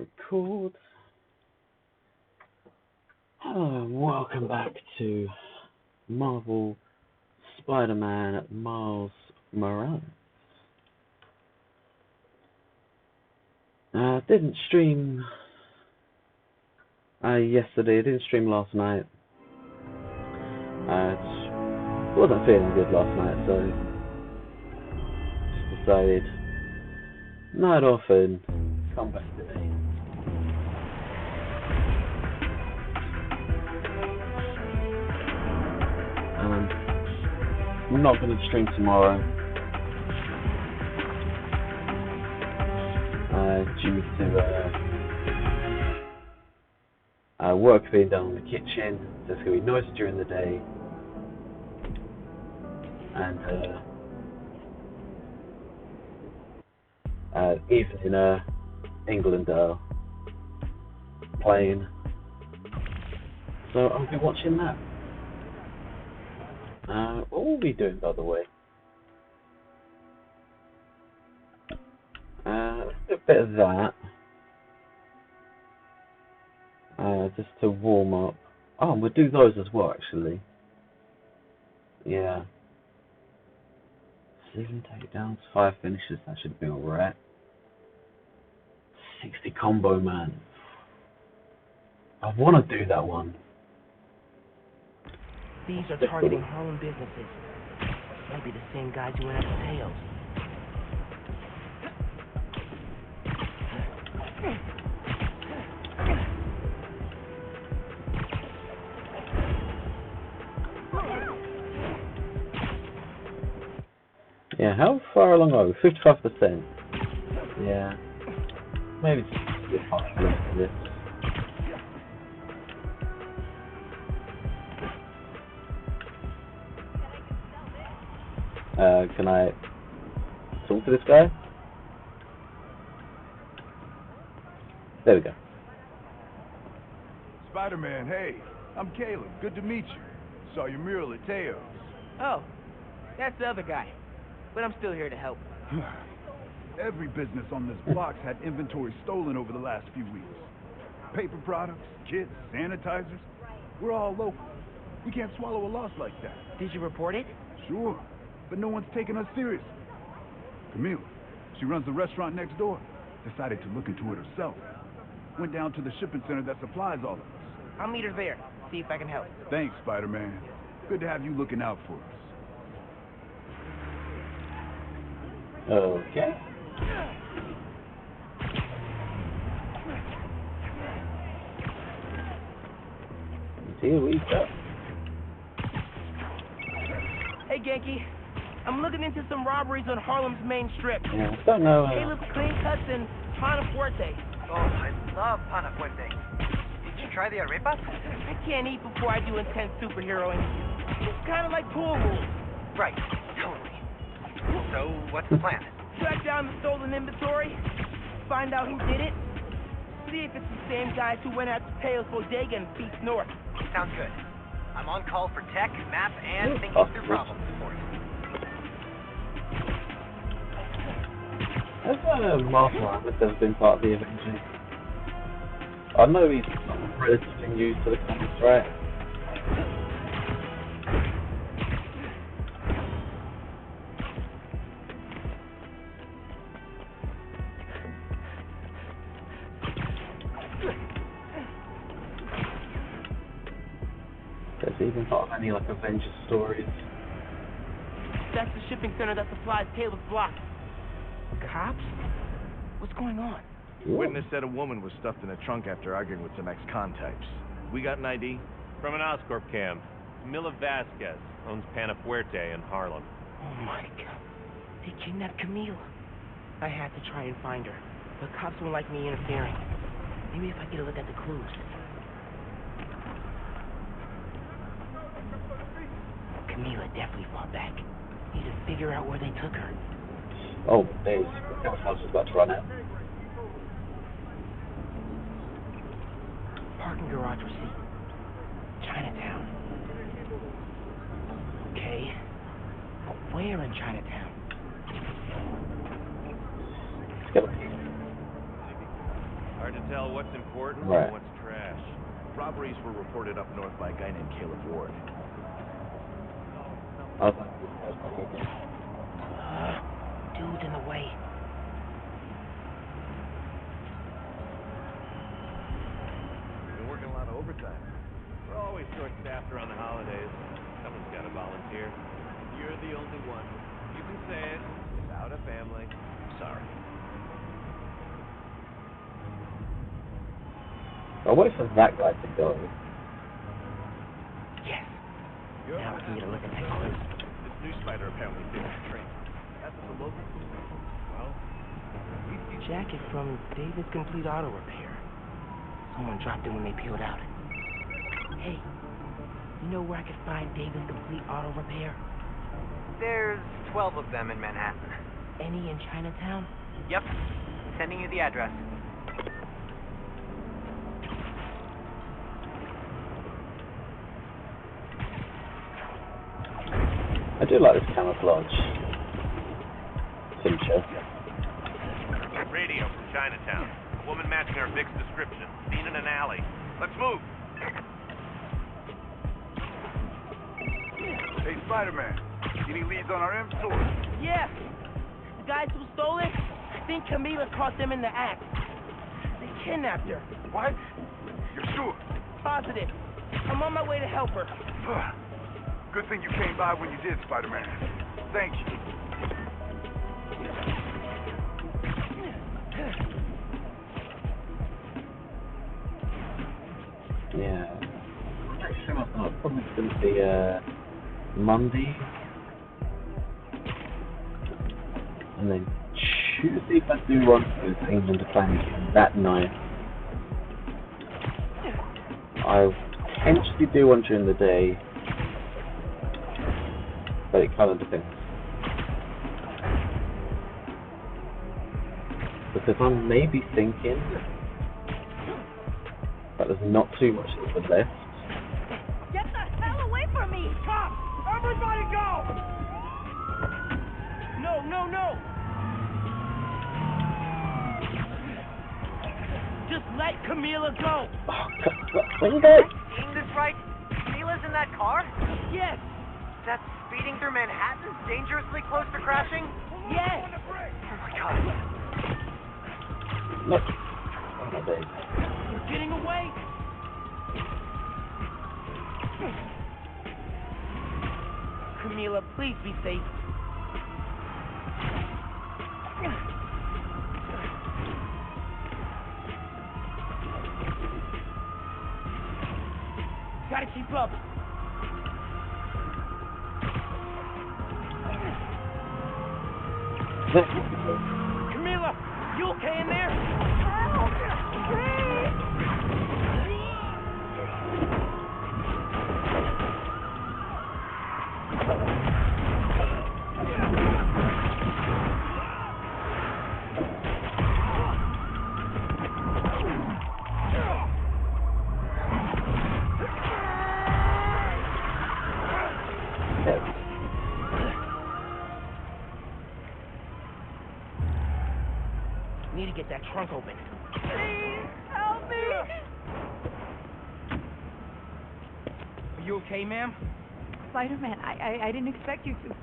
Record. Hello and welcome back to Marvel Spider-Man Miles Morales. Didn't stream yesterday, didn't stream last night. Wasn't feeling good last night, so just decided night off and come back today. I'm not going to stream tomorrow due to work being done in the kitchen. There's going to be noise during the day, and even in England playing, so I'll be watching that. What will we be doing, by the way? A bit of that. Just to warm up. Oh, we'll do those as well, actually. Yeah. 7 takedowns, 5 finishes, that should be alright. 60 combo, man. I want to do that one. These are targeting Harlem businesses. Might be the same guys who went after Tails. Yeah, how far along are we? 55%. Yeah. Maybe just a bit hard to look at this. Can I talk to this guy? There we go. Spider-Man, hey, I'm Caleb. Good to meet you. Saw your mural at Teo's. Oh, that's the other guy. But I'm still here to help. Every business on this block's had inventory stolen over the last few weeks. Paper products, kits, sanitizers. We're all local. We can't swallow a loss like that. Did you report it? Sure, but no one's taking us seriously. Camila, she runs the restaurant next door. Decided to look into it herself. Went down to the shipping center that supplies all of us. I'll meet her there. See if I can help. Thanks, Spider-Man. Good to have you looking out for us. Okay. Here we go. Hey, Genki. I'm looking into some robberies on Harlem's main strip. Yeah, I don't know. Caleb's Clean Cuts and Panafuerte. Oh, I love Panafuerte. Did you try the arepas? I can't eat before I do intense superheroing. It's kind of like pool rules. Right, totally. So, what's the plan? Track down the stolen inventory, find out who did it, see if it's the same guys who went after Teo's Bodega and Beats North. Sounds good. I'm on call for tech, map, and thinking through problem support. Has Mastermind has been part of the Avengers? I know he's relatively new to the comics, right? Has he been part of any like Avengers stories? That's the shipping center that supplies Caleb's block. Cops? What's going on? Witness said a woman was stuffed in a trunk after arguing with some ex-con types. We got an ID? From an Oscorp cam. Camila Vasquez owns Panafuerte in Harlem. Oh my god. They kidnapped Camila. I had to try and find her, but cops won't like me interfering. Maybe if I get a look at the clues. Camila definitely fought back. Need to figure out where they took her. Oh, days. The house is about to run out. Parking garage receipt. Chinatown. Okay. But where in Chinatown? Let's go. Hard to tell what's important Right. and what's trash. Robberies were reported up north by a guy named Caleb Ward. I was like, Dude's in the way. We've been working a lot of overtime. We're always short-staffed around the holidays. Someone's got to volunteer. You're the only one. You can say it without a family. Sorry. I'll wait for that guy to go. Yes. You're Now we can get a look at that close. This new spider apparently did the trick. That's what the locals do. Well, at least he's Jacket from David's Complete Auto Repair. Someone dropped it when they peeled out. Hey, you know where I could find David's Complete Auto Repair? There's 12 of them in Manhattan. Any in Chinatown? Yep. Sending you the address. I do like this camouflage feature. Radio from Chinatown. A woman matching our Vic's description. Seen in an alley. Let's move. Hey, Spider-Man, any leads on our inventory? Yeah. The guys who stole it, I think Camila caught them in the act. They kidnapped her. What? You're sure? Positive. I'm on my way to help her. Good thing you came by when you did, Spider-Man. Thank you. Yeah. Next time I'll probably going to be Monday. And then Tuesday if I do one with England to play that night. I'll potentially do one during the day. But it kind of depends. Because I'm maybe thinking that there's not too much left. Get the hell away from me! Stop! Everybody go! No, no, no! Just let Camila go! Oh, when you go? Seeing this right? Mila's in that car? Yes! That's speeding through Manhattan, dangerously close to crashing? Yes! Oh my god. Look. Oh my days. You're getting away! Camila, please be safe. Gotta keep up. Camila, you okay in there? Need to get that trunk open. Please, help me! Are you okay, ma'am? Spider-Man, I didn't expect you to.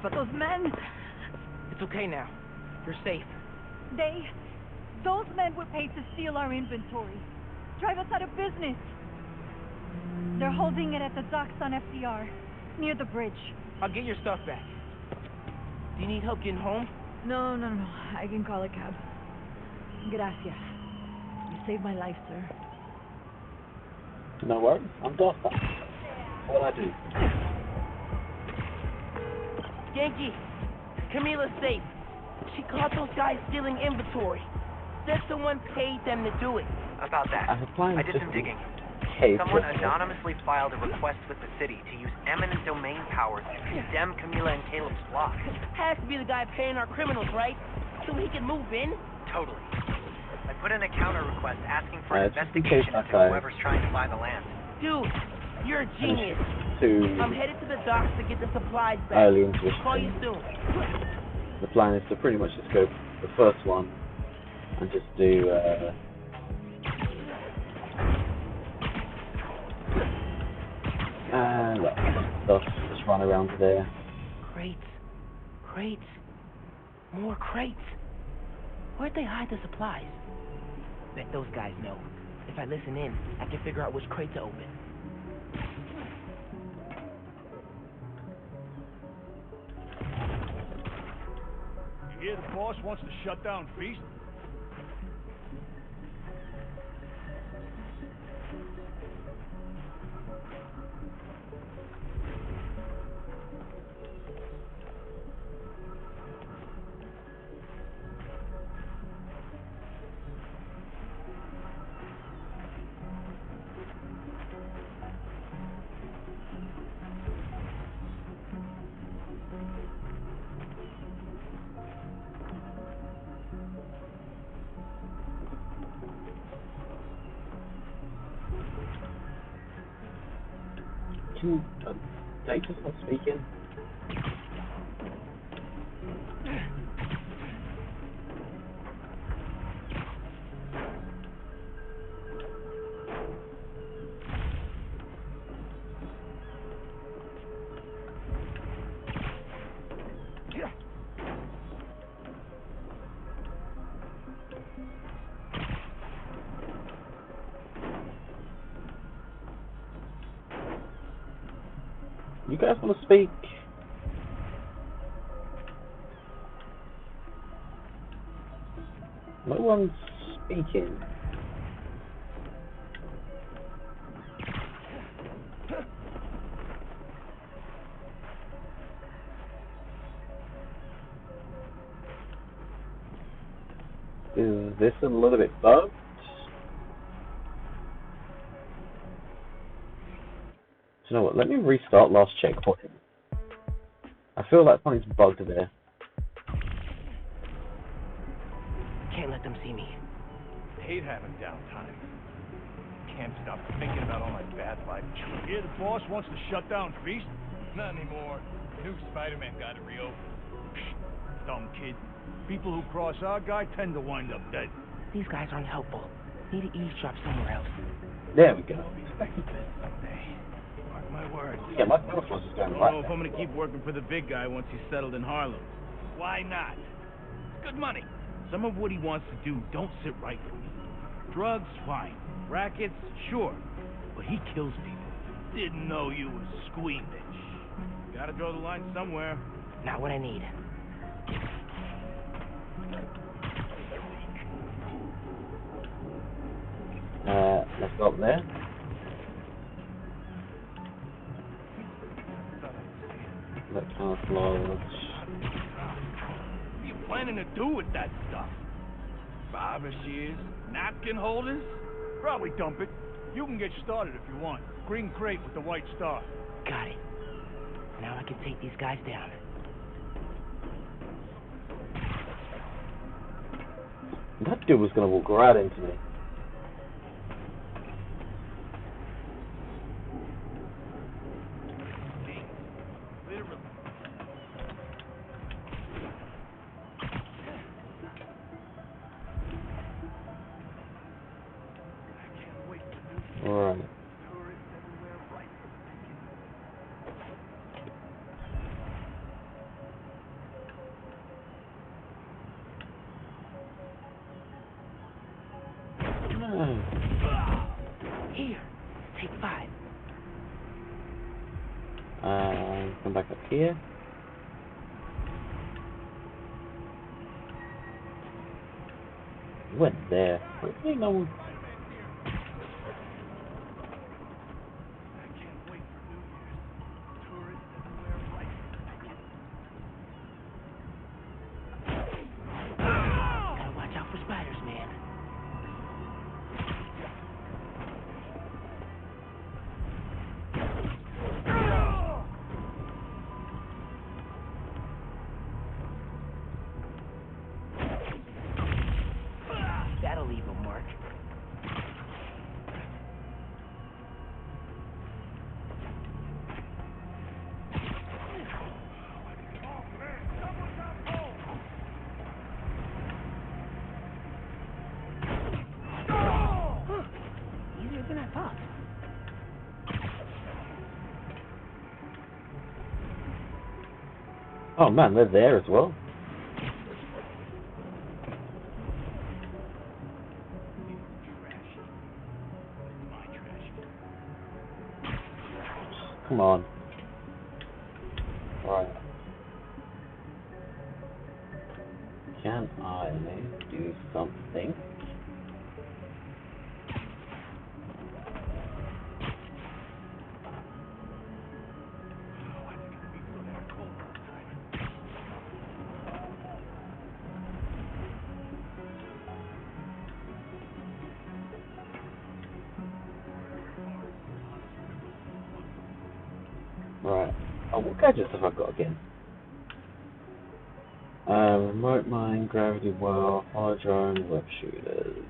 But those men, It's okay now. You're safe. those men were paid to steal our inventory. Drive us out of business. They're holding it at the docks on FDR, near the bridge. I'll get your stuff back. Do you need help getting home? No. I can call a cab. Gracias. You saved my life, sir. No worries. I'm Doc. What I do? Yankee, Camila's safe. She caught those guys stealing inventory. Said someone paid them to do it. About that, I have planned I did just some in digging. case. Someone anonymously filed a request with the city to use eminent domain powers to condemn Camila and Caleb's block. Has to be the guy paying our criminals, right? So he can move in? Totally. I put in a counter request asking for an Just in case investigation I into find- whoever's trying to buy the land. Dude, you're a genius. I'm To headed to the docks to get the supplies back. early into the Call you stream. soon. The plan is to pretty much just go the first one and just do stuff, just run around there. Crates. Crates. More crates. Where'd they hide the supplies? Bet those guys know. If I listen in, I can figure out which crate to open. You hear the boss wants to shut down Feast? Thank you for speaking. You guys want to speak? No one's speaking. Is this a little bit bugged? You know what, let me restart last checkpoint. I feel like something's bugged there. Can't let them see me. Hate having downtime. Can't stop thinking about all my bad life. You hear the boss wants to shut down Feast? Not anymore. New Spider-Man got it reopened. Dumb kid. People who cross our guy tend to wind up dead. These guys aren't helpful. Need to eavesdrop somewhere else. There we go. Someday. Mark my words. Yeah, my phone was just going I don't right know if there. I'm gonna keep working for the big guy once he's settled in Harlem. Why not? It's good money. Some of what he wants to do don't sit right with me. Drugs, fine. Rackets, sure. But he kills people. Didn't know you was squeamish. Gotta draw the line somewhere. Not what I need. Let's go up there. That camouflage. What are you planning to do with that stuff? Barber shears? Napkin holders? Probably dump it. You can get started if you want. Green crate with the white star. Got it. Now I can take these guys down. That dude was gonna walk right into me. Alright. Here, take 5. Come back up here. Went there. Hopefully no one. Gotta watch out for spiders, man. That'll leave a mark. thought. Oh man, they're there as well. Come on. Right. Can I do something? Right. Oh, what gadgets have I got again? Remote mine, gravity well, hollow drone, web shooters.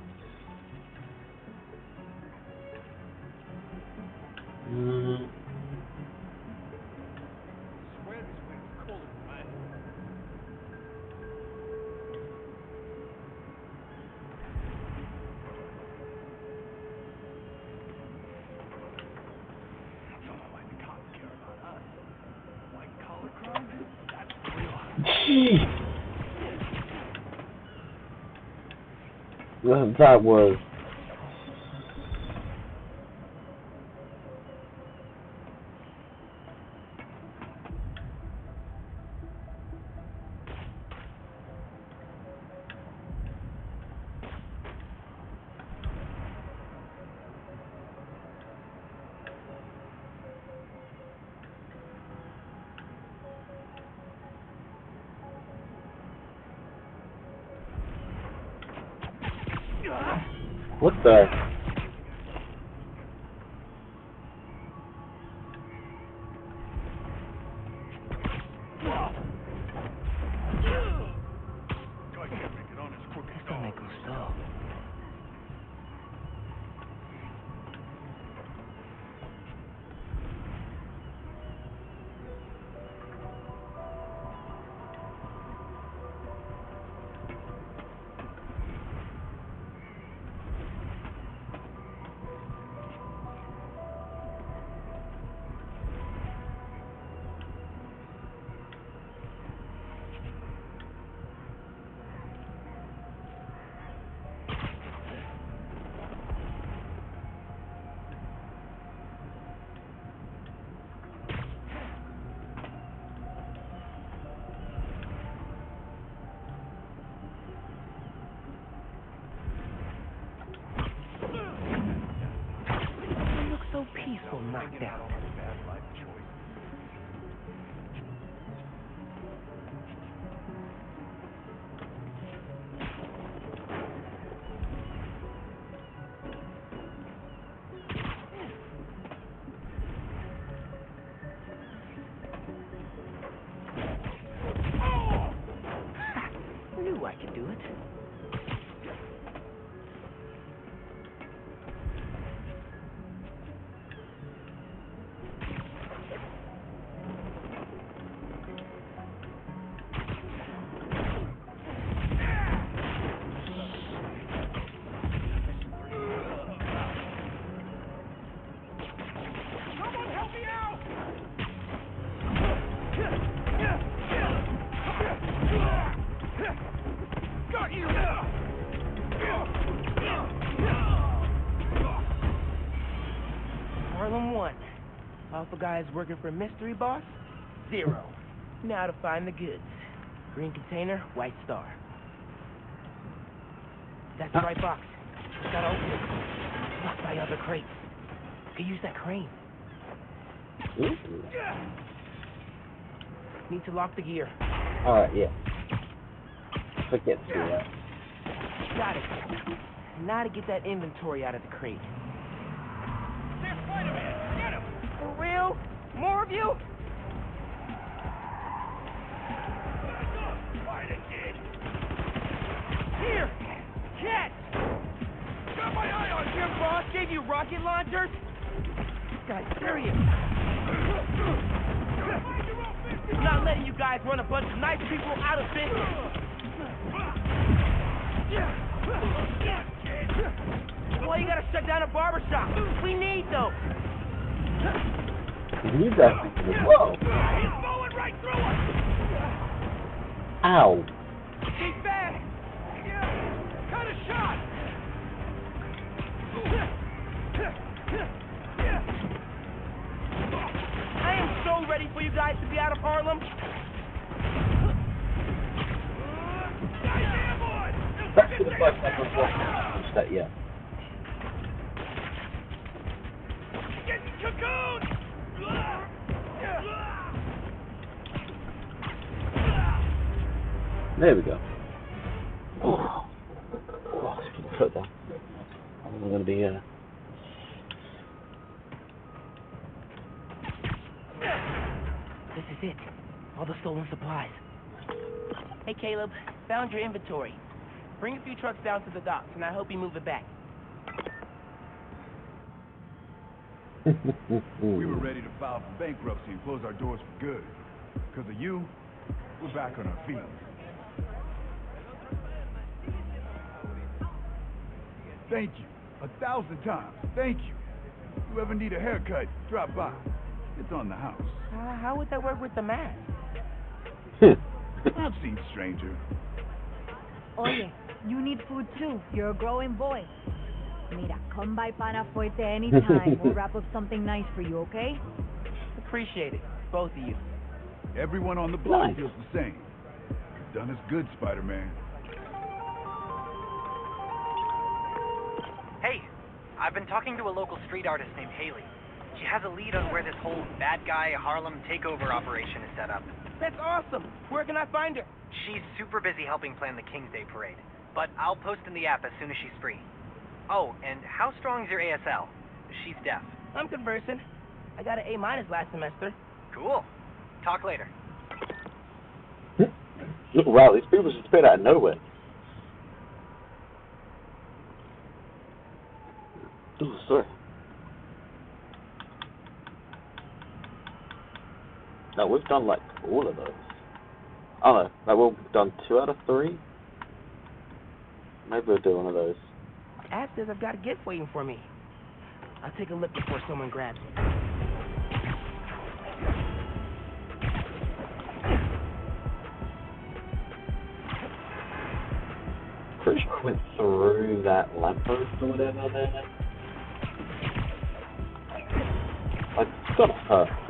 That was... What the? That's gonna make him slow. You look so peaceful, knocked out. Knew I could do it. Someone help me out! Got you! Harlem 1. Alpha guys working for mystery boss? 0. Now to find the goods. Green container, white star. That's the right box. Just gotta open it. Locked by other crates. Could use that crane. Need to lock the gear. Alright, yeah. Forget to do that. Got it. Now to get that inventory out of the crate. There's Spider-Man! Get him! For real? More of you? Spider kid! Here! Cat! Got my eye on Your boss gave you rocket launchers? This guy's serious. I'm not letting you guys run a bunch of nice people out of business. What why you gotta shut down a barbershop. We need those. You need that thing as well. He's going right through us! Ow. Keep back! Yeah! Cut a shot! I am so ready for you guys to be out of Harlem. That's the first time I've watched that yet. Getting cocooned! There we go. Oh, put that. I'm going to be This is it. All the stolen supplies. Hey, Caleb. Found your inventory. Bring a few trucks down to the docks, and I hope you move it back. We were ready to file for bankruptcy and close our doors for good. Because of you, we're back on our feet. Thank you. 1,000 times. Thank you. If you ever need a haircut, drop by. It's on the house. How would that work with the mask? I've seen stranger. Oye, you need food too. You're a growing boy. Mira, come by Pana Fuerte anytime. We'll wrap up something nice for you, okay? Appreciate it, both of you. Everyone on the block Nice. feels the same. You've done us good, Spider-Man. Hey, I've been talking to a local street artist named Haley. She has a lead on where this whole bad guy Harlem takeover operation is set up. That's awesome. Where can I find her? She's super busy helping plan the King's Day parade, but I'll post in the app as soon as she's free. Oh, and how strong is your ASL? She's deaf. I'm conversing. I got an A- last semester. Cool. Talk later. wow, these people just appeared out of nowhere. Ooh, sorry. No, we've done like all of those. Oh no, like we've done 2 out of 3. Maybe we'll do one of those. Ash says I've got a gift waiting for me. I'll take a look before someone grabs it. Pretty sure I went through that lamppost or whatever there. I got her.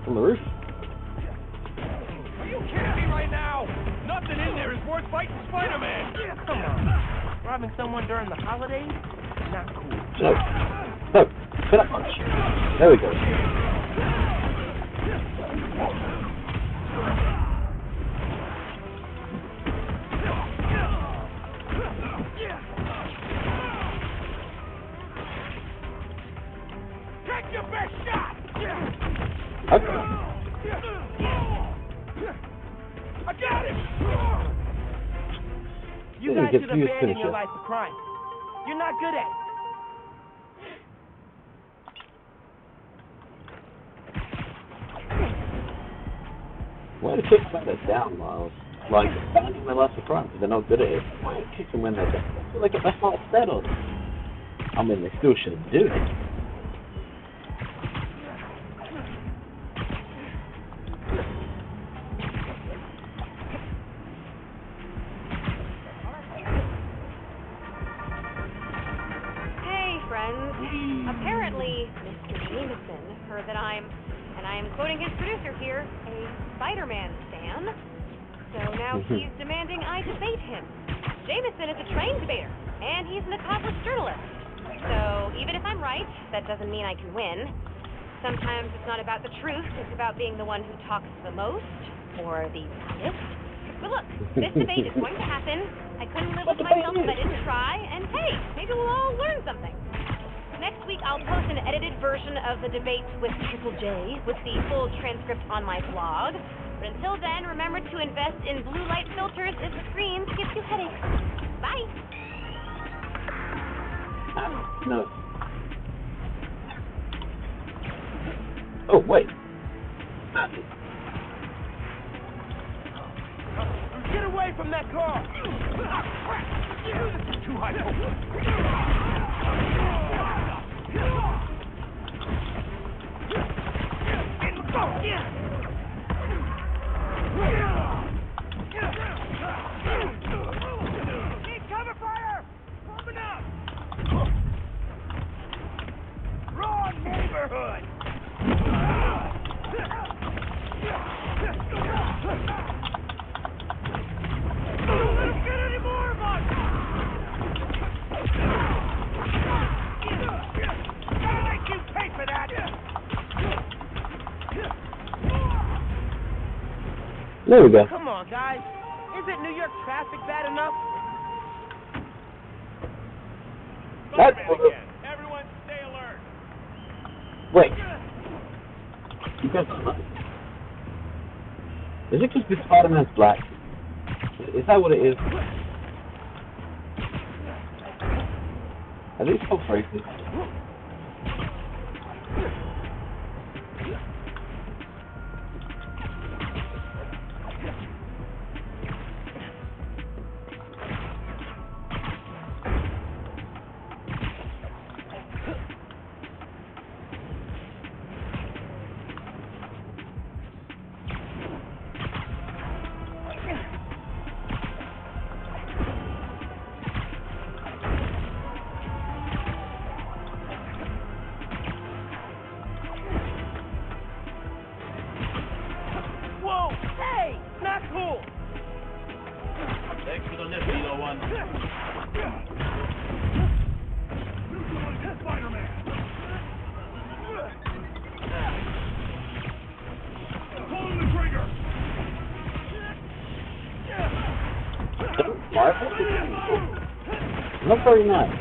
It's on the roof. Are you kidding me right now? Nothing in there is worth fighting Spider-Man. Come on. Robbing someone during the holidays? Not cool. No. No. Hit that punch. There we go. Take your best shot. Okay. I got him. You Yeah, guys get should used to abandon it, your Chef. life for crime. You're not good at it. Why do you kick when they're down, Miles? Like, abandoning their life for crime because they're not good at it. Why do you kick them when they're down? I feel like if their heart's dead on. I mean, they still shouldn't do it. Hey, friends. Apparently, Mr. Jameson heard that I am quoting his producer here, a Spider-Man stan. So now he's demanding I debate him. Jameson is a trained debater, and he's an accomplished journalist. So even if I'm right, that doesn't mean I can win. Sometimes it's not about the truth, it's about being the one who talks the most, or the loudest. But look, this debate is going to happen. I couldn't live with myself if I didn't try, and hey, maybe we'll all learn something. Next week, I'll post an edited version of the debate with Triple J with the full transcript on my blog. But until then, remember to invest in blue light filters if the screen gives you headaches. Bye. No. Oh, wait. Get away from that car! This is too high. Need cover fire! Coming up! Wrong neighborhood! Let's get any more of us! I'll make you pay for that! There we go. Come on, guys. Isn't New York traffic bad enough? That's Spider-Man again. Everyone stay alert. Wait. You guys... Is it just because Spider-Man's black? Is that what it is? Are these so racist? Whoa! Hey! Not cool! Thanks for the lift, Hilo One. Spider-Man! Pulling the trigger. Not very nice.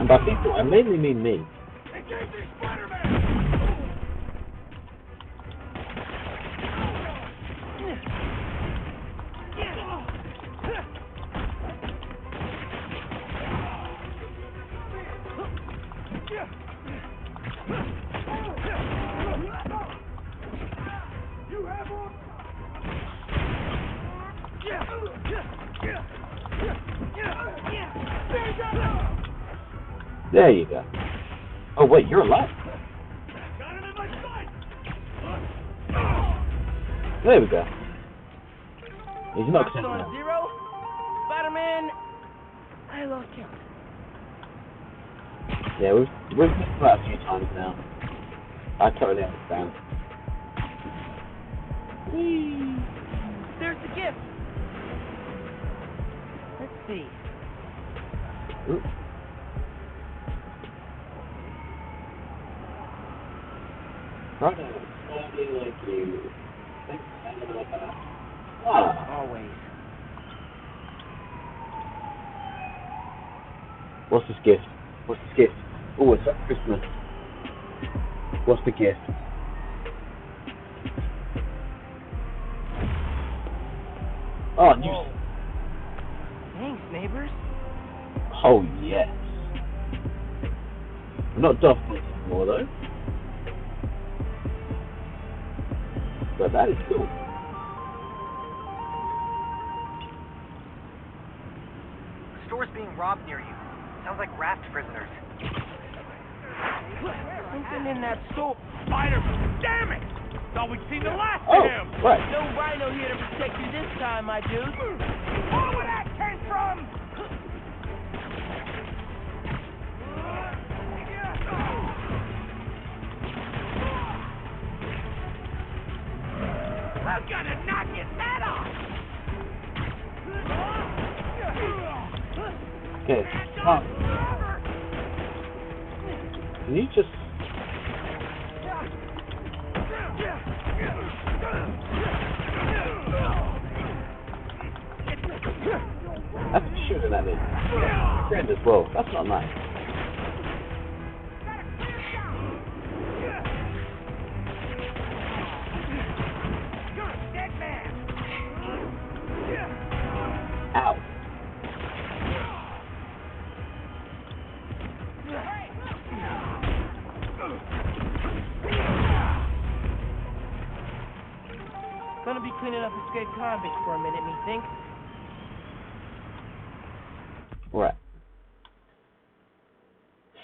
And by people, I mainly mean me. Engaging Spider-Man. You have one! There you go. Oh wait, you're alive. Got him in my sight. There we go. He's not Box sent on now. 0. Spider-Man, I lost count. Yeah, we've missed that a few times now. I totally understand. Whee! There's the gift. Let's see. Ooh. Right on. Somebody like you. Ah. Always. What's this gift? What's this gift? Oh, it's at Christmas. What's the gift? Oh, you. Whoa. Thanks, neighbors. Oh, yes. I'm not Duff anymore, though. But that is cool. The store's being robbed near you. Sounds like raft prisoners. Something in that store. Spider-Man. Damn it! Thought we'd seen the last Oh, of him. right. No rhino here to protect you this time, my dude. Oh, where that came from? I'm gonna knock his head off. Okay. Come. Can you just... That's shooting at me. Friend as well. That's not nice. You're a dead man! Ow. Gonna be cleaning up escaped convicts for a minute, methinks. Right.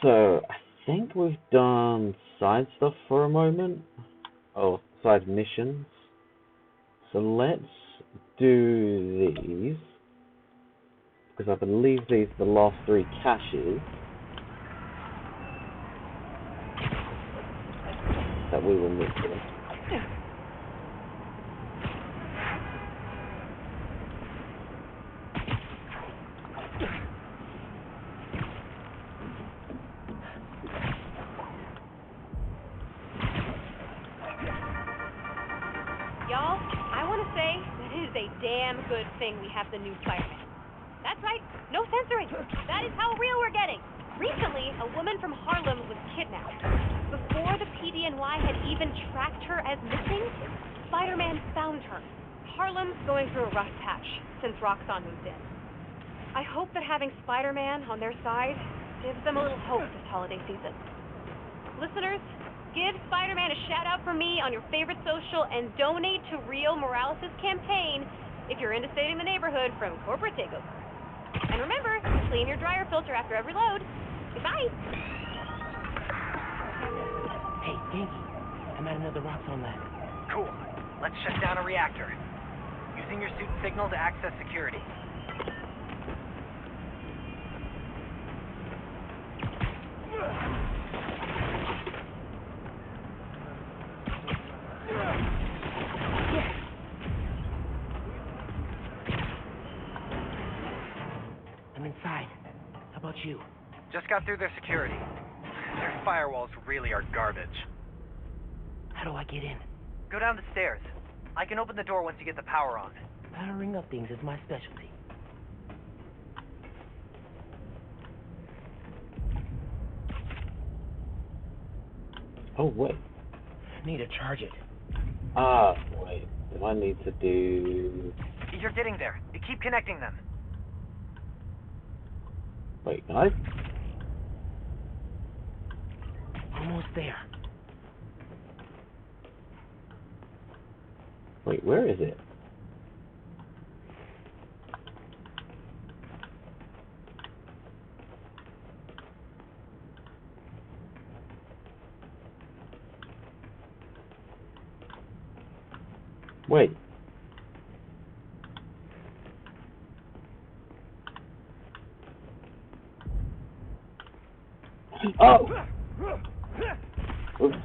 So, I think we've done side stuff for a moment. Oh, side missions. So let's do these. Because I believe these are the last 3 caches that we will move to. Y'all, I want to say that it is a damn good thing we have the new Spider-Man. That's right, no censoring. That is how real we're getting. Recently, a woman from Harlem was kidnapped. Before the PDNY had even tracked her as missing, Spider-Man found her. Harlem's going through a rough patch since Roxxon moved in. I hope that having Spider-Man on their side gives them a little hope this holiday season. Listeners, give Spider-Man a shout-out from me on your favorite social and donate to Rio Morales' campaign if you're into saving the neighborhood from corporate takeover. And remember, clean your dryer filter after every load. Goodbye! Hey, Yankee, I'm at another Roxxon lab. Cool. Let's shut down a reactor. Using your suit signal to access security. I'm inside. How about you? Just got through their security. Their firewalls really are garbage. How do I get in? Go down the stairs. I can open the door once you get the power on. Powering up things is my specialty. Oh, wait. Need to charge it. Ah, wait. Do I need to do... You're getting there. You keep connecting them. Wait, can I? Almost there. Wait, where is it? Wait. Oh! Oops.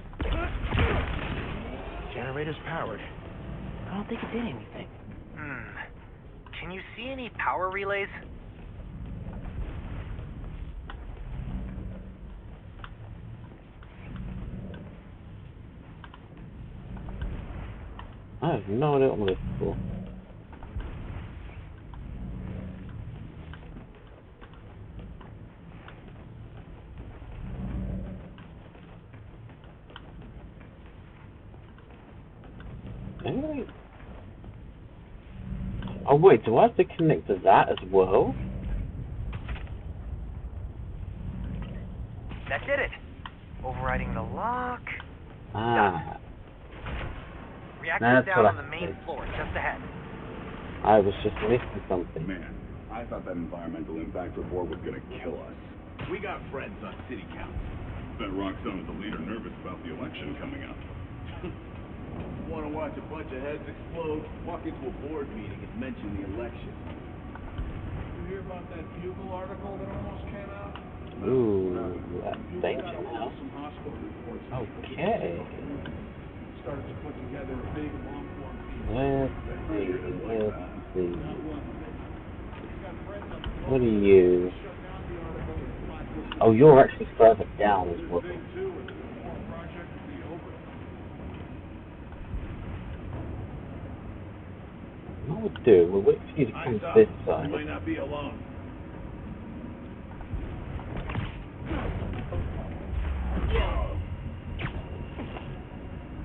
Generator's powered. I don't think it did anything. Can you see any power relays? I have no idea what I'm looking for. Anyway. Oh wait, do I have to connect to that as well? That did it. Overriding the lock. Ah. Reactor's That's down what on the main floor, just ahead. I was just missing something. Man, I thought that environmental impact report was gonna kill us. We got friends on city council. Bet Roxxon is the leader nervous about the election coming up. Want to watch a bunch of heads explode? Walk into a board meeting and mention the election. You hear about that Bugle article that almost came out? Ooh, that's danger now. Some hospital reports. Okay. Started to put together a big long-form piece. Let's see. What are you? Oh, you're actually further down as well. No we'll do, we'll wait for you to come to this side. You might not be alone.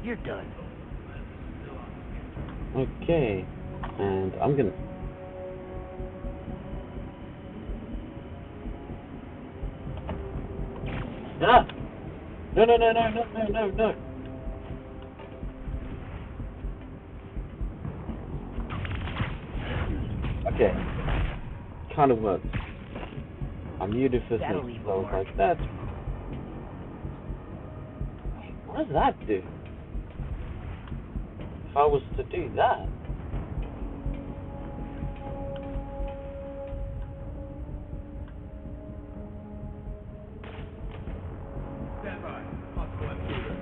You're done. Okay, and I'm gonna... Ah! No, no, no, no, no, no, no, no! Okay, kind of works. I muted for That'll me, leave so I a was mark. like, that's... What does that do? If I was to do that... Stand by. Possible intruder.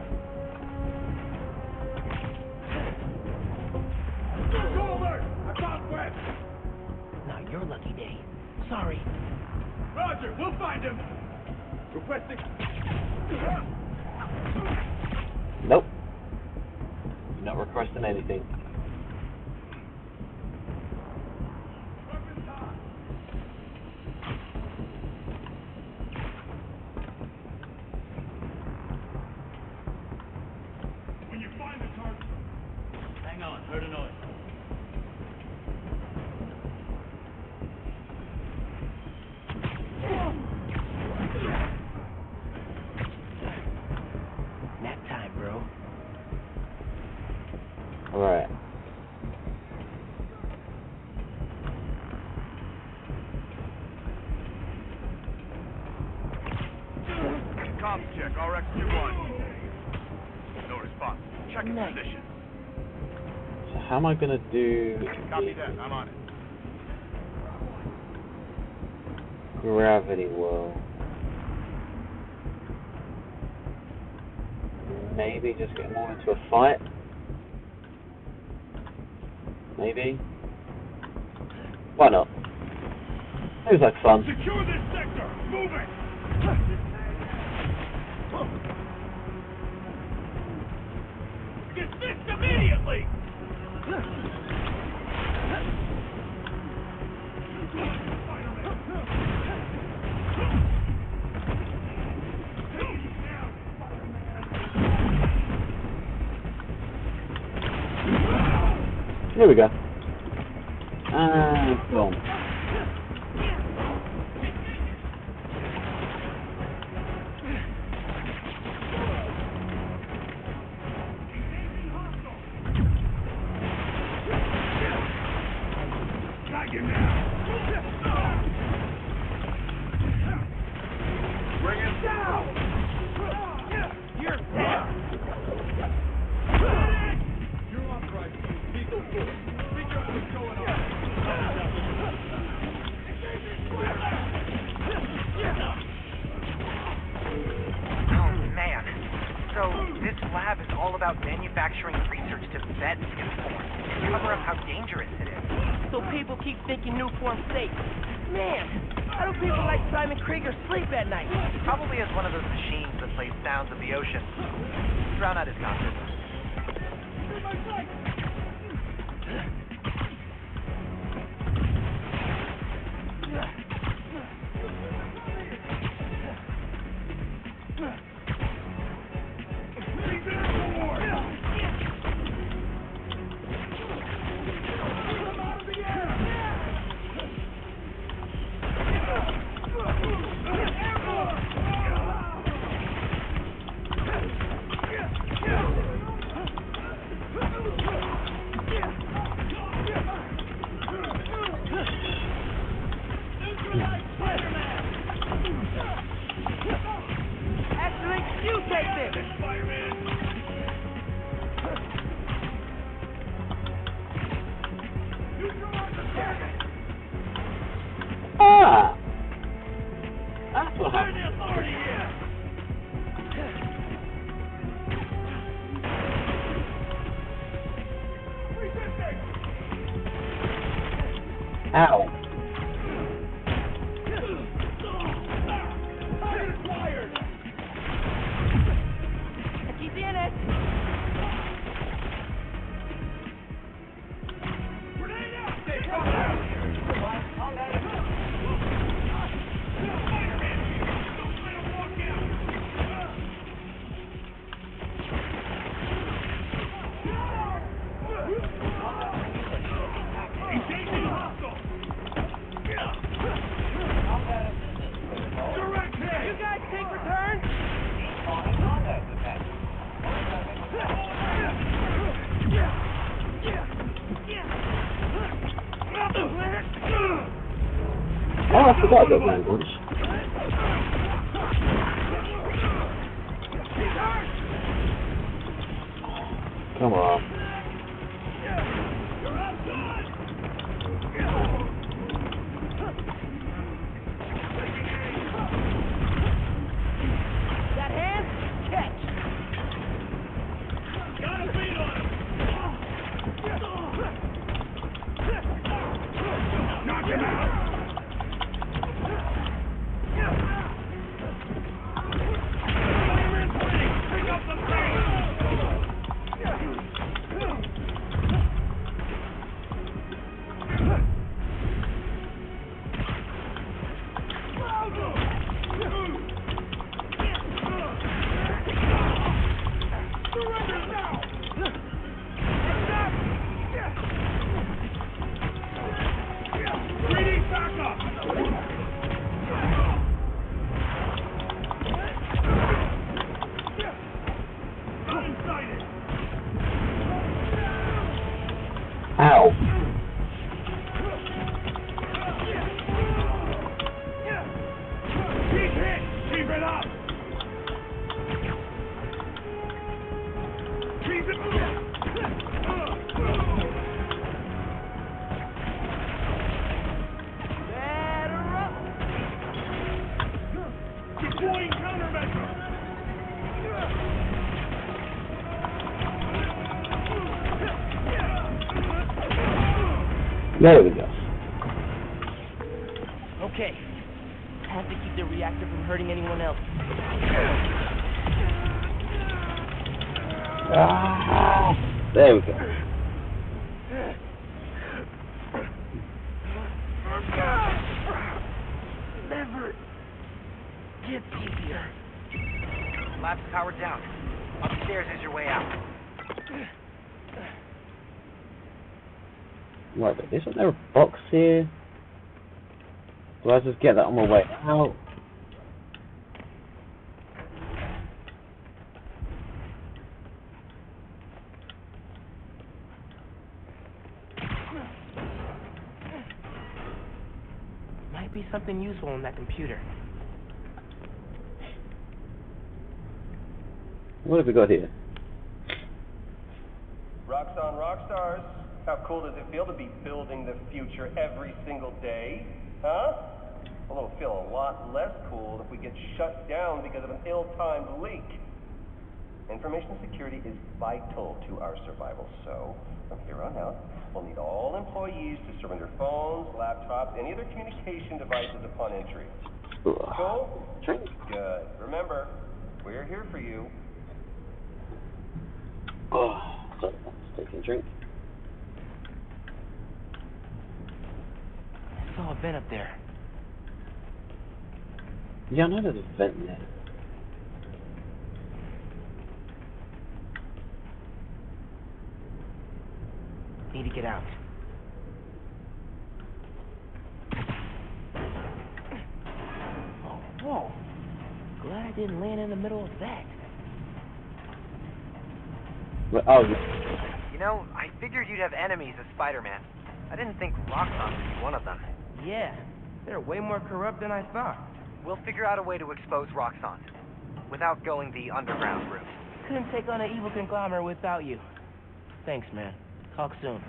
Go alert! I'm southwest! Now your lucky day. Sorry. Roger, we'll find him! Requesting... Nope. Not requesting anything. When you find the target... Hang on, heard a noise. Nap time, bro. Alright. Comms check, RX-21. No response. Check his Nice. position. So how am I gonna do Copy that, I'm on it. gravity well? Maybe just get more into a fight? Maybe? Why not? Seems like fun. Secure this sector! Move it! Dismiss immediately! Here we go. And boom. Got you now! Bring him down! You're down! You're authorized to use lethal force. Figure out what's going on. Oh, man. So, this lab is all about manufacturing research to vet Nuform and cover up how dangerous it is. So people keep thinking Nuform's safe. Man, how do people like Simon Krieger sleep at night? Probably as one of those machines that plays sounds of the ocean. Drown out his consciousness. Oh, I forgot that language. Come on. That hand? Catch! Got a beat on him! Knock him out! Spider-Man's winning! Pick up the pace! Surrender now! 3D backup! Not inside it! Ow. He's hit! Keep it up! Keep it up! Deploying countermeasure! There we go. Okay. Have to keep the reactor from hurting anyone else. Ah, there we go. Never gets easier. Lab's powered down. Upstairs is your way out. Right, but isn't there a box here? Do I just get that on my way out? Might be something useful on that computer. What have we got here? Rocks on Rockstars. How cool does it feel to be building the future every single day? Huh? Well, it'll feel a lot less cool if we get shut down because of an ill-timed leak. Information security is vital to our survival, so from here on out, we'll need all employees to surrender phones, laptops, any other communication devices upon entry. Cool? Good. Remember, we're here for you. Oh, sorry, let's take a drink. I saw a vent up there. Yeah, I know there's a vent there. Need to get out. Oh, whoa. Glad I didn't land in the middle of that. But, oh, You know, I figured you'd have enemies as Spider-Man. I didn't think Roxxon would be one of them. Yeah, they're way more corrupt than I thought. We'll figure out a way to expose Roxxon without going the underground route. Couldn't take on an evil conglomerate without you. Thanks, man. Talk soon.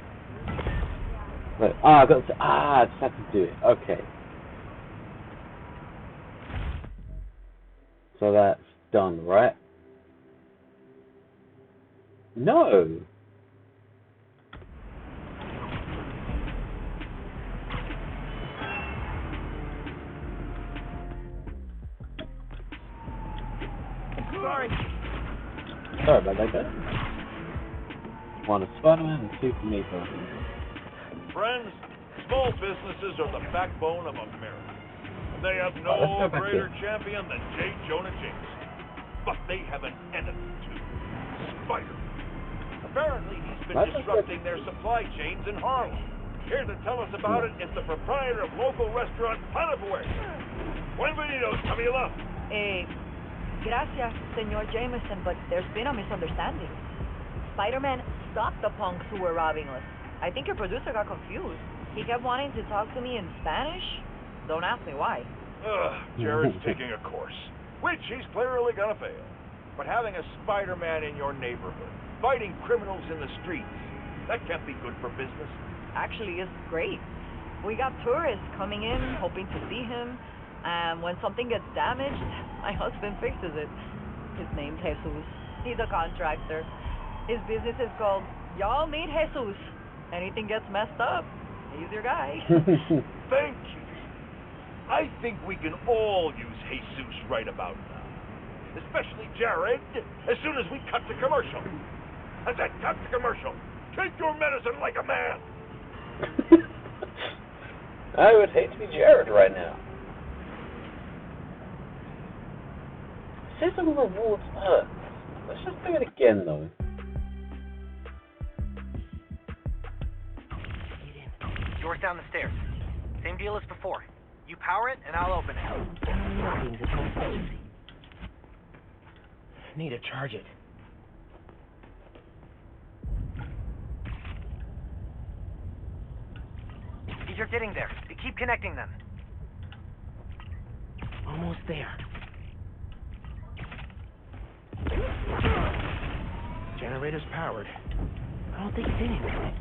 wait, I got to, I just had to do it. Okay. So that's done, right? No. Sorry. Sorry about that, guys. One is Spider-Man and two for me, personally. Friends, small businesses are the backbone of America. And they have Let's no go back greater here. champion than J. Jonah Jameson. But they have an enemy, too. Spider. Apparently, he's been That's disrupting their supply chains in Harlem. Here to tell us about it is the proprietor of local restaurant Panafue. Buenvenidos, Camila. Gracias, Senor Jameson, but there's been a misunderstanding. Spider-Man stopped the punks who were robbing us. I think your producer got confused. He kept wanting to talk to me in Spanish. Don't ask me why. Jared's taking a course, which he's clearly gonna fail. But having a Spider-Man in your neighborhood, fighting criminals in the streets, that can't be good for business. Actually, it's great. We got tourists coming in, hoping to see him, and when something gets damaged, my husband fixes it. His name's Jesus. He's a contractor. His business is called Y'all Meet Jesus. Anything gets messed up, he's your guy. Thank you. I think we can all use Jesus right about now. Especially Jared, as soon as we cut to commercial. I said cut to commercial. Take your medicine like a man. I would hate to be Jared right now. System rewards Earth. Let's just do it again though. Door's down the stairs. Same deal as before. You power it, and I'll open it. Nothing's a conspiracy. Need to charge it. You're getting there. Keep connecting them. Almost there. Generator's powered. I don't think it's in here.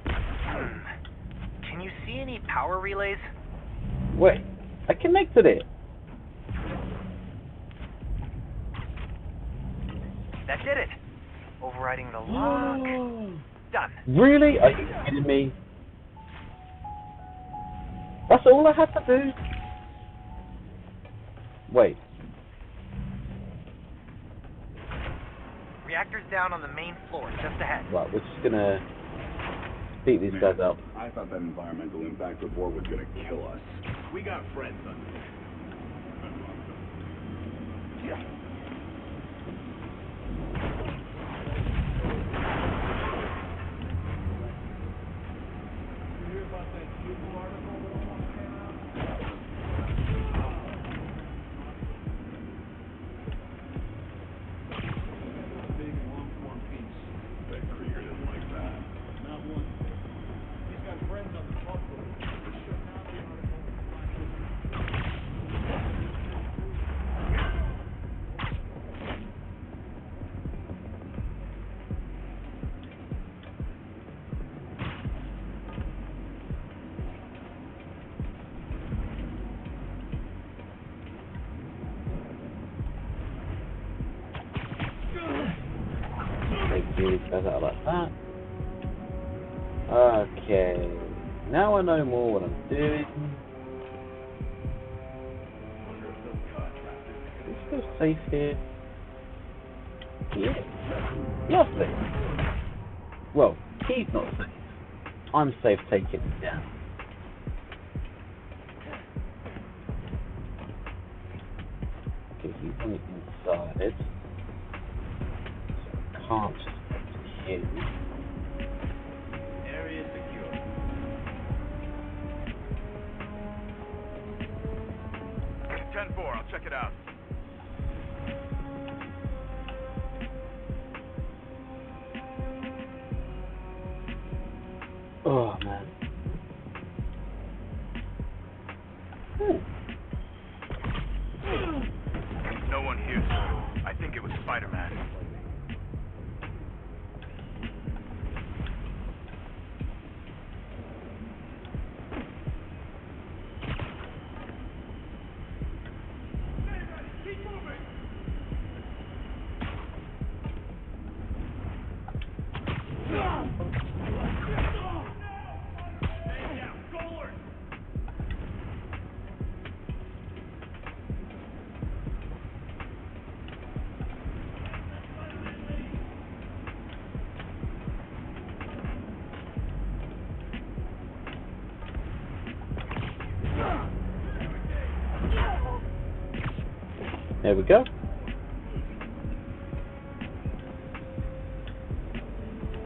Can you see any power relays? Wait, I connected it. That did it. Overriding the lock. Done. Really? Are you kidding me? That's all I had to do? Wait. Reactor's down on the main floor, just ahead. Right, we're just gonna beat these guys up. I thought that environmental impact report was gonna kill us. We got friends under there. Yeah. You hear about that Google article that almost came out? Big and long-form piece. Bet Krieger didn't like that. Not one. He's got friends on the club board. They shut down the article. Take these guys out like that. Okay. Now I know more what I'm doing. Is it still safe here? Yeah. Not safe. Well, he's not safe. I'm safe taking it down. Okay, he's on the inside. So I can't just get to him. Area secure. It's 10-4, I'll check it out. Oh man. No one here, sir. I think it was Spider-Man. There we go.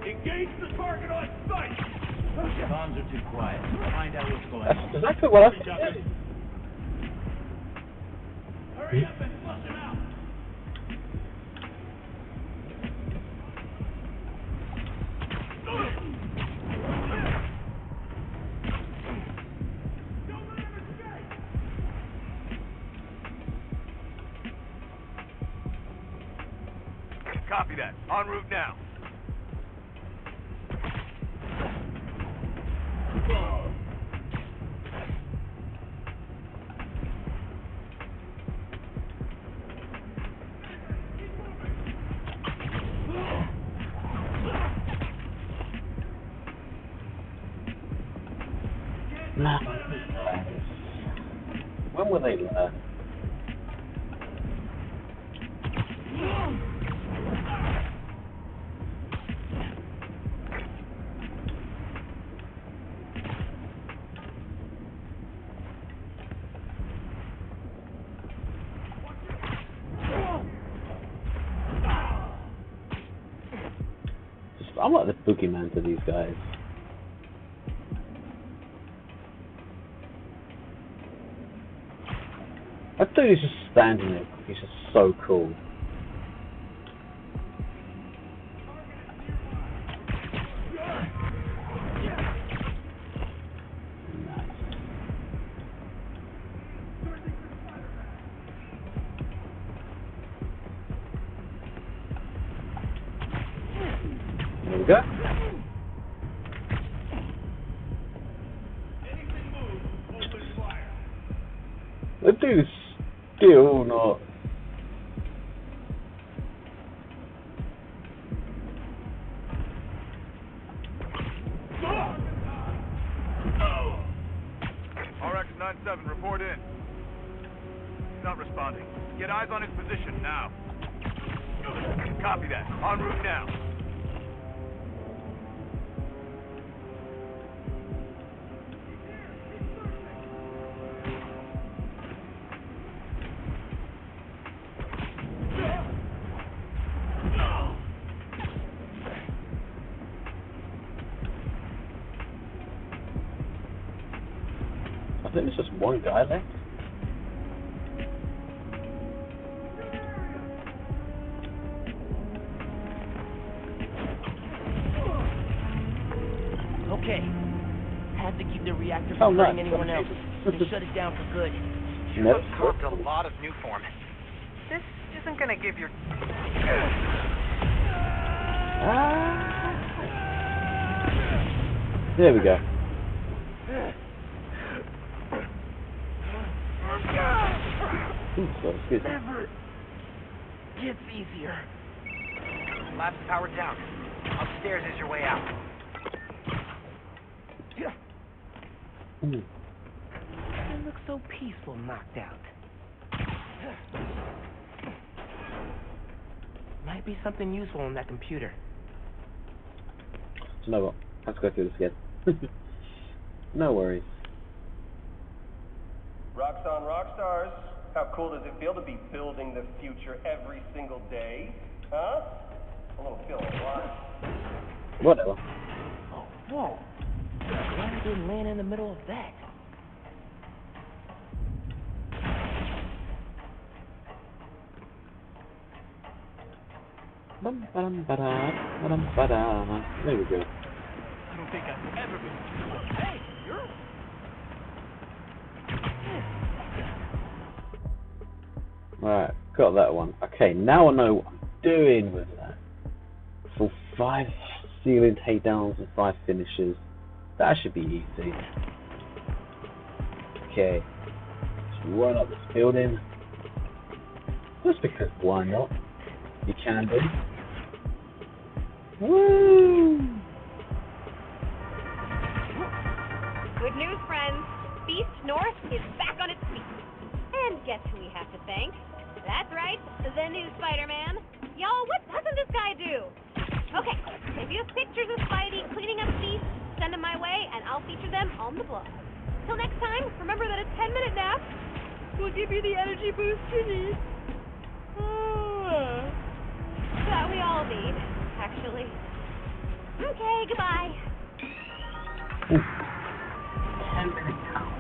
Engage the target on sight! Bombs are too quiet. Find out what's going That's on. exactly what I said. Hurry up and flush him out. Copy that. En route now. When will they learn? I'm like the boogeyman to these guys. That dude is just standing there. He's just so cool. Nice. There we go. The dude's still not. RX-97, report in. He's not responding. Get eyes on his position now. Copy that. En route now. I think there's just one guy left. Okay. Had to keep the reactor from hurting anyone else. They shut it down for good. You absorbed a lot of new form. This isn't gonna give your... There we go. So excuse me. Never gets easier. Lab's powered down. Upstairs is your way out. It looks so peaceful knocked out. Might be something useful in that computer. You know what? Let's go through this again. No worries. Rocks on Rockstars. How cool does it feel to be building the future every single day? Huh? A little feel alive. Whatever. Oh, whoa. Glad I didn't land in the middle of that. There we go. I don't think I've ever been... Hey, you're... Alright, got that one. Okay, now I know what I'm doing with that. For 5 ceiling takedowns and 5 finishes. That should be easy. Okay. Let's run up this building. Just because why not? You can do. Woo! Good news, friends. Beast North is back on its feet. And guess who we have to thank? That's right, the new Spider-Man. Y'all, what doesn't this guy do? Okay, if you have pictures of Spidey cleaning up Beast, send them my way, and I'll feature them on the blog. Till next time, remember that a 10-minute nap will give you the energy boost you need. That we all need, actually. Okay, goodbye. 10 minutes count.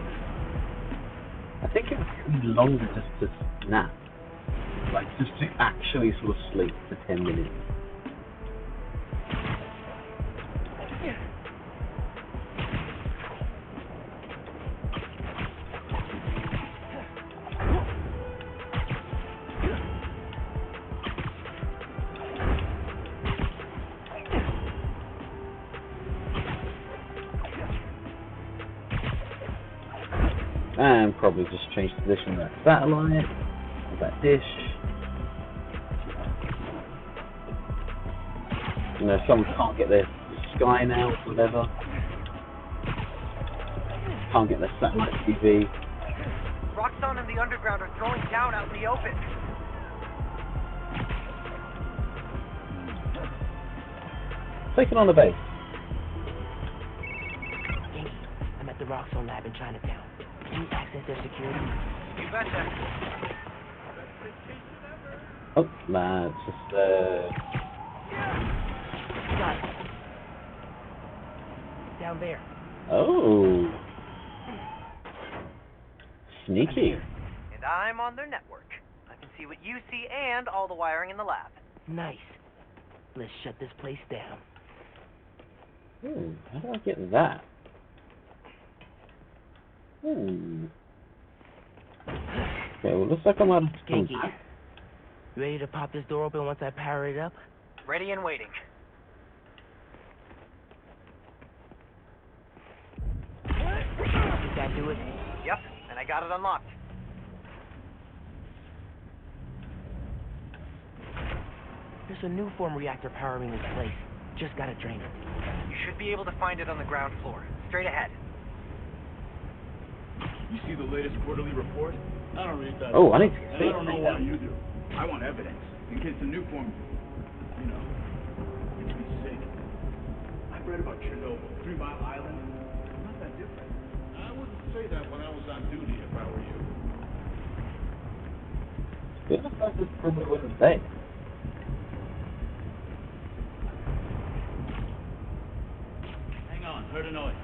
I think it would be longer just to nap. Like, just to actually sort of sleep for 10 minutes. And probably just change the position of that satellite, of that dish. You know, someone can't get their Sky now, whatever. Can't get their satellite TV. Roxxon and the Underground are throwing down out in the open. Taking on the base. Yankee, I'm at the Roxxon lab in Chinatown. Can you access their security? You betcha. Oh, nah, it's just, Got it. Down there. Oh. Sneaky. And I'm on their network. I can see what you see and all the wiring in the lab. Nice. Let's shut this place down. How do I get that? Okay, well, looks like I'm out of time. Yankee, you ready to pop this door open once I power it up? Ready and waiting. Did that do it? Yep, and I got it unlocked. There's a new form reactor powering this place. Just gotta drain it. You should be able to find it on the ground floor. Straight ahead. You see the latest quarterly report? I don't read that. Oh, I need to And see I don't know that. why you do. I want evidence in case the new form, you know, makes me sick. I've read about Chernobyl, 3 Mile Island. Not that different. I wouldn't say that when I was on duty if I were you. Yeah, I just probably wouldn't say. Hang on, heard a noise.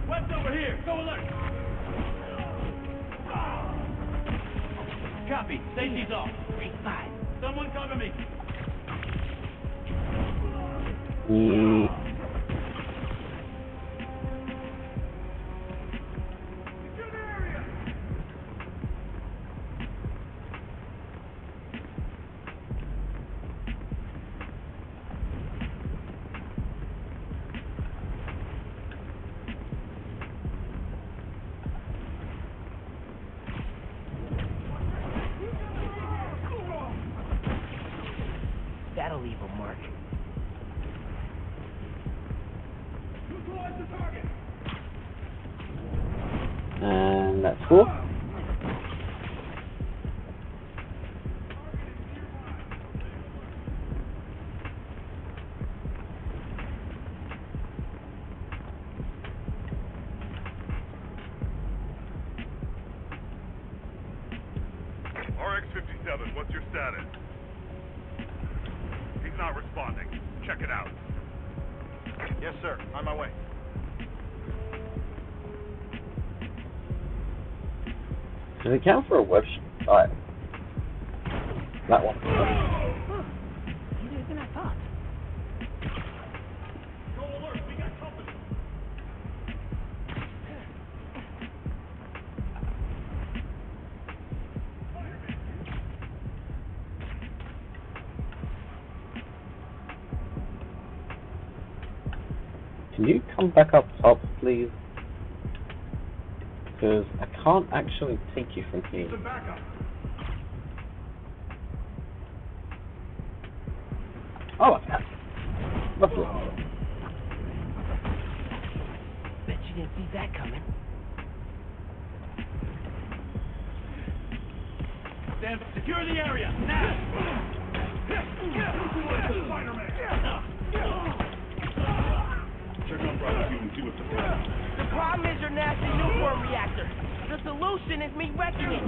What's over here? Go alert! Copy. Safety's off. Take 5. Someone cover me. That'll leave a mark. And that's 4. RX-57, what's your status? He's not responding. Check it out. Yes, sir. On my way. Does it count for a web Alright. That one. Easier than I thought. Go alert. We got company. Can you come back up top, please? Because I can't actually take you from here. Some backup. Oh, I can. Lovely. Bet you didn't see that coming. Stand by. Secure the area. Now. Spider-Man. Check on Brother Hugh and see what's the problem. The problem is your nasty new form reactor. The solution is me wrecking it.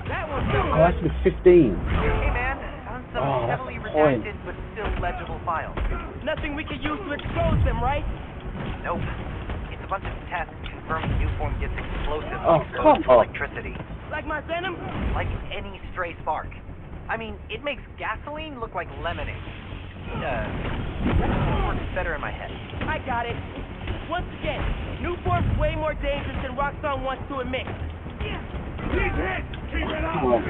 That one's Oh, that's been 15. Hey man, found some heavily point. redacted but still legible files. nothing we could use to expose them, right? Nope. It's a bunch of tests confirming new form gets explosive Oh, when exposed come to on. electricity. Like my venom? Like any stray spark. I mean, it makes gasoline look like lemonade. That works better in my head. I got it. Once again, new form's way more dangerous than Roxxon wants to admit. He's hit. Keep it up. Come on.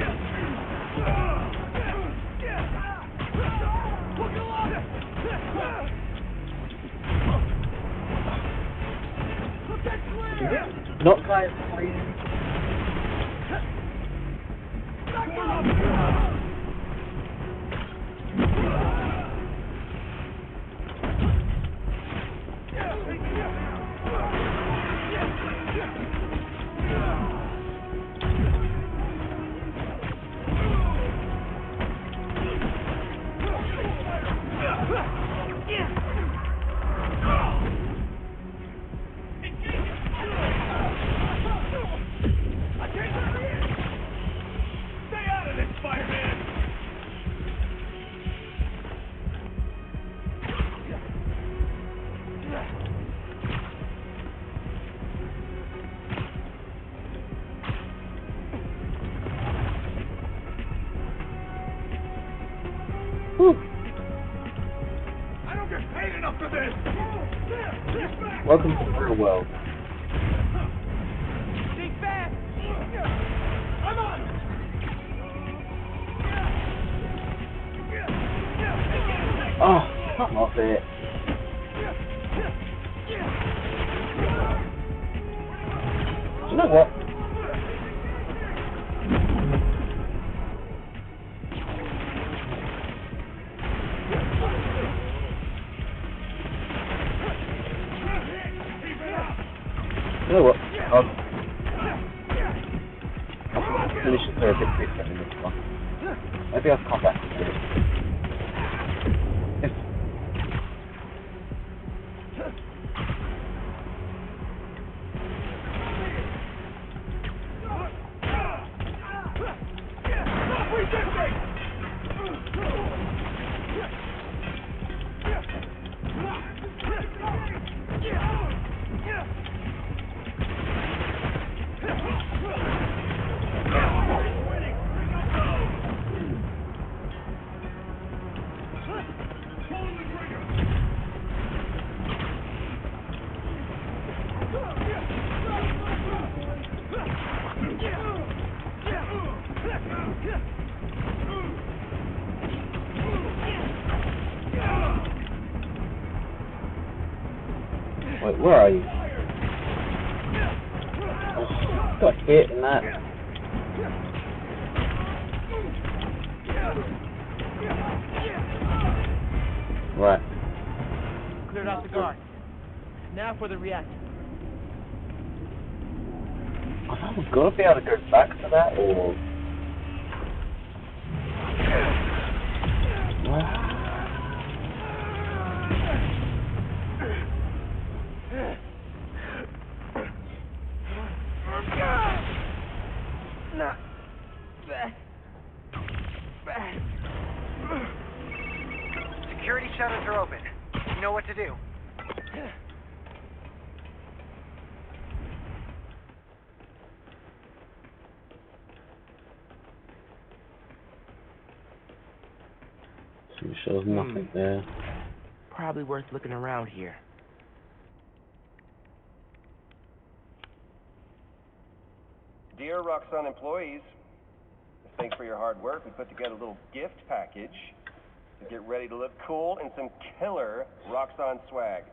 Look alive. Not guys, please. I don't get paid enough for this! Welcome to the real world. Stay fast! I'm on! Oh, come off it. Do you know what? You know what? I'll finish the third bit quicker in this one. Maybe I'll come back to it. Yes. Wait, where are you? Oh, got hit in that. Right. Cleared out the guard. Now for the reactor. I'm gonna be able to go back to that, or... Not that bad. Security shutters are open. You know what to do. Shows nothing there. Probably worth looking around here. Dear Roxxon employees, thanks for your hard work. We put together a little gift package to get ready to look cool in some killer Roxxon swag.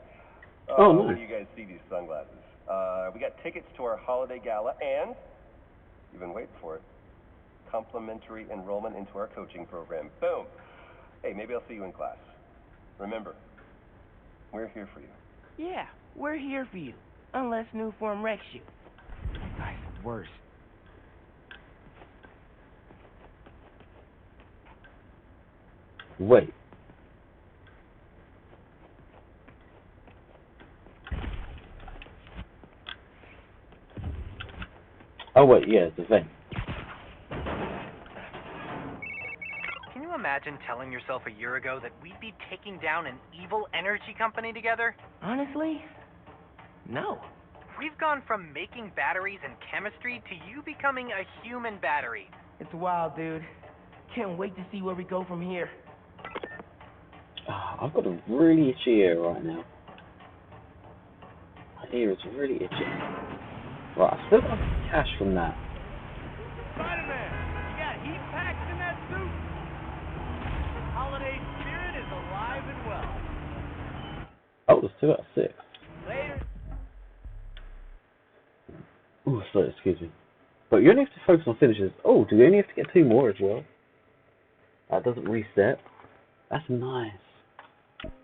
Oh, nice. When do you guys see these sunglasses? We got tickets to our holiday gala and, you've been waiting for it, complimentary enrollment into our coaching program. Boom. Hey, maybe I'll see you in class. Remember, we're here for you. Yeah, we're here for you. Unless new form wrecks you. That guy's the worst. Wait. Oh wait, yeah, it's a vent. Can you imagine telling yourself a year ago that we'd be taking down an evil energy company together? Honestly? No. We've gone from making batteries and chemistry to you becoming a human battery. It's wild, dude. Can't wait to see where we go from here. I've got a really itchy ear right now. My ear is really itchy. Right, I still got cash from that. Spider-Man, you got heat packs in that suit? Holiday spirit is alive and well. Oh, there's 2 out of 6. Later. Oh, sorry, excuse me. But you only have to focus on finishes. Oh, do we only have to get 2 more as well? That doesn't reset. That's nice.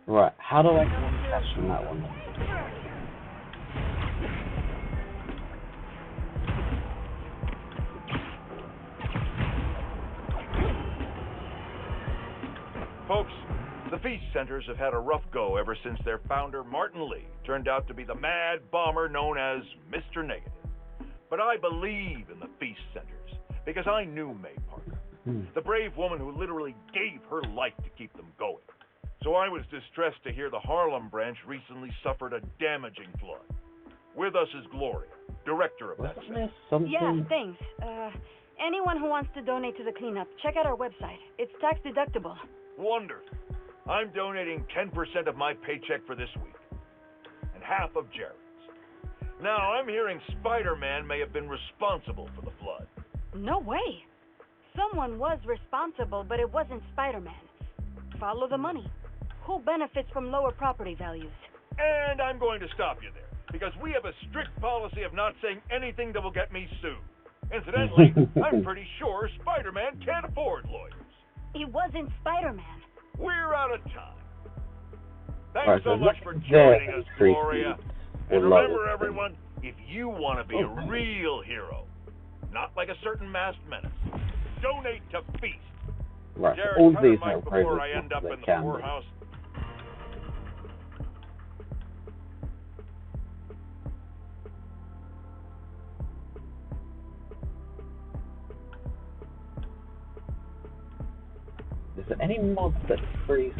Right, how do I get cash from that one? Folks, the Feast Centers have had a rough go ever since their founder, Martin Lee, turned out to be the mad bomber known as Mr. Negative. But I believe in the Feast Centers because I knew May Parker, the brave woman who literally gave her life to keep them going. So I was distressed to hear the Harlem branch recently suffered a damaging flood. With us is Gloria, director of that center. Yeah, thanks. Anyone who wants to donate to the cleanup, check out our website. It's tax deductible. Wonderful. I'm donating 10% of my paycheck for this week, and half of Jared's. Now, I'm hearing Spider-Man may have been responsible for the flood. No way. Someone was responsible, but it wasn't Spider-Man. Follow the money. Who benefits from lower property values? And I'm going to stop you there, because we have a strict policy of not saying anything that will get me sued. Incidentally, I'm pretty sure Spider-Man can't afford lawyers. He wasn't Spider-Man. We're out of time. Thanks Right, so much for joining us, Gloria. And remember, everyone, if you want to be a real hero, not like a certain masked menace, donate to Feast. Right, Jared, all cut her these mic have before progress I end up they in the can do. poorhouse. Is there any mods that freeze?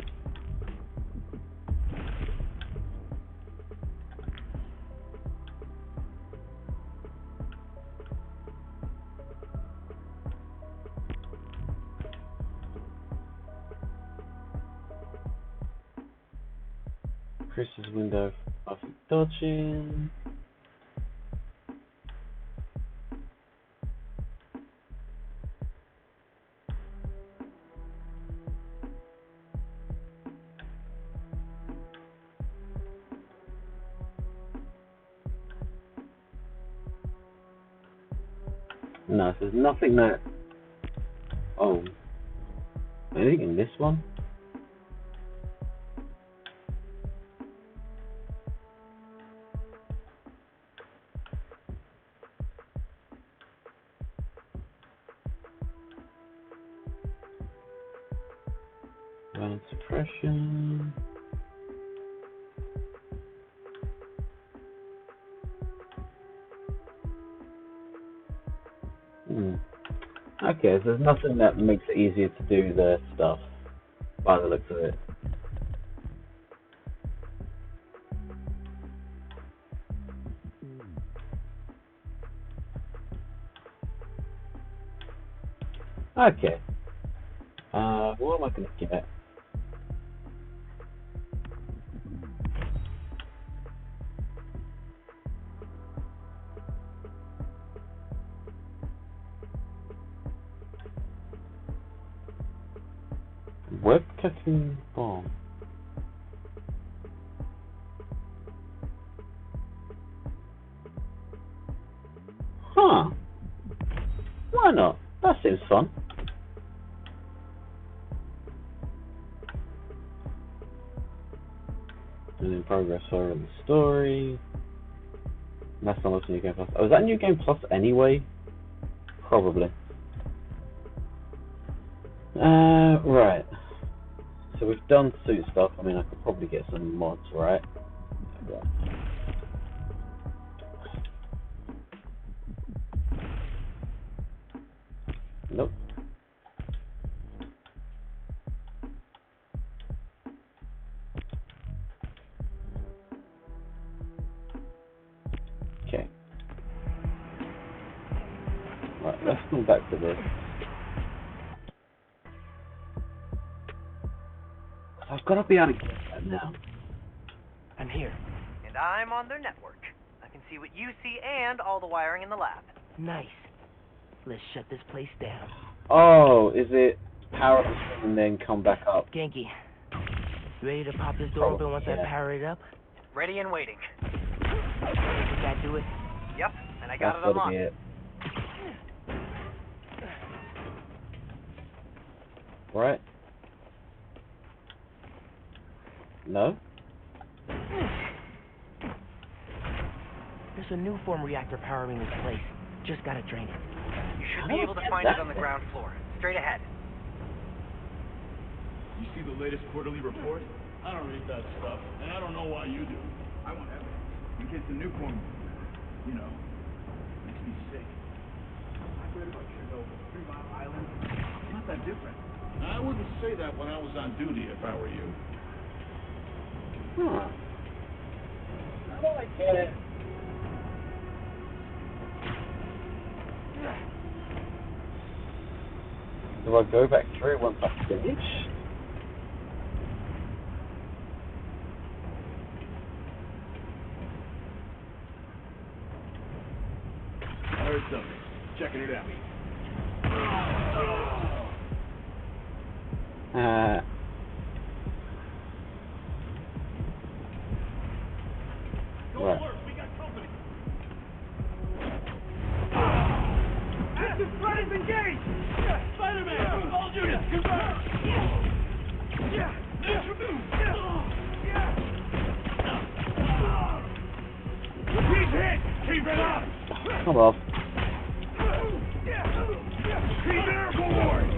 Chris's window of dodging. No, there's nothing that... Oh. Anything in this one? Violent suppression... Okay, so there's nothing that makes it easier to do the stuff, by the looks of it. Okay. What am I going to get? Web cutting bomb. Huh. Why not? That seems fun. And in progress for the story. That's not what's New Game Plus. Oh, is that New Game Plus anyway? Probably. Right. So we've done suit stuff. I mean, I could probably get some mods, right? Yeah. Nope. Okay. Right, let's come back to this. I've got to be able to get that now. I'm here. And I'm on their network. I can see what you see and all the wiring in the lab. Nice. Let's shut this place down. Oh, is it power up and then come back up? Genki, ready to pop this door open once I power it up? Ready and waiting. Did that do it? Yep, and I got That's it gotta unlocked. be it. Right? No? There's a new form reactor powering this place. Just gotta drain it. You should be able to find it on the ground floor. Straight ahead. You see the latest quarterly report? I don't read that stuff, and I don't know why you do. I want evidence. In case the new form, you know, makes me sick. I read about Chernobyl, 3 Mile Island. It's not that different. I wouldn't say that when I was on duty if I were you. Huh. I don't like it. Do I go back through once I finish? I heard something. Checking it out. Right. We got company. Active threat is engaged! Spider-Man! All units, confirm! He's hit! Keep it up! Come on. He's airborne!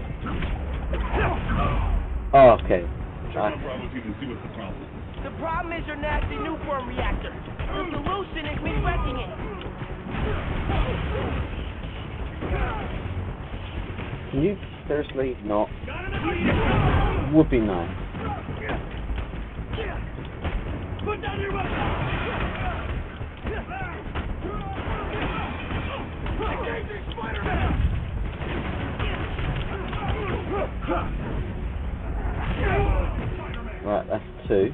Oh, okay. Bravo team and see what's the problem. The problem is your nasty new form reactor. The solution is me wrecking it. Can you seriously not? Would be nice. Put down your weapon! Engaging Spider-Man! Right, that's 2.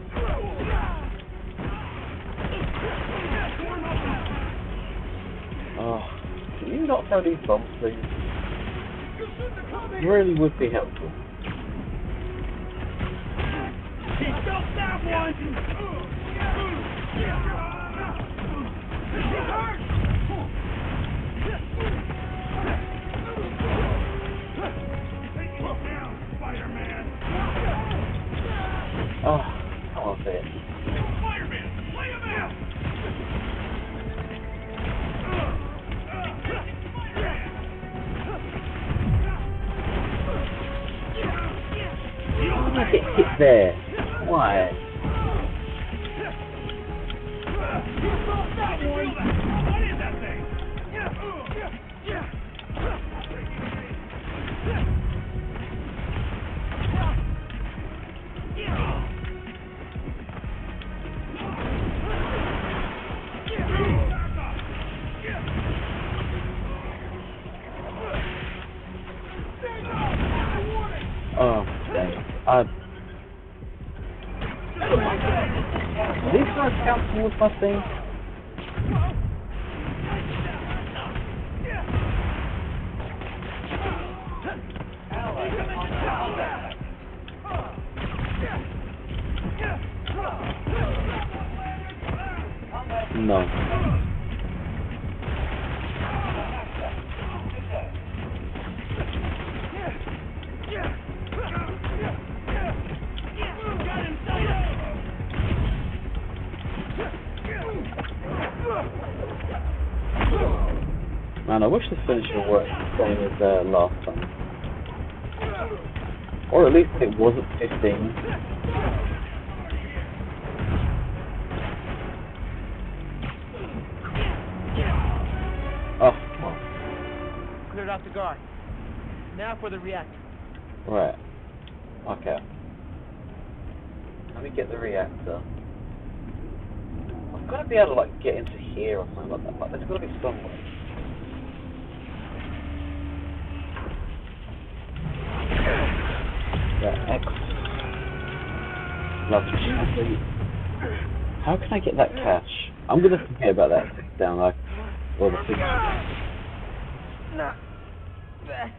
Oh, can you not throw these bombs, please? Really would be helpful. He felt that one! He's hurt! Take him down, Spider-Man! Oh, come on, there. Spider-Man, lay him out! Why did I get hit there? Why? What is that thing? Oh, dang. These guys count towards my thing? No. Man, I wish this finisher worked the same as last time. Or at least it wasn't 15. Oh, well. Cleared out the guard. Now for the reactor. Right. Okay. Let me get the reactor. I've got to be able to, like, get into here or something like that. Like, there's got to be some way. Yeah, X. Lovely. How can I get that cash? I'm gonna forget about that down like or the thing. Not bad.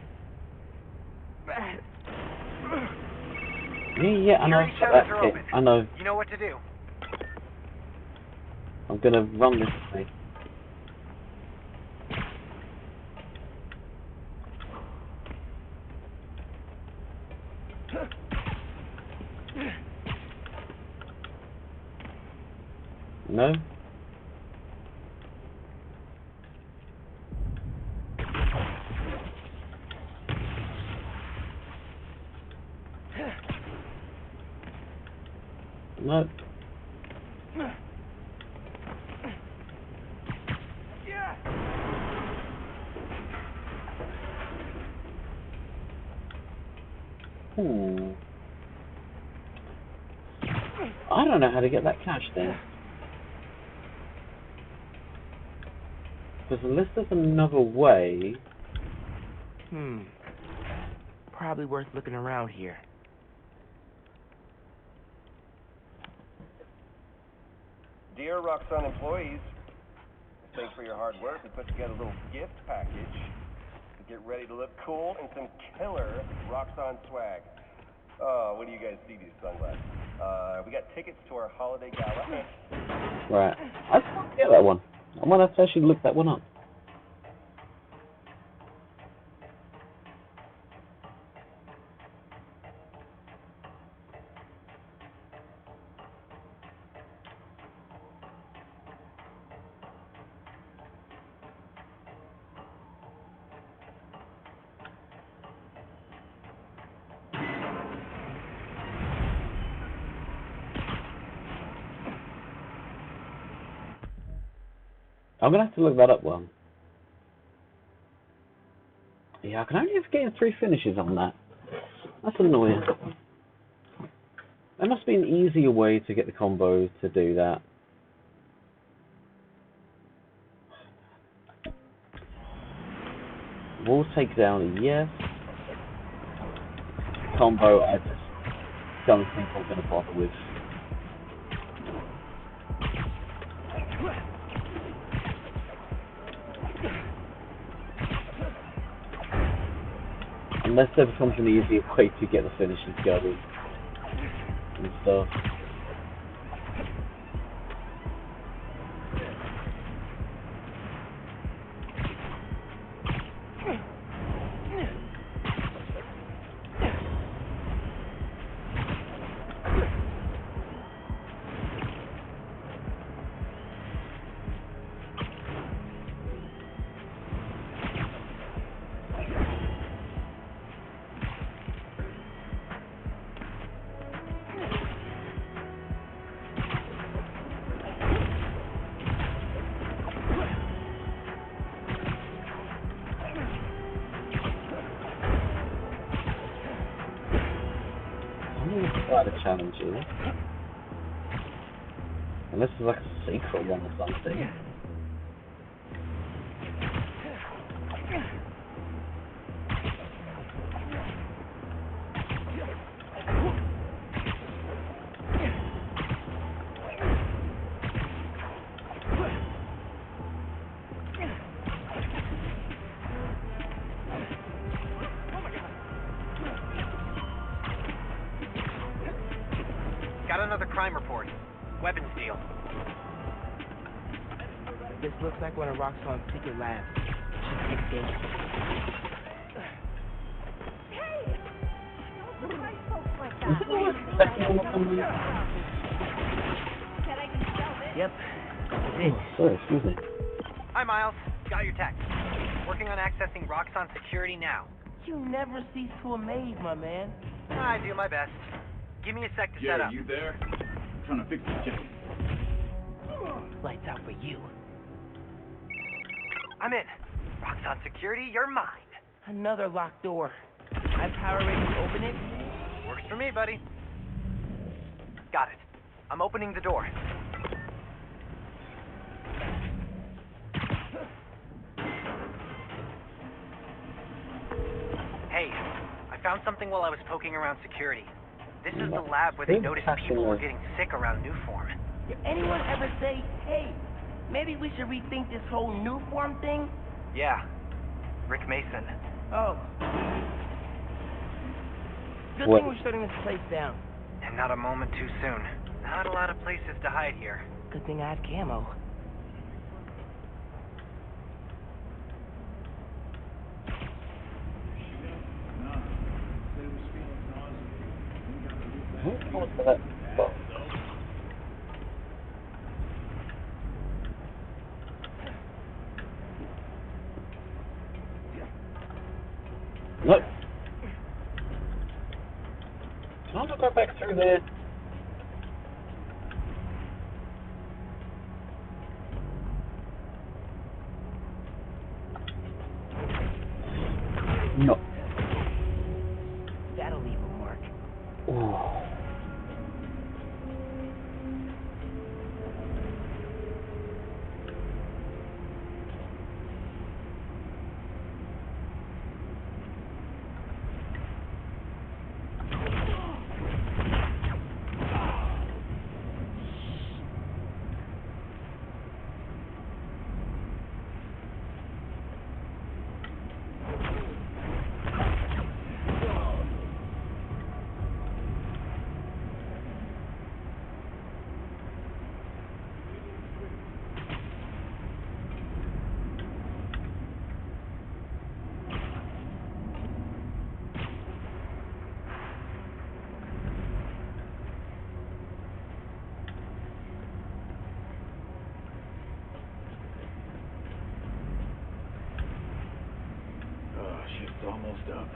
Bad. Yeah, I know. Security channels are Okay, open. I know. You know what to do. I'm gonna run this thing. No. I don't know how to get that cash then. Because unless there's another way... Probably worth looking around here. Dear Roxxon employees, thanks for your hard work. We put together a little gift package to get ready to look cool in some killer Roxxon swag. Oh, when do you guys see these sunglasses? We got tickets to our holiday gala. Right. I can't get that one. I might have to actually look that one up. I'm gonna have to look that up one. Yeah, I can only ever get 3 finishes on that. That's annoying. There must be an easier way to get the combo to do that. Wall takedown, yes. Combo, I just don't think I'm gonna bother with. Unless there becomes an easier way to get the finishes going and stuff. Quite a challenge here. Unless it's like a secret one or something. Got another crime report. Weapons deal. This looks like one of Roxxon's secret labs. Hey! Don't surprise folks like that. Said I can sell it. Yep. Oh, sorry, excuse me. Hi, Miles. Got your text. Working on accessing Roxxon security now. You never cease to amaze, my man. I do my best. Give me a sec to set up. Jerry, you there? I'm trying to fix the chip. Lights out for you. I'm in. Roxxon security, you're mine. Another locked door. I power ready to open it? Works for me, buddy. Got it. I'm opening the door. Hey, I found something while I was poking around security. This is the lab where they noticed people were getting sick around Newform. Did anyone ever say, hey, maybe we should rethink this whole Newform thing? Yeah. Rick Mason. Oh. Good thing we're shutting this place down. And not a moment too soon. Not a lot of places to hide here. Good thing I have camo. Look. Can I not go back through there? No. That'll leave a mark. Oh. Shift's almost up.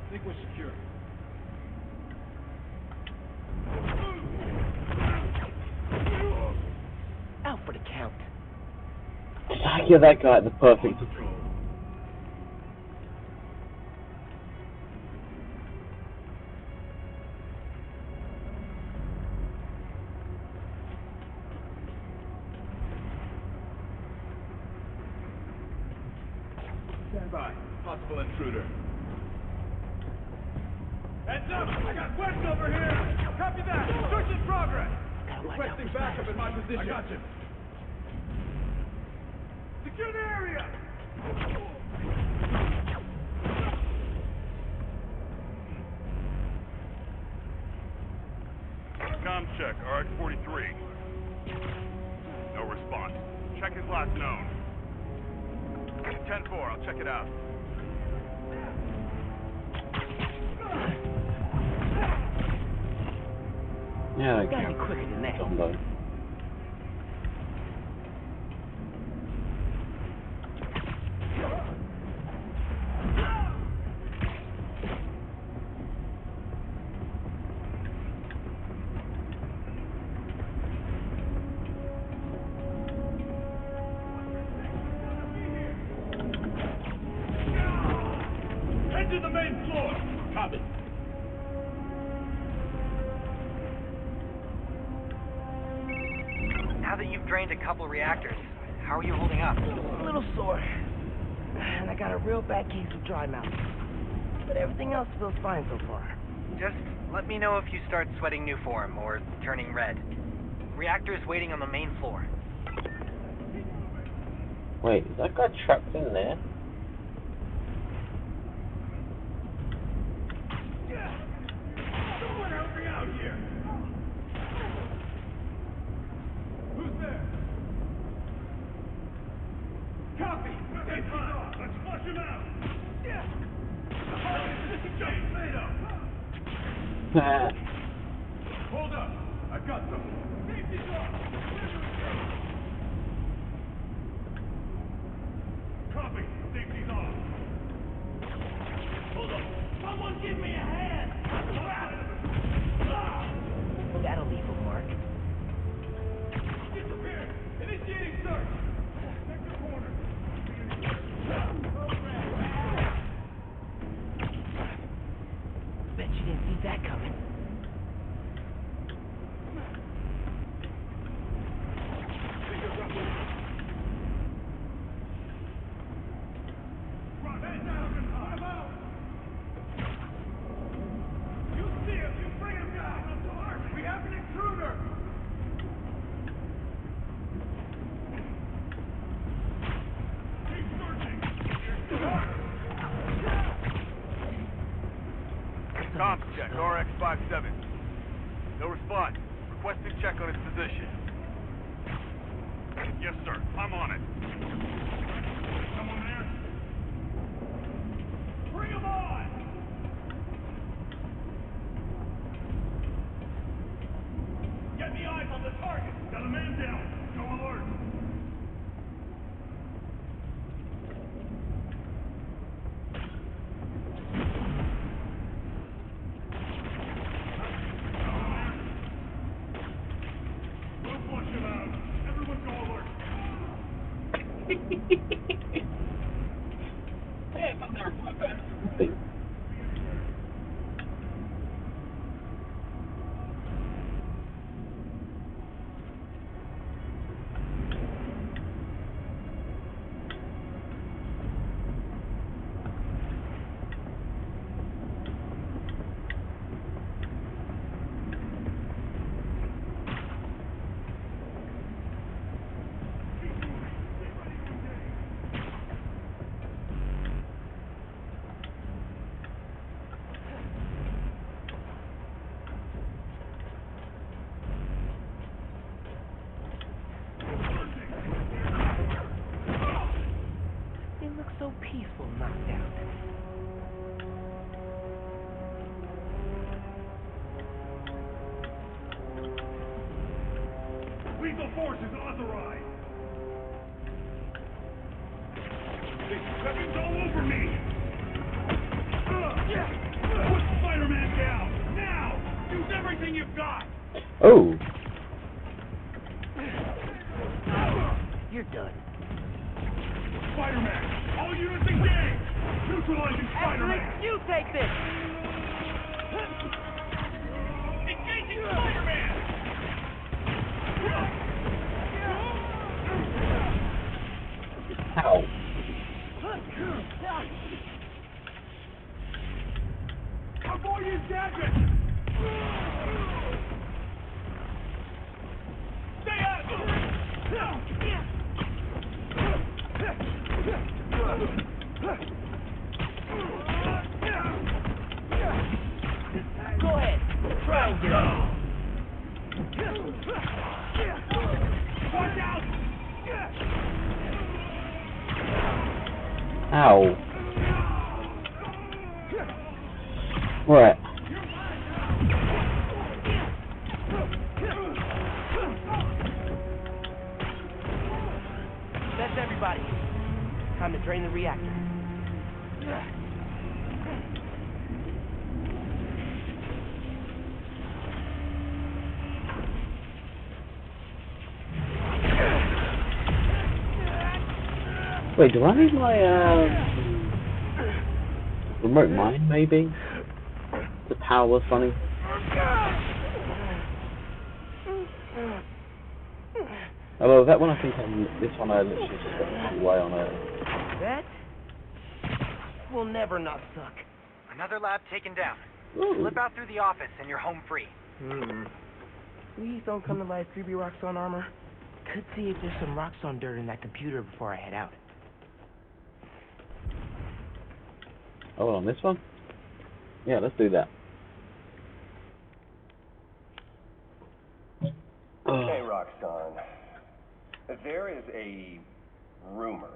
I think we're secure. Out for the count. I hear that guy at the perfect. Stand by. Possible intruder. Heads up! I got West over here! Copy that! Search in progress! Requesting backup in my position. I got you. Secure the area! Com check, RX-43. No response. Check his last known. 10-4, I'll check it out. Yeah, I Gotta can't. be quicker than that. Dumbo. Head to the main floor! Copy. Now that you've drained a couple reactors, how are you holding up? A little sore. And I got a real bad case of dry mouth. But everything else feels fine so far. Just let me know if you start sweating new form or turning red. Reactor's waiting on the main floor. Wait, is that guy trapped in there? Someone help me out here! Who's there? Copy! Stay calm! Let's flush him out! Yeah! Hold up! I've got something! Safety's off! Copy! Safety's off! Hold up! Someone give me a hand! That'll leave a mark. Disappeared! Initiating search! Sector corner! Bet you didn't see that coming. Com check, RX-57. No response. Requesting check on its position. Yes, sir. I'm on it. Someone there? Bring him on! Get the eyes on the target! Got a man down. Go alert. We'll flush him out. Everyone go alert. They look so peaceful knocked out. Lethal force is authorized. This weapon's all over me. Put Spider-Man down now. Use everything you've got. Oh. You're done. Spider-Man, all units engaged. Neutralizing Spider-Man. You take this! Engaging Spider-Man. Ow. Avoid his gadget. Stay out of it. Go ahead. Try and get him. Watch out. Ow. Right. That's everybody. Time to drain the reactor. Wait, do I need my remote mine maybe? The power funny. Although that one I think this one I literally just got the way on it. That will never not suck. Another lab taken down. Ooh. Slip out through the office and you're home free. Please don't come to life, creepy Roxxon armor. Could see if there's some Roxxon dirt in that computer before I head out. Oh, on this one? Yeah, let's do that. Hey, Roxanne. There is a rumor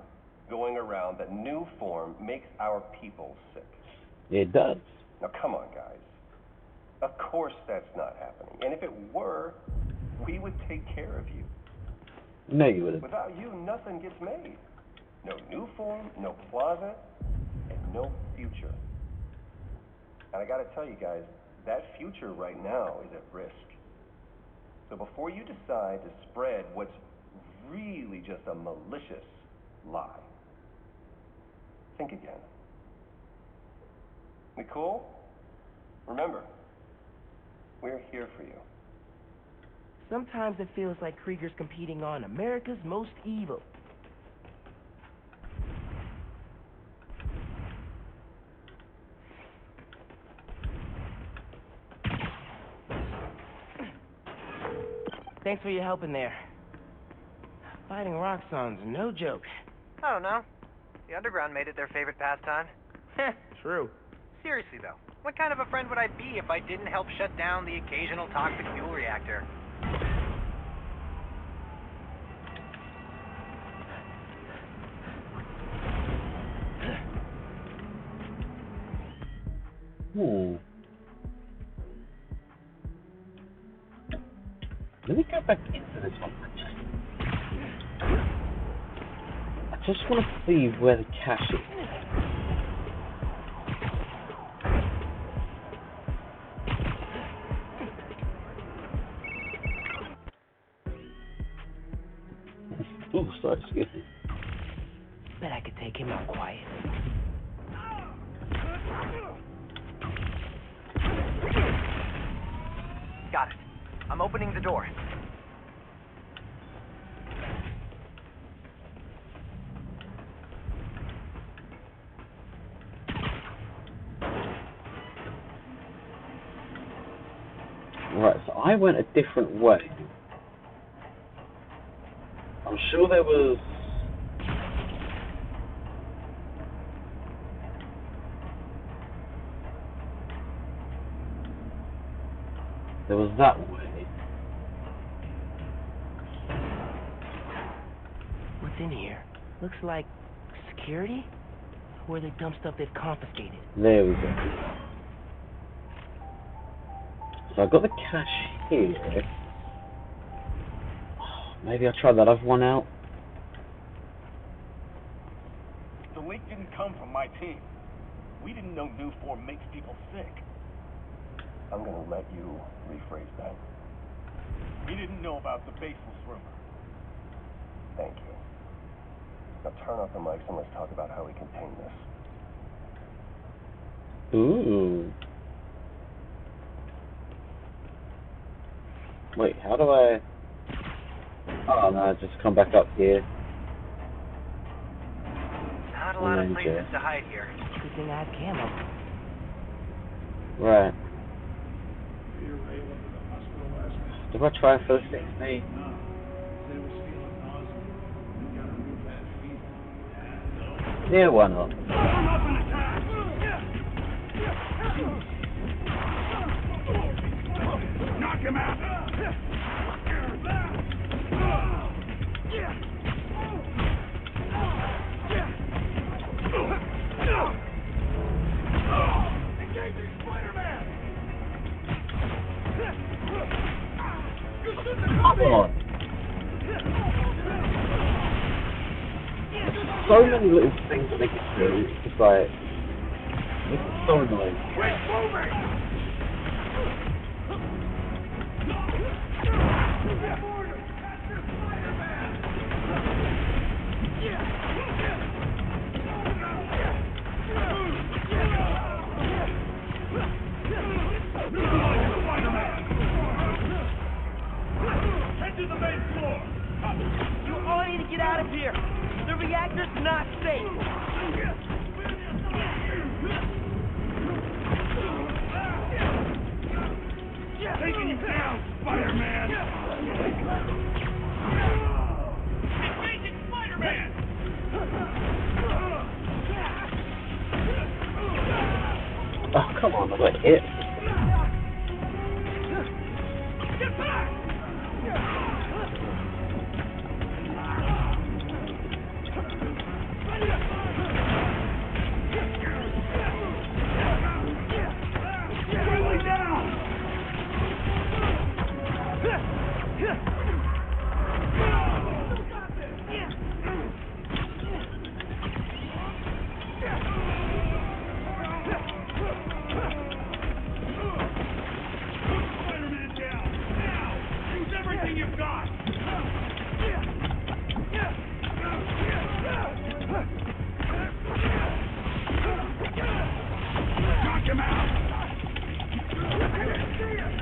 going around that new form makes our people sick. It does. Now, come on, guys. Of course that's not happening. And if it were, we would take care of you. No, you wouldn't. Without you, nothing gets made. No new form, no plaza, and no future. And I gotta tell you guys, that future right now is at risk. So before you decide to spread what's really just a malicious lie, think again. We cool? Remember, we're here for you. Sometimes it feels like Krieger's competing on America's Most Evil. Thanks for your help in there. Fighting Roxxon's no joke. I don't know. The underground made it their favorite pastime. True. Seriously, though, what kind of a friend would I be if I didn't help shut down the occasional toxic fuel reactor? Let me go back into this one. I just want to see where the cash is. Oh, sorry, excuse me. Bet I could take him out quiet. Got it. I'm opening the door. Right, so I went a different way. I'm sure there was... There was that way. What's in here? Looks like security? Where they dump stuff they've confiscated. There we go. So I've got the cash here. Maybe I'll try that other one out. The leak didn't come from my team. We didn't know new form makes people sick. I'm gonna let you rephrase that. We didn't know about the baseless rumor. Thank you. Now turn off the mics and let's talk about how we contain this. Ooh. Wait, how do I... Oh no, just come back up here. Not a lot of places to hide here. Good thing I have camo. Right. Do I try first thing me? Yeah, why not? Knock him out! Engaging Spider-Man! Come on! So many little things that they can do, it's just like... It's so annoying. Quit moving! Head to the main floor! You all need to get out of here! The reactor's not safe! Taking you down, Spider-Man! Engaging Spider-Man! Oh, come on, I got hit. Get back! Quickly down! Spider-Man down! Now! Use everything you've got! Knock him out! I didn't see him!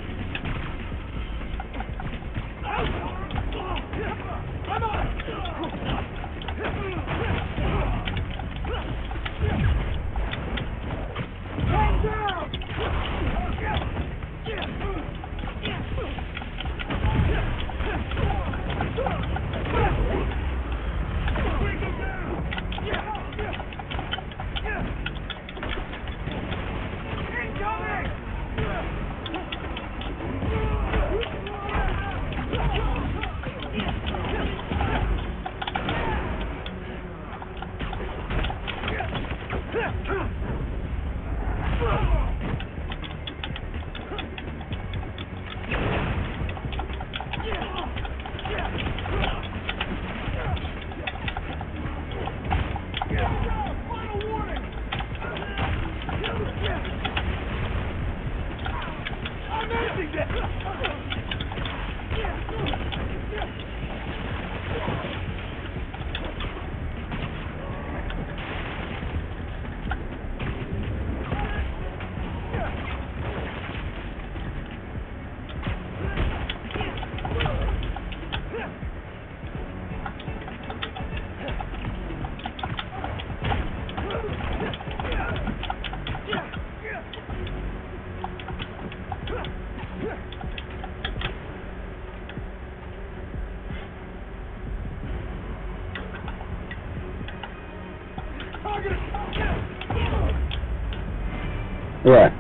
Right.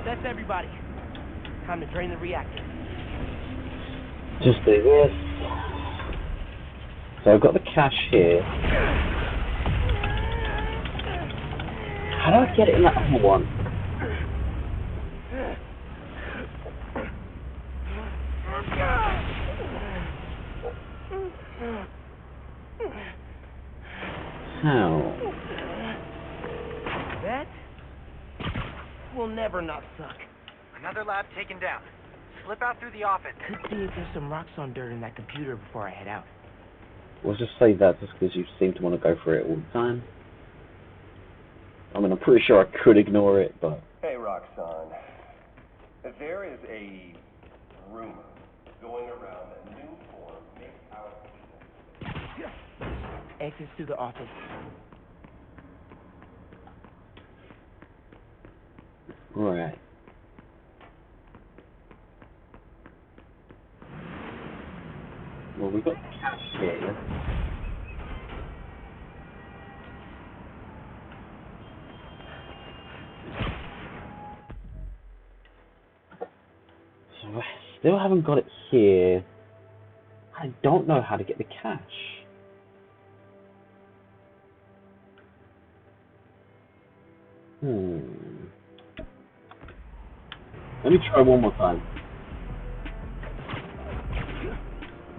That's everybody. Time to drain the reactor. Just do this. So I've got the cache here. How do I get it in that other one? How? That will never not suck. Another lab taken down. Slip out through the office. Could see if there's some Roxxon dirt in that computer before I head out. We'll just say that just because you seem to want to go for it all the time. I mean, I'm pretty sure I could ignore it, but... Hey, Roxanne. There is a rumor going around that new form makes our business. Exits through the office. Right. Well, we've got the cache here. So I still haven't got it here. I don't know how to get the cache. Let me try one more time.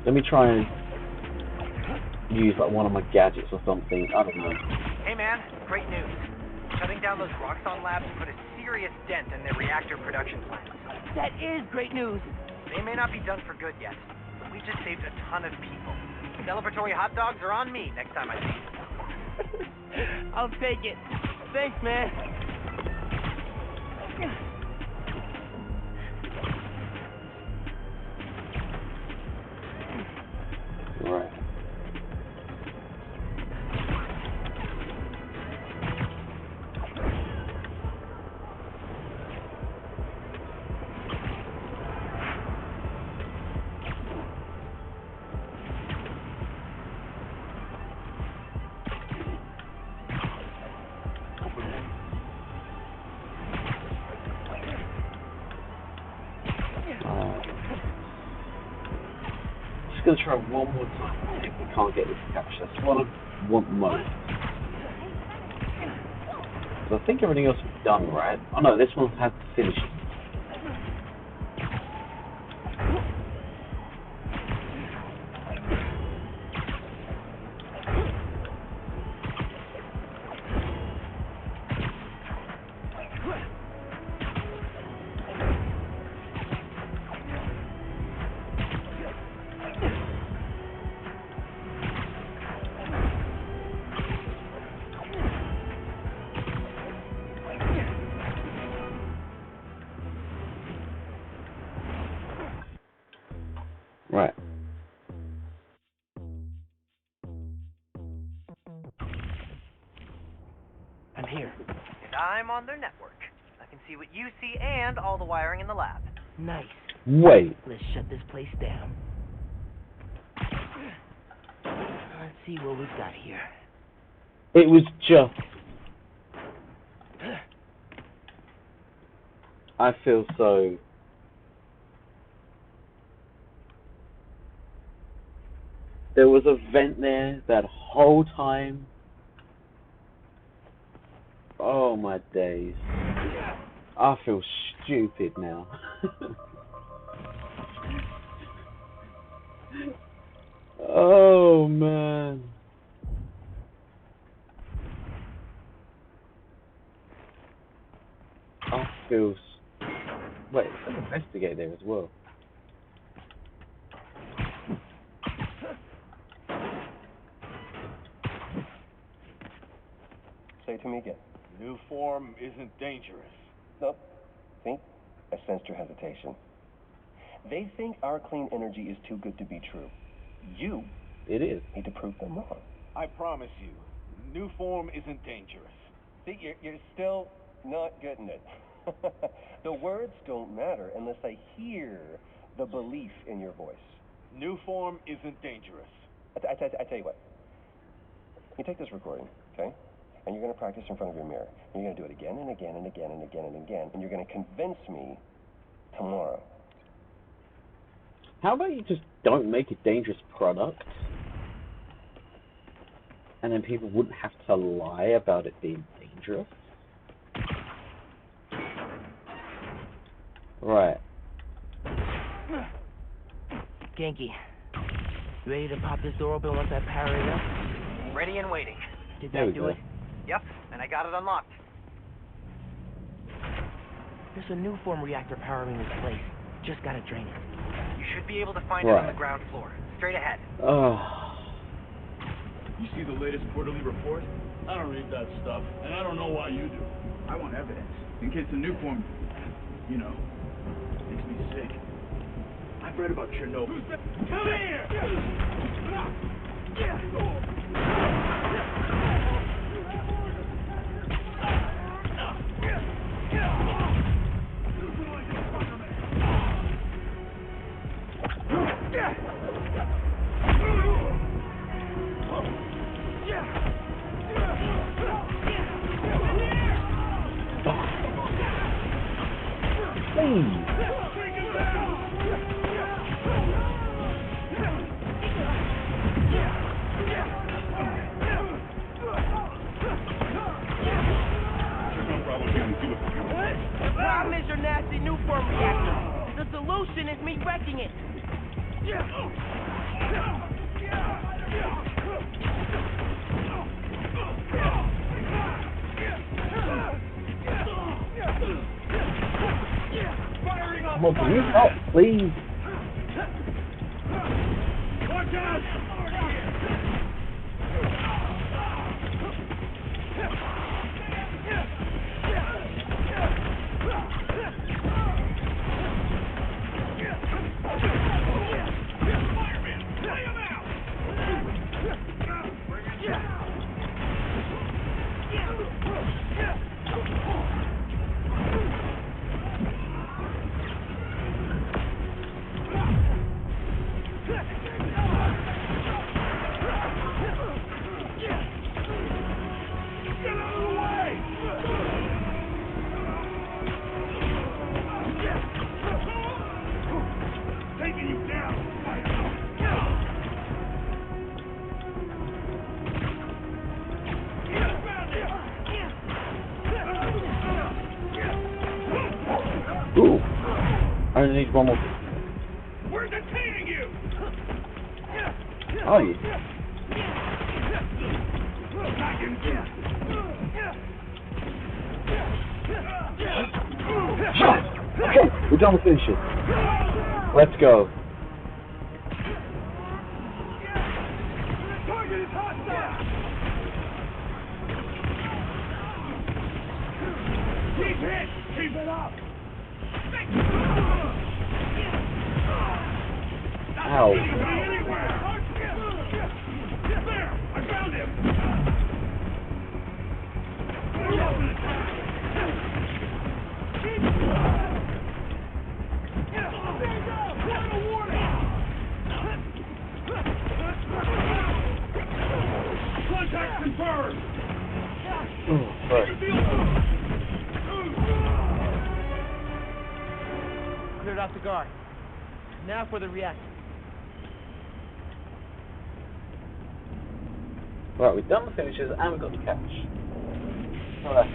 Let me try and use like one of my gadgets or something. I don't know. Hey man, great news. Shutting down those Roxxon labs put a serious dent in their reactor production plants. That is great news. They may not be done for good yet, but we just saved a ton of people. Celebratory hot dogs are on me next time I see you. I'll take it. Thanks, man. Right. Just gonna try one more time if we can't get this cache. That's what I want most. So I think everything else is done, right? Oh no, this one has to finish. Right. I'm here. And I'm on their network. I can see what you see and all the wiring in the lab. Nice. Wait. Let's shut this place down. Let's see what we've got here. It was just... I feel so... There was a vent there that whole time. Oh my days. I feel stupid now. Oh man. I feel Wait, there's an investigator there as well. Say it to me again. New form isn't dangerous. Nope. See? I sensed your hesitation. They think our clean energy is too good to be true. You It is. need to prove them wrong. I promise you, new form isn't dangerous. See, you're still not getting it. The words don't matter unless I hear the belief in your voice. New form isn't dangerous. I tell you what. You take this recording, okay? And you're going to practice in front of your mirror. And you're going to do it again and again and again and again and again. And you're going to convince me tomorrow. How about you just don't make a dangerous product? And then people wouldn't have to lie about it being dangerous? Right. Genki, you ready to pop this door open once I power it up? Ready and waiting. Did There we that do go. it? Yep, and I got it unlocked. There's a new form reactor powering this place. Just gotta drain it. You should be able to find it on the ground floor. Straight ahead. You see the latest quarterly report? I don't read that stuff, and I don't know why you do. I want evidence, in case the new form, you know, makes me sick. I've read about Chernobyl. Come here! The problem is your nasty new form reactor. The solution is me wrecking it. Come on, can you help, please? Watch out! Ooh. I only need one more. We're detaining you! Are you? Okay, we're done with finishing. Let's go. Target is hostile! Keep hit! Keep it up! Ow. There! I found him! Contact confirmed! Oh, sorry. Cleared out the guard. Now for the reactor. Right, we've done the finishes and we've got the catch. Alright.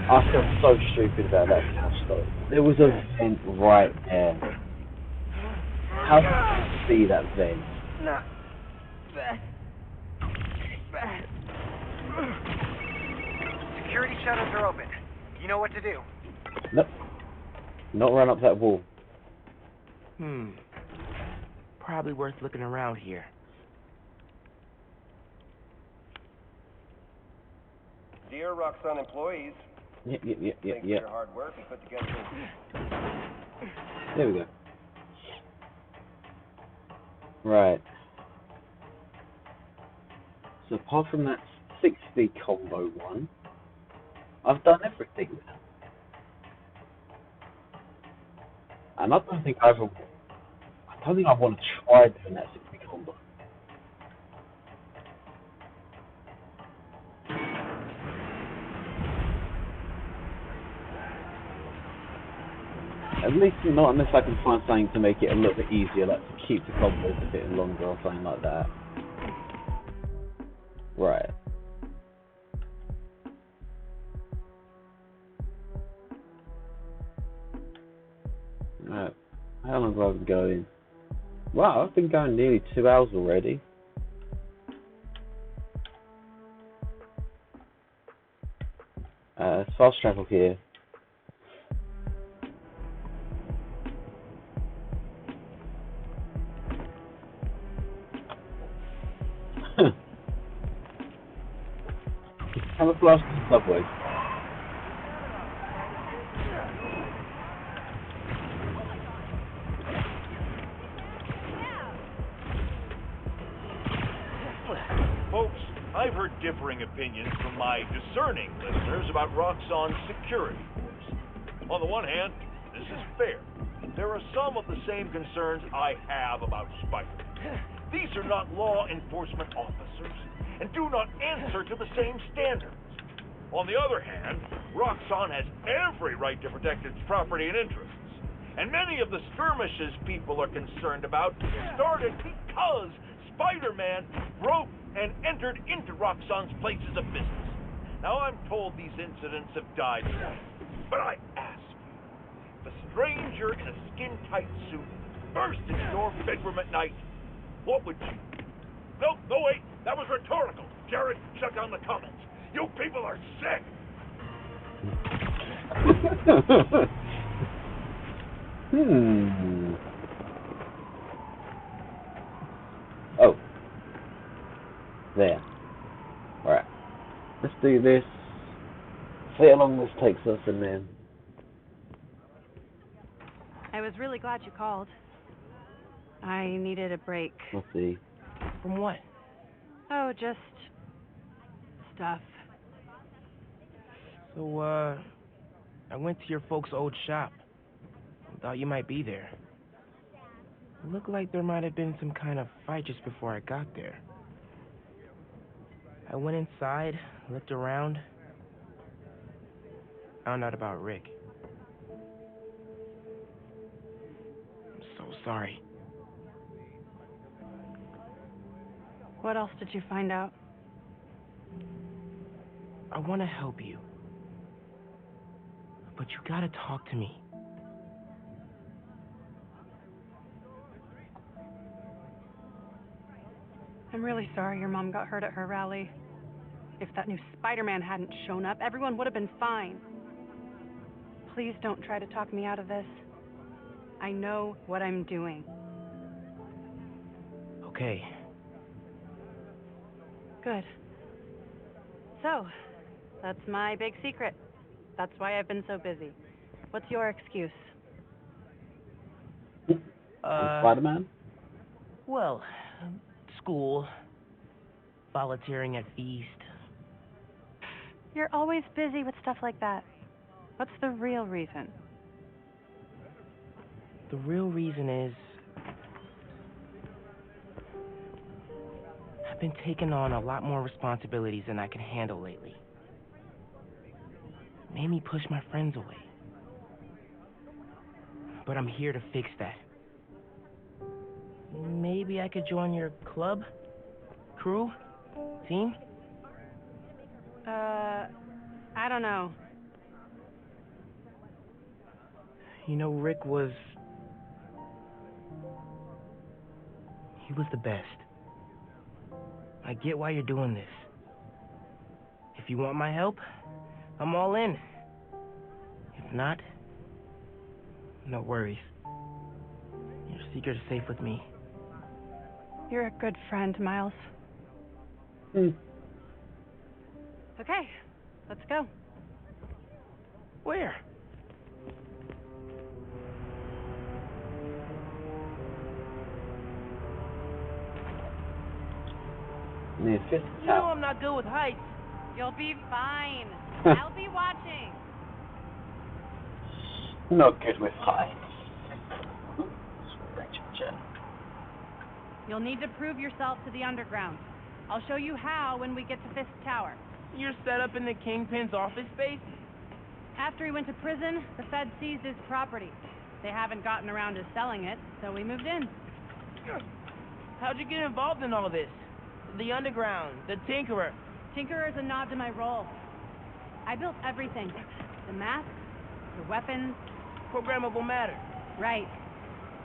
I feel so stupid about that catch though. There was a vent right there. How did you see that vent? Not bad. Bad. shutters are open. You know what to do. Nope. Not run up that wall. Probably worth looking around here. Dear Roxxon employees, Yep. thanks for your hard work we put together. There we go. Right. So apart from that 60 combo one, I've done everything now. And I don't think I want to try doing that 60 combo. At least not unless I can find something to make it a little bit easier, like to keep the combos a bit longer or something like that. Right. Right. How long have I been going? Wow, I've been going nearly 2 hours already. It's fast travel here. Camouflage to the subway. Folks, I've heard differing opinions from my discerning listeners about Roxxon's security force. On the one hand, this is fair. There are some of the same concerns I have about Spider-Man. These are not law enforcement officers and do not answer to the same standards. On the other hand, Roxxon has every right to protect its property and interests. And many of the skirmishes people are concerned about started because Spider-Man broke and entered into Roxxon's places of business. Now, I'm told these incidents have died down, but I ask you, if a stranger in a skin-tight suit burst into your bedroom at night, what would you do? No, wait, that was rhetorical. Jared, shut down the comments. You people are sick. Oh. There. Alright. Let's do this. See how long this takes us and then... I was really glad you called. I needed a break. Let's see. From what? Oh, just... stuff. So, I went to your folks' old shop. Thought you might be there. Looked like there might have been some kind of fight just before I got there. I went inside, looked around, found out about Rick. I'm so sorry. What else did you find out? I want to help you. But you gotta talk to me. I'm really sorry your mom got hurt at her rally. If that new Spider-Man hadn't shown up, everyone would have been fine. Please don't try to talk me out of this. I know what I'm doing. Okay. Good. So, that's my big secret. That's why I've been so busy. What's your excuse? Spider-Man? Well, school, volunteering at Feast. You're always busy with stuff like that. What's the real reason? The real reason is I've been taking on a lot more responsibilities than I can handle lately. Made me push my friends away. But I'm here to fix that. Maybe I could join your club? Crew? Team? I don't know. You know, Rick was... he was the best. I get why you're doing this. If you want my help, I'm all in. If not, no worries. Your secret is safe with me. You're a good friend, Miles. Okay, let's go. Where? Near Fifth You know I'm not good with heights. You'll be fine. I'll be watching. Not good with heights. You'll need to prove yourself to the underground. I'll show you how when we get to Fisk Tower. You're set up in the Kingpin's office space? After he went to prison, the Fed seized his property. They haven't gotten around to selling it, so we moved in. How'd you get involved in all this? The underground, the Tinkerer. Tinkerer's a nod to my role. I built everything. The masks, the weapons. Programmable matter. Right.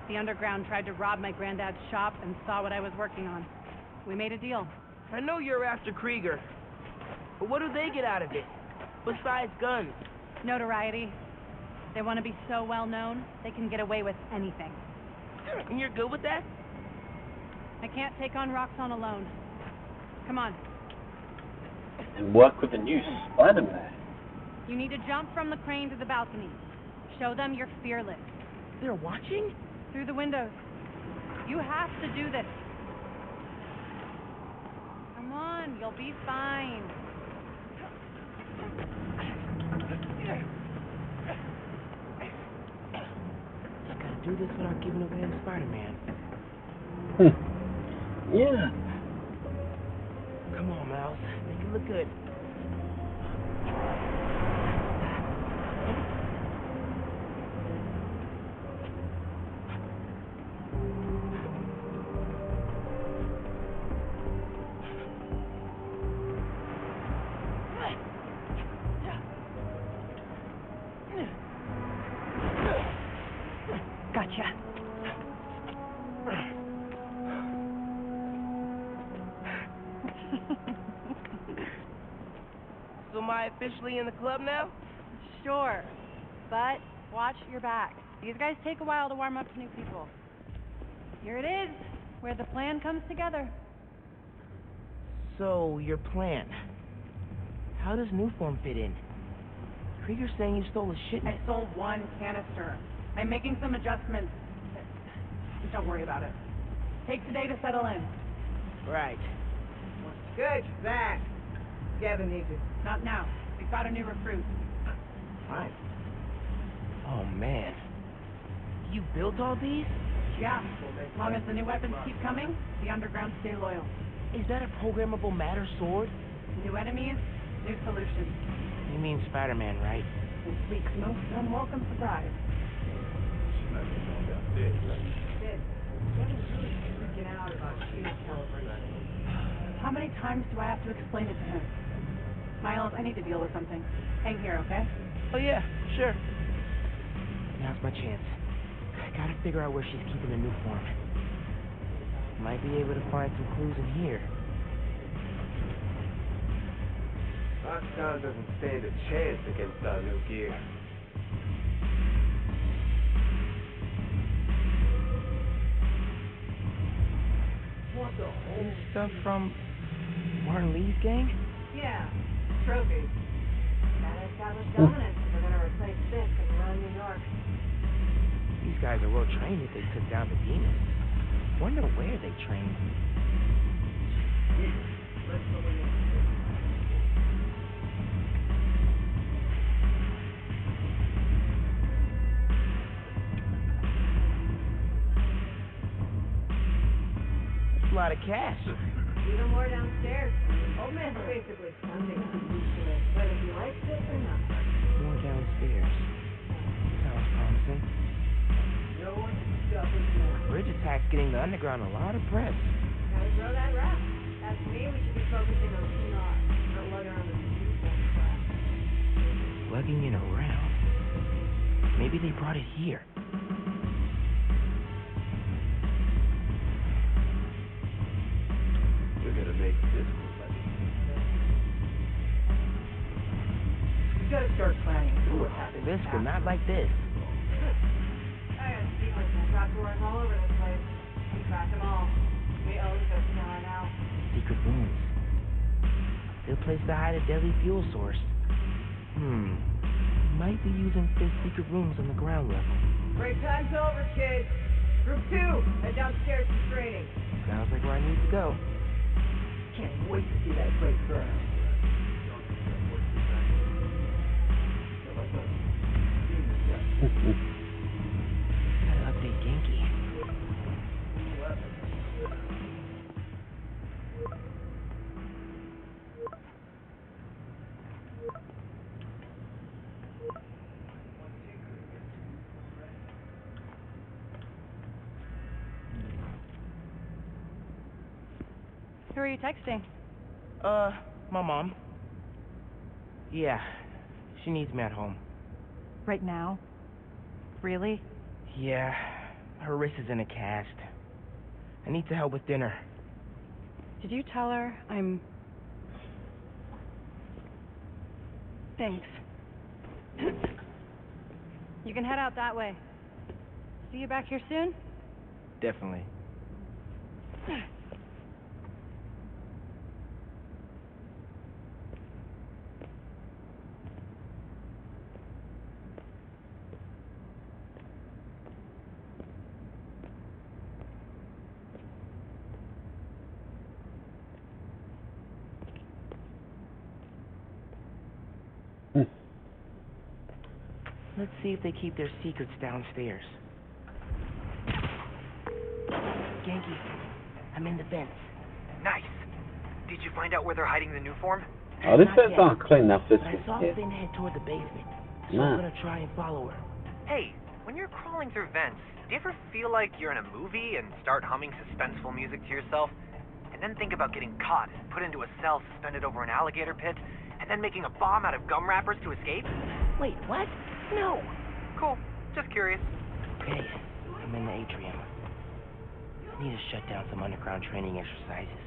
The underground tried to rob my granddad's shop and saw what I was working on. We made a deal. I know you're after Krieger, but what do they get out of it? Besides guns? Notoriety. They want to be so well known, they can get away with anything. And you're good with that? I can't take on Roxxon alone. Come on. And work with the new Spider-Man. You need to jump from the crane to the balcony. Show them you're fearless. They're watching? Through the windows. You have to do this. Come on, you'll be fine. I gotta do this without giving away the Spider-Man. Yeah. Come on, Miles. Make it look good. Gotcha. So am I officially in the club now? Sure, but watch your back. These guys take a while to warm up to new people. Here it is, where the plan comes together. So, your plan. How does Newform fit in? Krieger's saying you stole a shipment. I sold one canister. I'm making some adjustments. Just don't worry about it. Take today to settle in. Right. Good, Zach. Gavin needs it. Not now. We've got a new recruit. Fine. Oh, man. You built all these? Yeah. As long as the new weapons keep coming, the underground stay loyal. Is that a programmable matter sword? New enemies, new solutions. You mean Spider-Man, right? This week's most unwelcome surprise. Sid, Gavin's really freaking out about shield calibration. How many times do I have to explain it to him? Miles, I need to deal with something. Hang here, okay? Oh, yeah, sure. Now's my chance. I gotta figure out where she's keeping the new form. Might be able to find some clues in here. Roxxon doesn't stand a chance against our new gear. What the whole... This stuff from Martin Lee's gang? Yeah, trophies. Gotta establish dominance if we're gonna replace Fisk and run New York. These guys are well trained if they took down the demons. Wonder where they trained. Let's go in. A lot of cash. Even more downstairs. Old man's basically funding us, whether he likes it or not. More downstairs. Sounds promising. No one can stop us now. Bridge attack's getting the underground a lot of press. Gotta grow that rap. As for me, we should be focusing on PR, not lugging around this uniform crap. Lugging it around. Maybe they brought it here. We're gonna make this one like gotta start planning for what happens This, but after. not like this. I got secrets and trapdoors all over the place. We cracked them all. We own this now. Secret rooms. Good place to hide a deadly fuel source. Might be using fifth secret rooms on the ground level. Break time's over, kids. Group 2, head downstairs for training. Sounds like where I need to go. Can't wait to see that place burn. Gotta update Genki. Who are you texting? My mom. Yeah, she needs me at home. Right now? Really? Yeah, her wrist is in a cast. I need to help with dinner. Did you tell her I'm... Thanks. You can head out that way. See you back here soon? Definitely. Let's see if they keep their secrets downstairs. Genki, I'm in the vents. Nice. Did you find out where they're hiding the new form? Oh, this Not bit's yet, not clean enough, this but I one. saw Yeah. Finn head toward the basement, so Nah. I'm gonna try and follow her. Hey, when you're crawling through vents, do you ever feel like you're in a movie and start humming suspenseful music to yourself? And then think about getting caught and put into a cell suspended over an alligator pit, and then making a bomb out of gum wrappers to escape? Wait, what? No! Cool. Just curious. Okay, I'm in the atrium. I need to shut down some underground training exercises.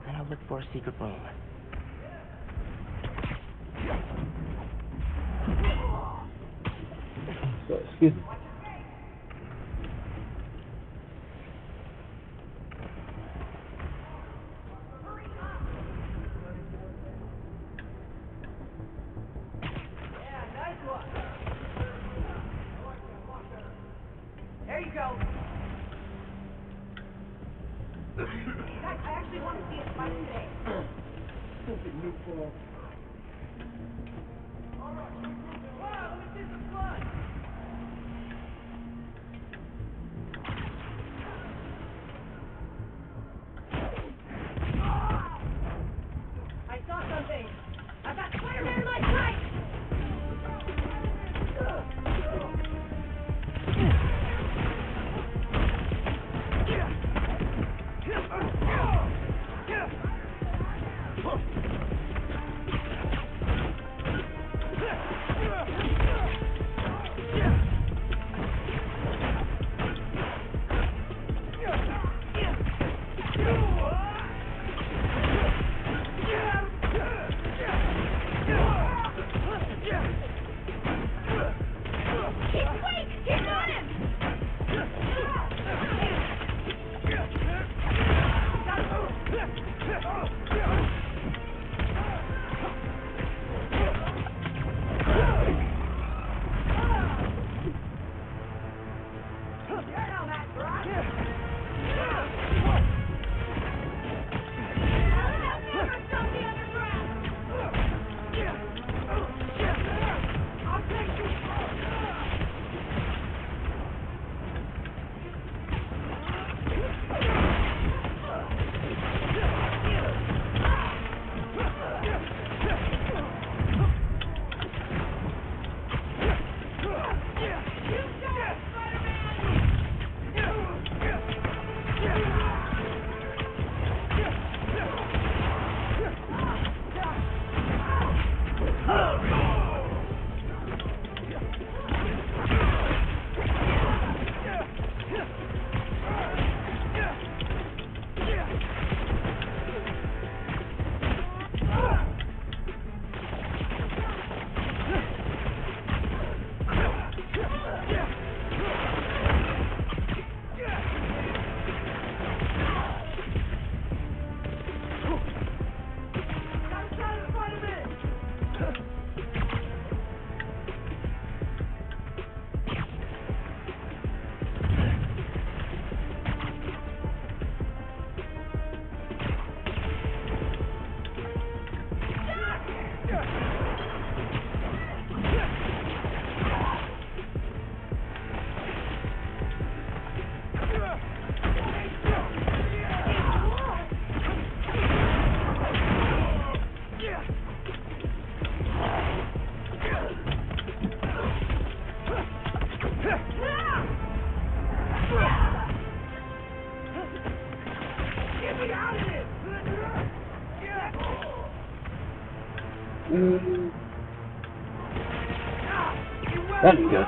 Then I'll look for a secret room. So, excuse me. There you go. Guys, I actually want to see a fight today. Stupid new form. Wow, let me see some blood. I saw something. I got Spider-Man in my sight. There you go.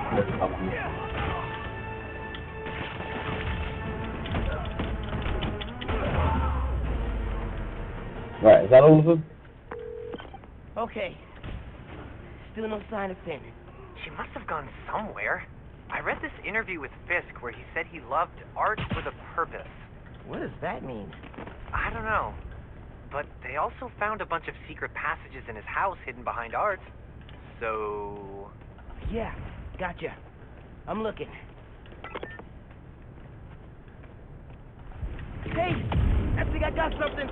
Right, is that all of them? Okay. Still no sign of Finn. She must have gone somewhere. I read this interview with Fisk where he said he loved art with a purpose. What does that mean? I don't know. But they also found a bunch of secret passages in his house hidden behind art. So... Yeah, gotcha. I'm looking. Hey! I think I got something!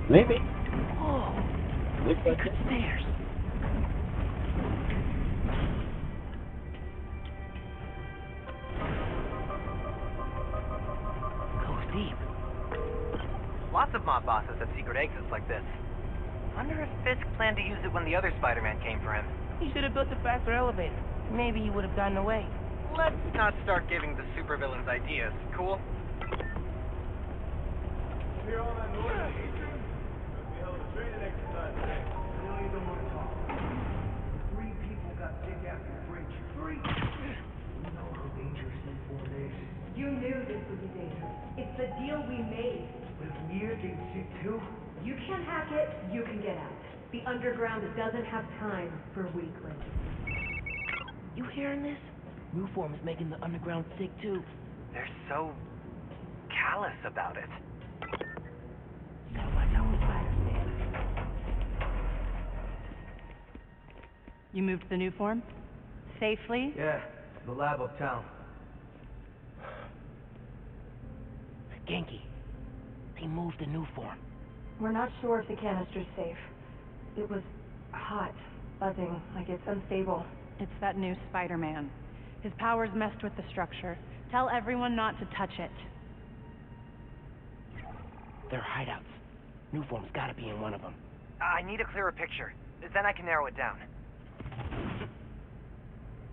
Maybe. Oh, Looks like secret stairs. Goes deep. Lots of mob bosses have secret exits like this. Wonder if Fisk planned to use it when the other Spider-Man came for him. He should have built a faster elevator. Maybe he would have gotten away. Let's not start giving the supervillains ideas, cool? Hear all that noise, Adrian? Must be hell of a training exercise today. I know you don't want to talk. 3 people got sick after the bridge. 3! You know how dangerous this one is. You knew this would be dangerous. It's the deal we made. But if Mia gets sick too? You can't hack it, you can get out. The underground doesn't have time for weaklings. You hearing this? Newform is making the underground sick too. They're so... callous about it. Gotta watch out for spiders, man. You moved the new form? Safely? Yeah, the lab uptown. Genki, they moved the new form. We're not sure if the canister's safe. It was hot, buzzing, like it's unstable. It's that new Spider-Man. His powers messed with the structure. Tell everyone not to touch it. They're hideouts. Newform's gotta be in one of them. I need a clearer picture. Then I can narrow it down.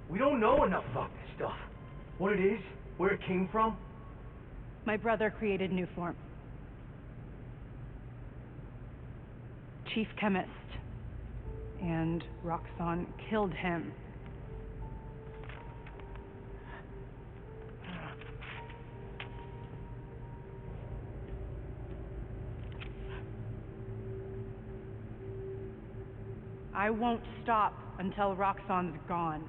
We don't know enough about this stuff. What it is, where it came from. My brother created new form. Chief chemist. And Roxxon killed him. I won't stop until Roxxon's gone.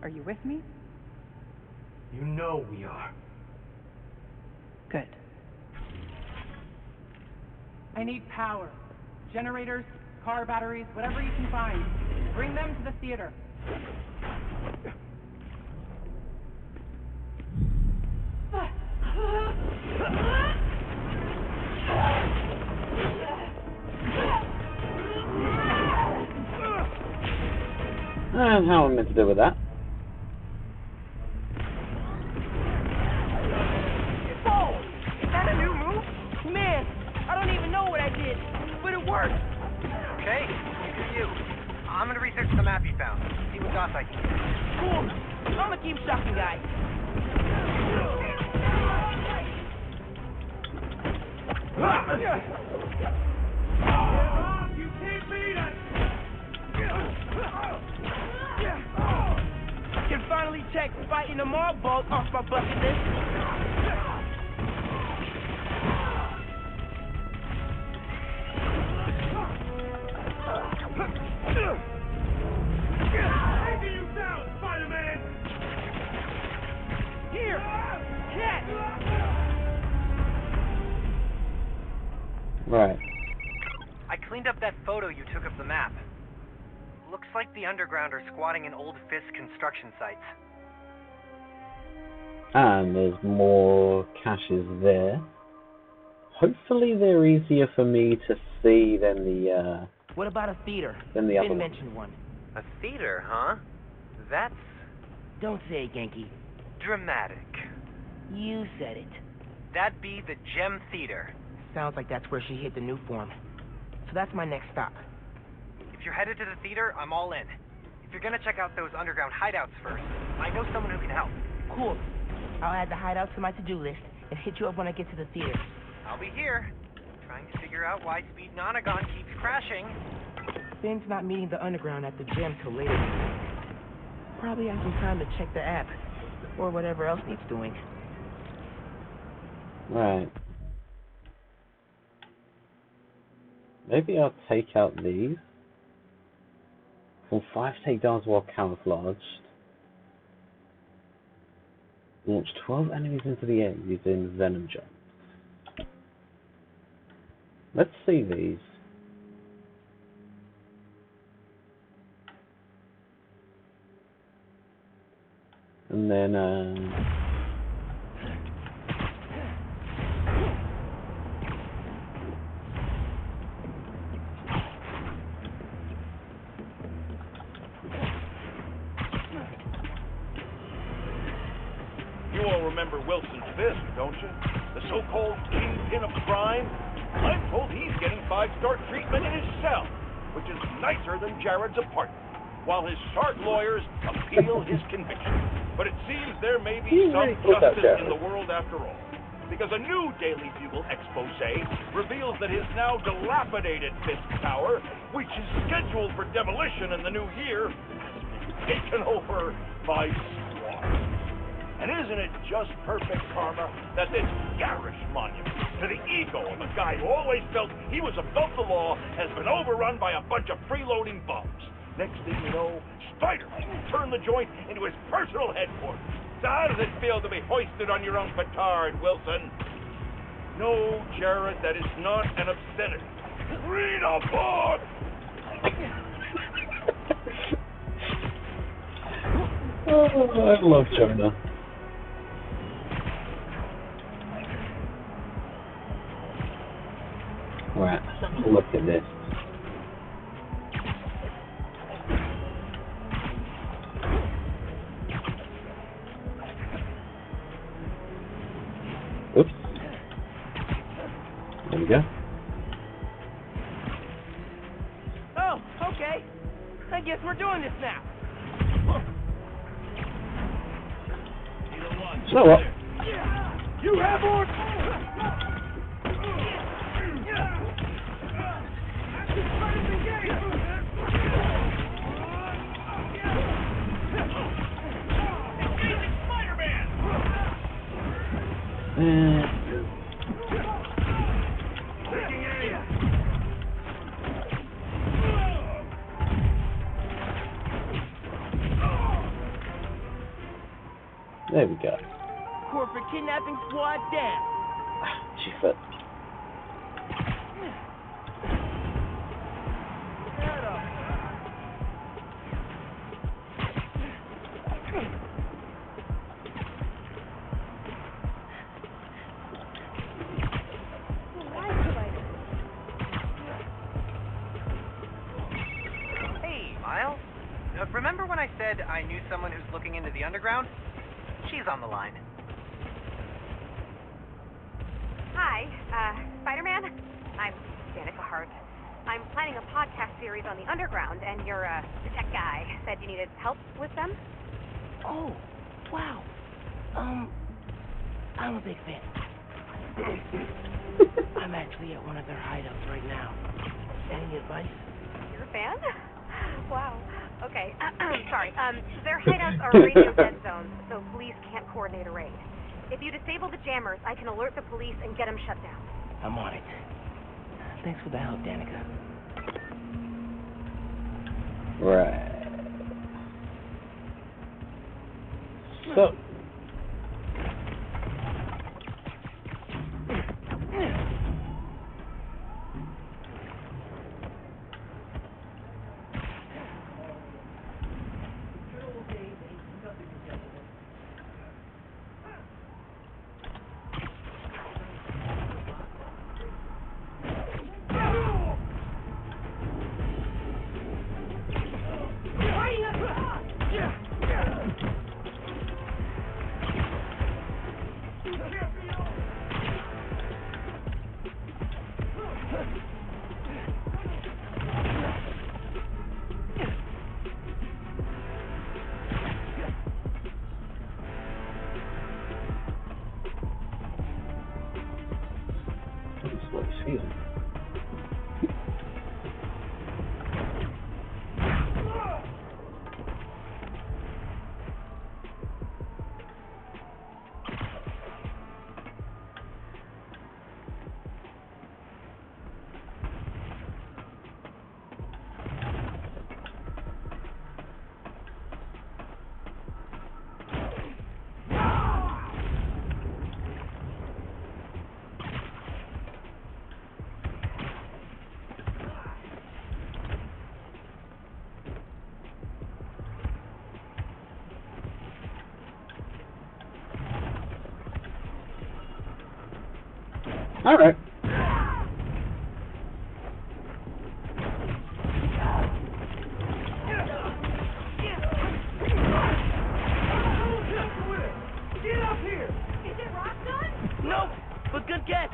Are you with me? You know we are. Good. I need power. Generators, car batteries, whatever you can find. Bring them to the theater. And how am I meant to deal with that? Whoa! Is that a new move? Man, I don't even know what I did, but it worked! Okay, you do you. I'm gonna research the map you found. See what dots I can get. Cool. I'm gonna keep shocking guys. You can't beat us! I can finally check fighting a mob boss off my bucket list. Taking you down, Spider-Man! Here! Catch! Right. I cleaned up that photo you took of the map. Looks like the underground are squatting in old Fisk construction sites. And there's more caches there. Hopefully they're easier for me to see than the What about a theater? Then the other Finn one. mentioned one. A theater, huh? That's Don't say it, Genki. dramatic. You said it. That'd be the Gem Theater. Sounds like that's where she hid the new form. So that's my next stop. If you're headed to the theater, I'm all in. If you're gonna check out those underground hideouts first, I know someone who can help. Cool. I'll add the hideouts to my to-do list and hit you up when I get to the theater. I'll be here, trying to figure out why Speed Nonagon keeps crashing. Ben's not meeting the underground at the gym till later. Probably has some time to check the app, or whatever else needs doing. Right. Maybe I'll take out these. From 5 takedowns while camouflaged. Launch 12 enemies into the air using Venom Jump. Let's see these. And then, You all remember Wilson's Fisk, don't you? The so-called kingpin of crime? I'm told he's getting 5-star treatment in his cell, which is nicer than Jared's apartment, while his sharp lawyers appeal his conviction. But it seems there may be some justice in the world after all, because a new Daily Bugle expose reveals that his now dilapidated Fisk Tower, which is scheduled for demolition in the new year, has been taken over by squads. And isn't it just perfect karma that this garish monument to the ego of a guy who always felt he was above the law has been overrun by a bunch of freeloading bums? Next thing you know, Spider-Man turned the joint into his personal headquarters. So how does it feel to be hoisted on your own petard, Wilson? No, Jared, that is not an obscenity. Read a book! oh, I love Jonah. Right, let's have a look at this. Oops. There we go. Oh, okay. I guess we're doing this now. You know what? You have orders! There we go. Corporate kidnapping squad down. G-foot. Hey, Miles. Remember when I said I knew someone who's looking into the underground? She's on the line. Hi, Spider-Man? I'm Danica Hart. I'm planning a podcast series on the underground, and your tech guy said you needed help with them. Oh, wow. I'm a big fan. I'm actually at one of their hideouts right now. Any advice? You're a fan? Wow. Okay. Sorry. Their hideouts are radio dead zones, so police can't coordinate a raid. If you disable the jammers, I can alert the police and get them shut down. I'm on it. Thanks for the help, Danica. Right. So. That's what it's feeling. All right. Get up here! Is it rock gun? No, but good guess.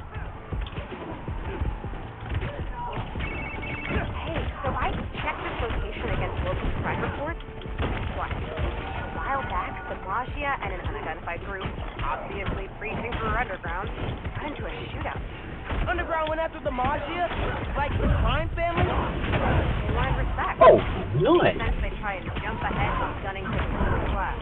Hey, so I checked this location against local crime reports. What? A while back, the Maggia and an unidentified group, obviously breaching through underground, got into a shootout. Underground went after the Maggia? Like the crime family? They wanted respect. Oh, nice. Since they try and jump ahead on gunning to the middle class.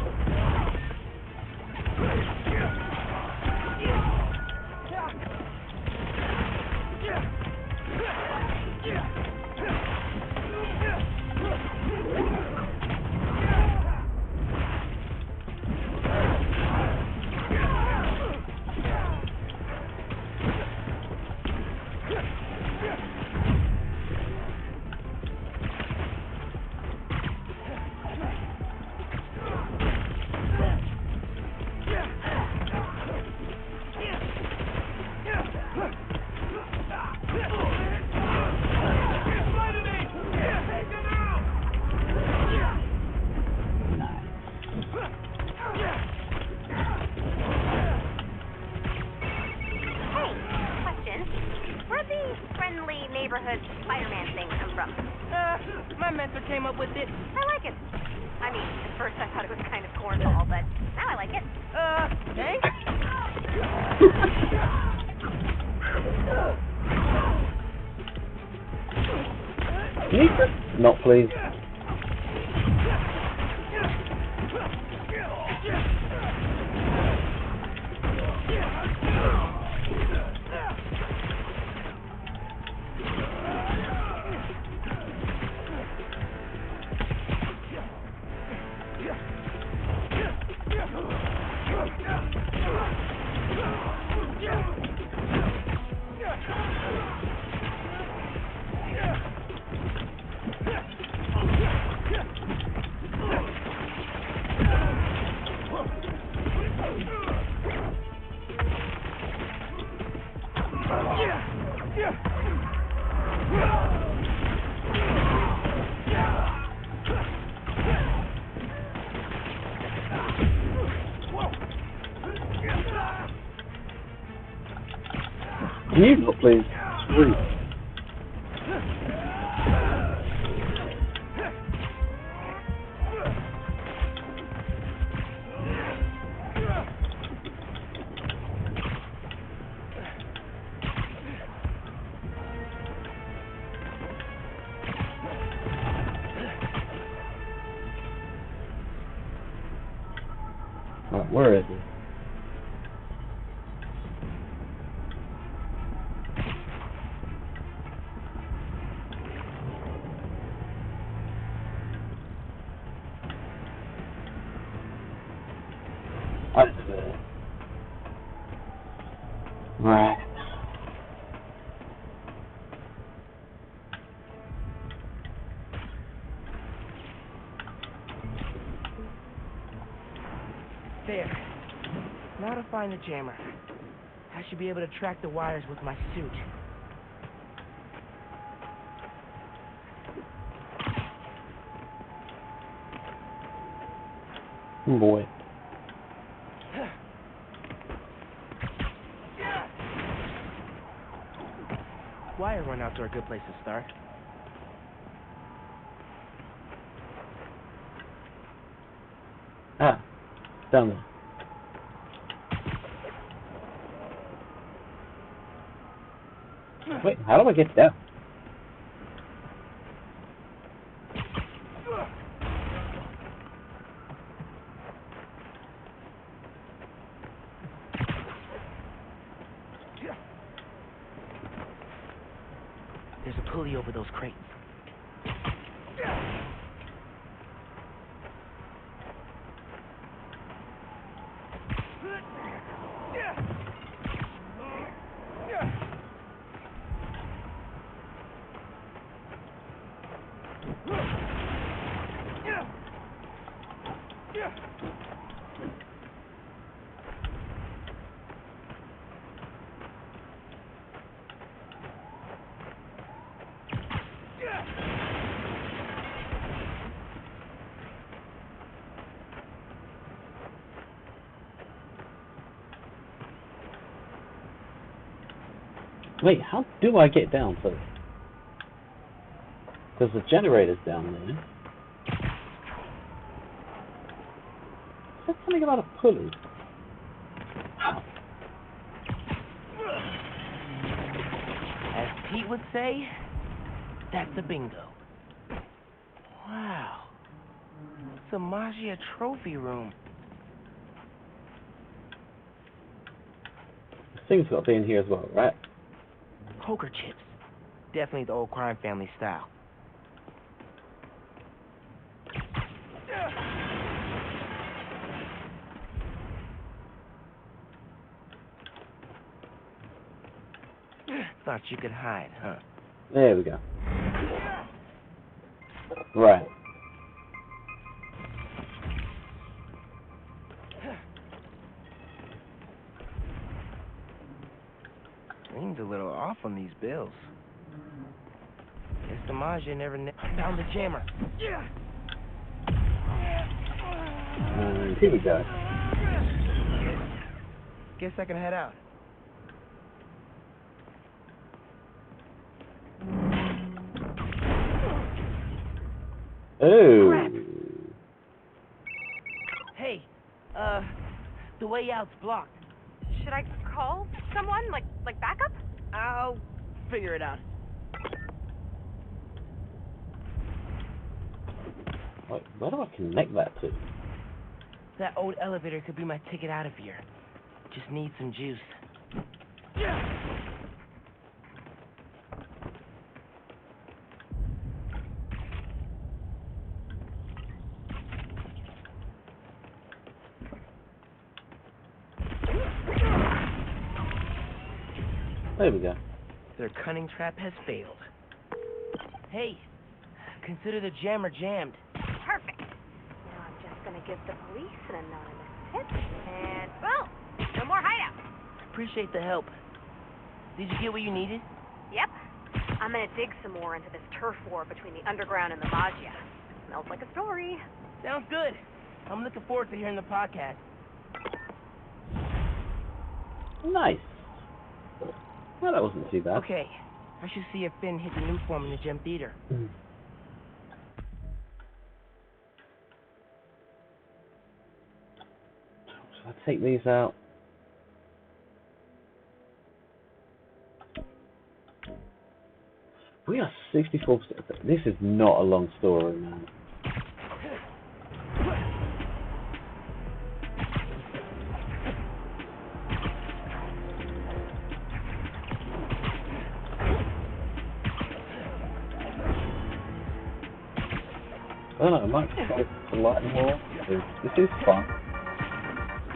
Neighborhood Spider-Man thing come from? My mentor came up with it. I like it. I mean, at first I thought it was kind of cornball, but now I like it. Thanks? Not please. Can you not please? Sweet. Right, where is he? Right. There. Now to find the jammer. I should be able to track the wires with my suit. Oh boy. Wire runouts are a good place to start. Ah, down there. Wait, how do I get down? There's a pulley over those crates. Wait, how do I get down to it? Because the generator's down there. Said something about a pulley. As Pete would say, that's a bingo. Wow. It's a Maggia trophy room. This thing's got to be in here as well, right? Poker chips. Definitely the old crime family style. Thought you could hide, huh? There we go. Right. Seems a little off on these bills. Guess DiMaggio never found the jammer. And here we go. Guess I can head out. Oh. Crap. Hey, the way out's blocked. Should I call someone? Like backup? I'll figure it out. Wait, where do I connect that to? That old elevator could be my ticket out of here. Just need some juice. There we go. Their cunning trap has failed. Hey, consider the jammer jammed. Perfect. Now I'm just gonna give the police an anonymous tip, and boom! No more hideouts. Appreciate the help. Did you get what you needed? Yep. I'm gonna dig some more into this turf war between the underground and the Maggia. Smells like a story. Sounds good. I'm looking forward to hearing the podcast. Nice. Well, that wasn't too bad. Okay, I should see if Finn hit the new form in the gem theater. Shall I take these out? We are 64%. This is not a long story, man. I don't know, I might try to lighten more. This is fun.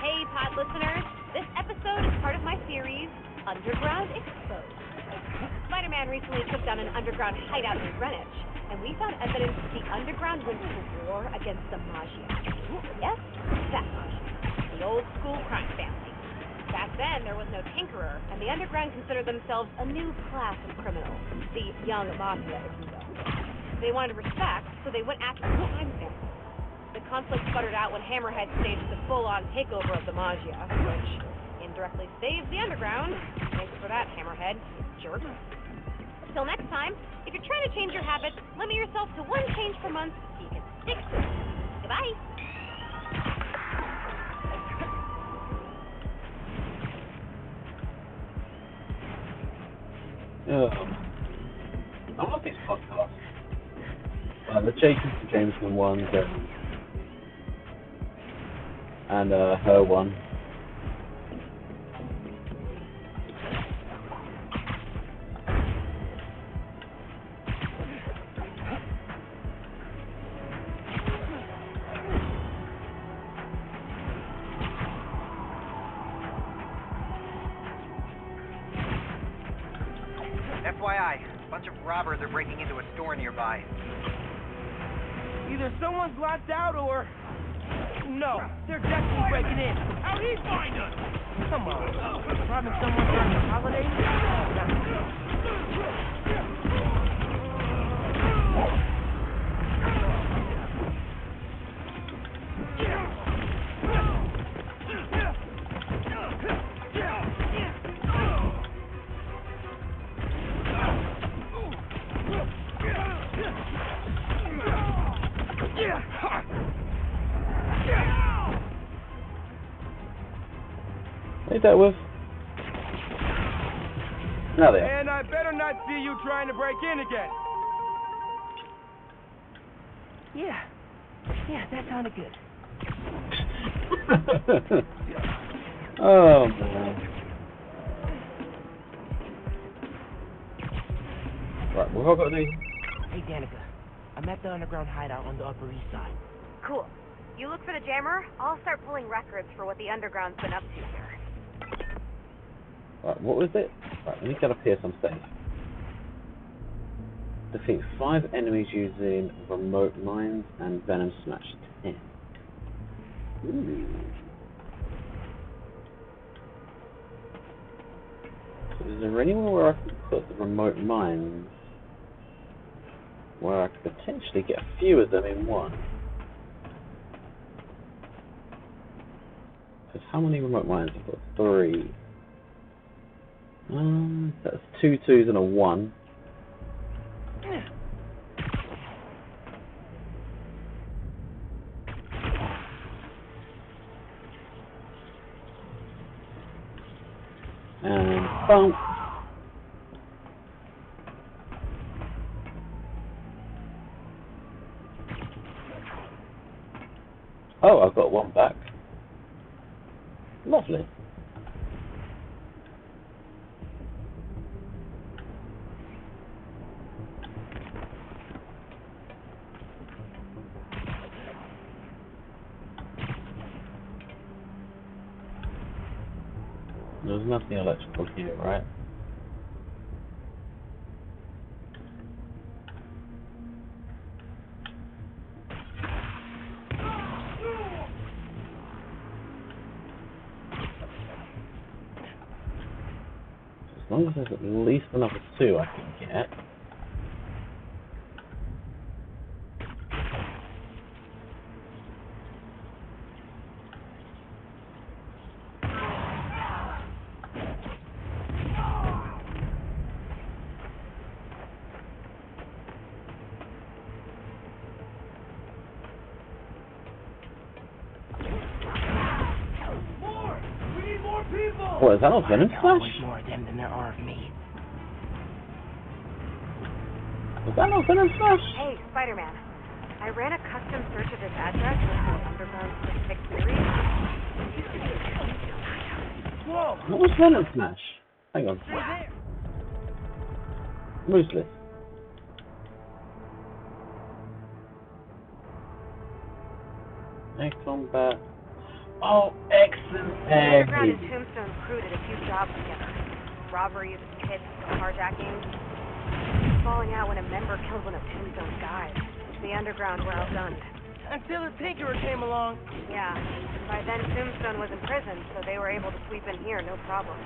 Hey, pod listeners. This episode is part of my series, Underground Exposed. Spider-Man recently took down an underground hideout in Greenwich, and we found evidence that the underground went to war against the Maggia. Yes, that Maggia. The old school crime family. Back then, there was no tinkerer, and the underground considered themselves a new class of criminals, the young mafia, if you will. They wanted respect, so they went after the crime family. The conflict sputtered out when Hammerhead staged the full-on takeover of the Maggia, which indirectly saves the underground. Thanks for that, Hammerhead, jerk. Till next time, if you're trying to change your habits, limit yourself to one change per month so you can stick to it. Goodbye. I love these podcasts. The Jacob Jameson ones and her one. FYI, a bunch of robbers are breaking into a store nearby. Either someone's locked out or... No, they're definitely breaking in. How'd he find us? Come on. Robbing someone during the holidays? Ain't that with? Now they are. And I better not see you trying to break in again. Yeah, that sounded good. Oh man. Right, we've all got any. Hey, Danica. I'm at the underground hideout on the Upper East Side. Cool. You look for the jammer, I'll start pulling records for what the underground's been up to here. Right, what was it? Right, let me get up here someplace. Defeat 5 enemies using remote mines and venom smash 10. Ooh. So is there anywhere where I can put the remote mines where I could potentially get a few of them in one? Because how many remote mines? I've got 3. That's 2 2s and a 1. And boom. Oh, I've got 1 back. Lovely. There's nothing electrical here, right? As long as there's at least another 2 I can get. What, is that not venom smash? Way more of them than there are of me. Is that not venom smash? Hey, Spider-Man. I ran a custom search of this address with some underground specific theories. Whoa! What was venom smash? Hang on. Stay there! Ruthless. Air combat. Oh, excellent. The underground and Tombstone's crew did a few jobs together. Robberies, hits, carjackings. Falling out when a member killed one of Tombstone's guys. The underground were outgunned. Until the Tinkerer came along. Yeah. By then, Tombstone was in prison, so they were able to sweep in here, no problem.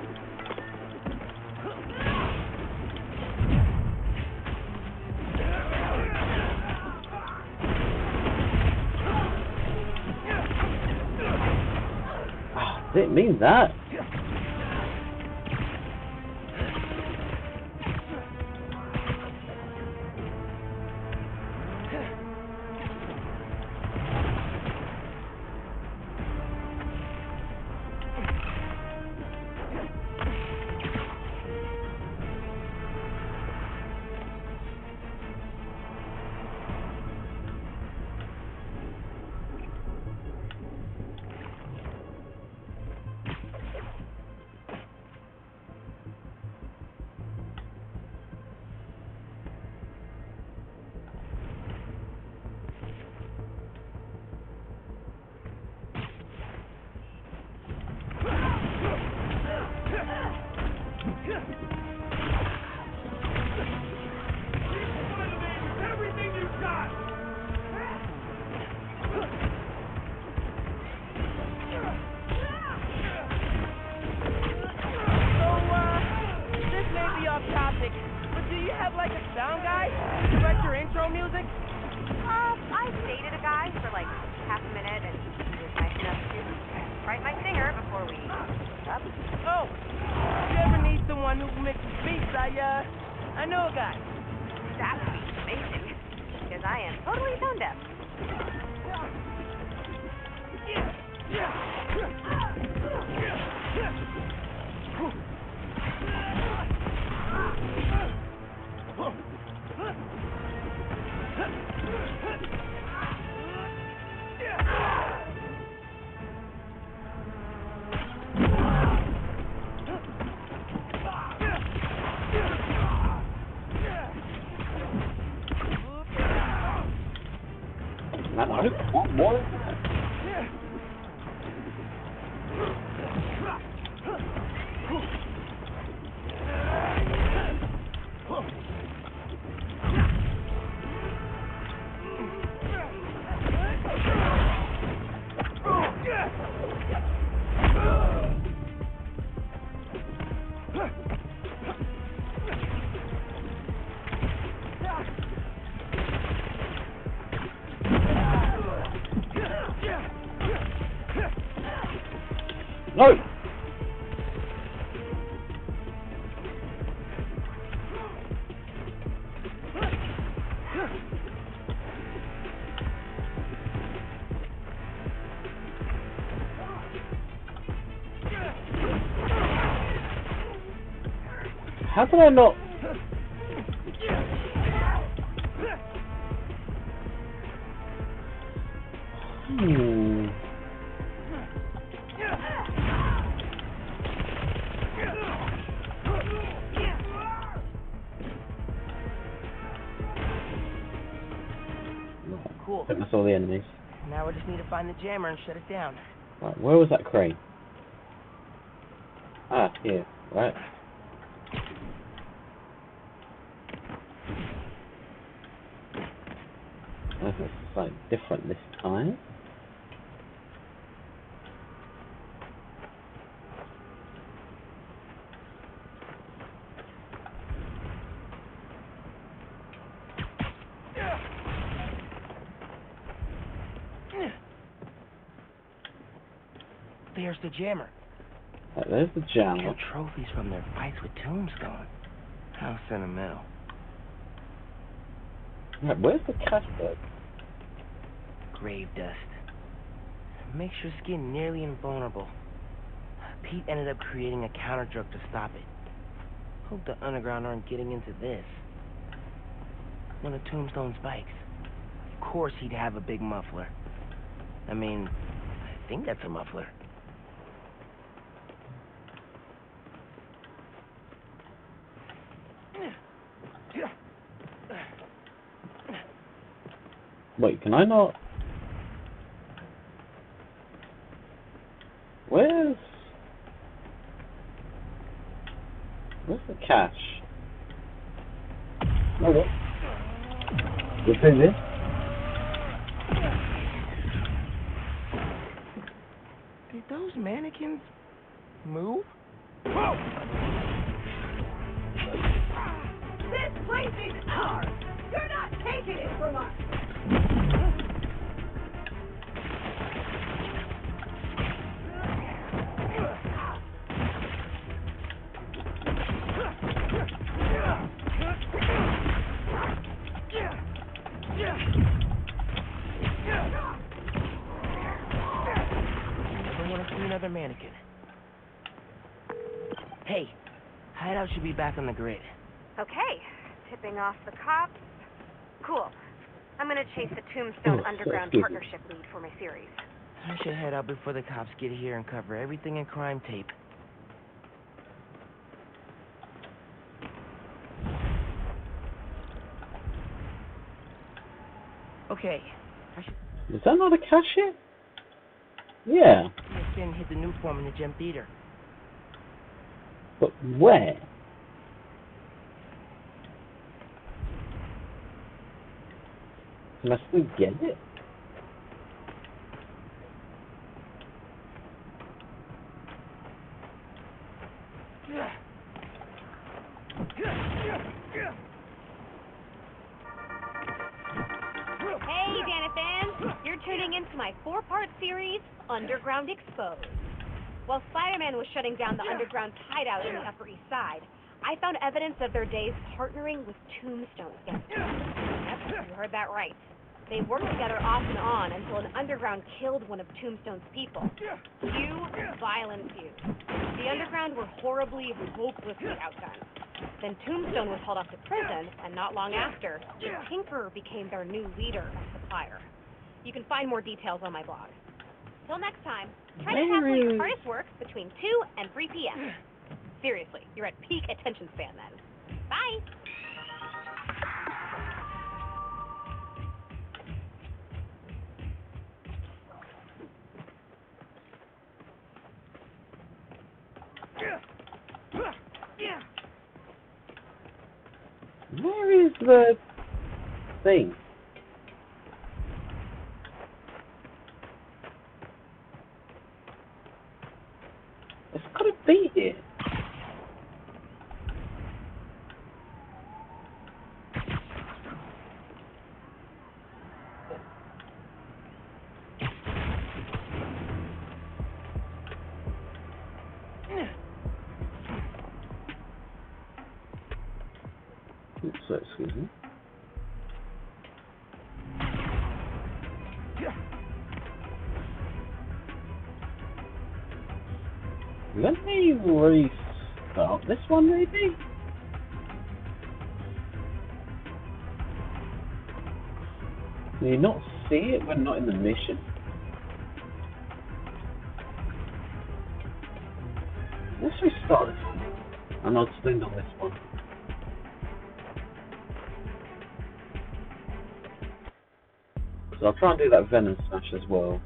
Didn't mean that. intro music? I dated a guy for like half a minute, and he was nice enough to write my singer before we hooked up. Oh, if you ever need someone who mixes beats, I know a guy. That would be amazing, because I am totally tone deaf. One more? No! How did I not? Cool. I think that's all the enemies. Now we just need to find the jammer and shut it down. Right, where was that crane? Ah, here. Right. This is slightly different this time. There's the jammer. Right, there's the jammer. Got trophies from their fights with Tombstone. How sentimental. Right, where's the cash bag? Grave dust. Makes your skin nearly invulnerable. Pete ended up creating a counter drug to stop it. Hope the underground aren't getting into this. One of Tombstone's bikes. Of course he'd have a big muffler. I mean, I think that's a muffler. Wait, can I not? Where's the cash? Oh, what? What's in this? Did those mannequins move? This place is ours! You're not taking it from us! Never want to see another mannequin. Hey, Hideout should be back on the grid. Okay, tipping off the cops. Cool. I'm gonna chase the Tombstone Underground Partnership lead for my series. I should head out before the cops get here and cover everything in crime tape. Okay, I should... Is that not a cash hit? Yeah. ESPN hit the new form in the gym theater. But where? Can I still get it? Hey, Dana fans! You're tuning into my 4-part series, Underground Exposed. While Spider-Man was shutting down the underground hideout in the Upper East Side, I found evidence of their days partnering with Tombstone's gang. Yep, you heard that right. They worked together off and on until an underground killed one of Tombstone's people. Few, violent few. The underground were horribly, hopelessly outgunned. Then Tombstone was hauled off to prison, and not long after, the Tinkerer became their new leader and supplier. You can find more details on my blog. Till next time, try to tackle your hardest work between 2 and 3 p.m. Seriously, you're at peak attention span then. Bye! Where is the thing? It's gotta be here. So, excuse me. Let me restart this one, maybe? Can you not see it when not in the mission? Let's restart this one. And I'll spend on this one. So I'll try and do that Venom Smash as well.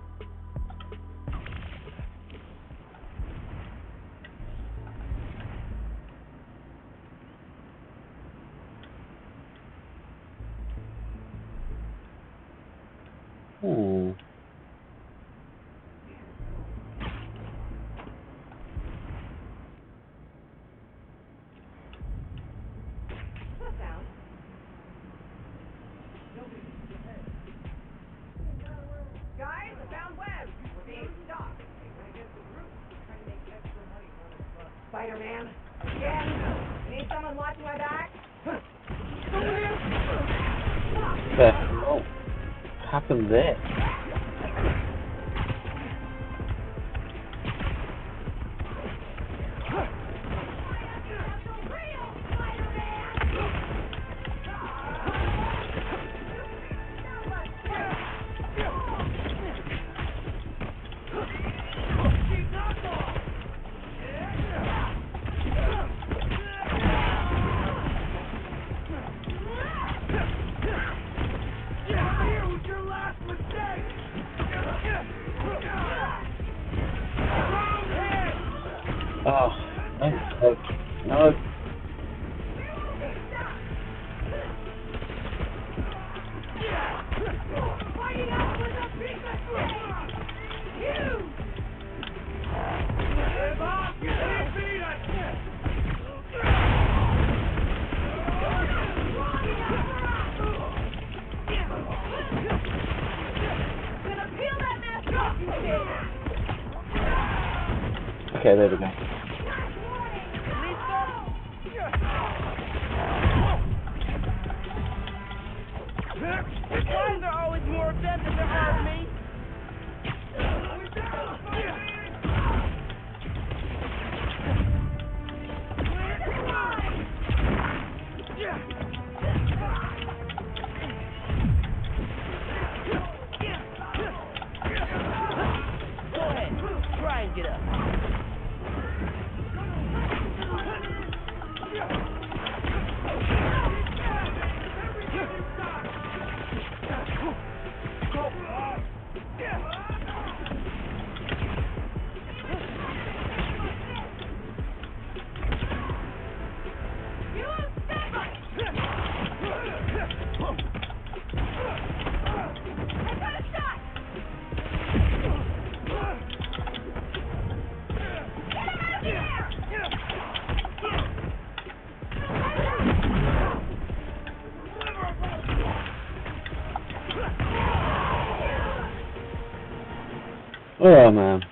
Guys, I found Web. We're being stopped. Spider-Man. Again. Need someone watching my back? There. Oh. What happened there? Oh, no, no. Okay, there we go. Why is there always more of them than there are of me? Go ahead, try and get up. Oh man.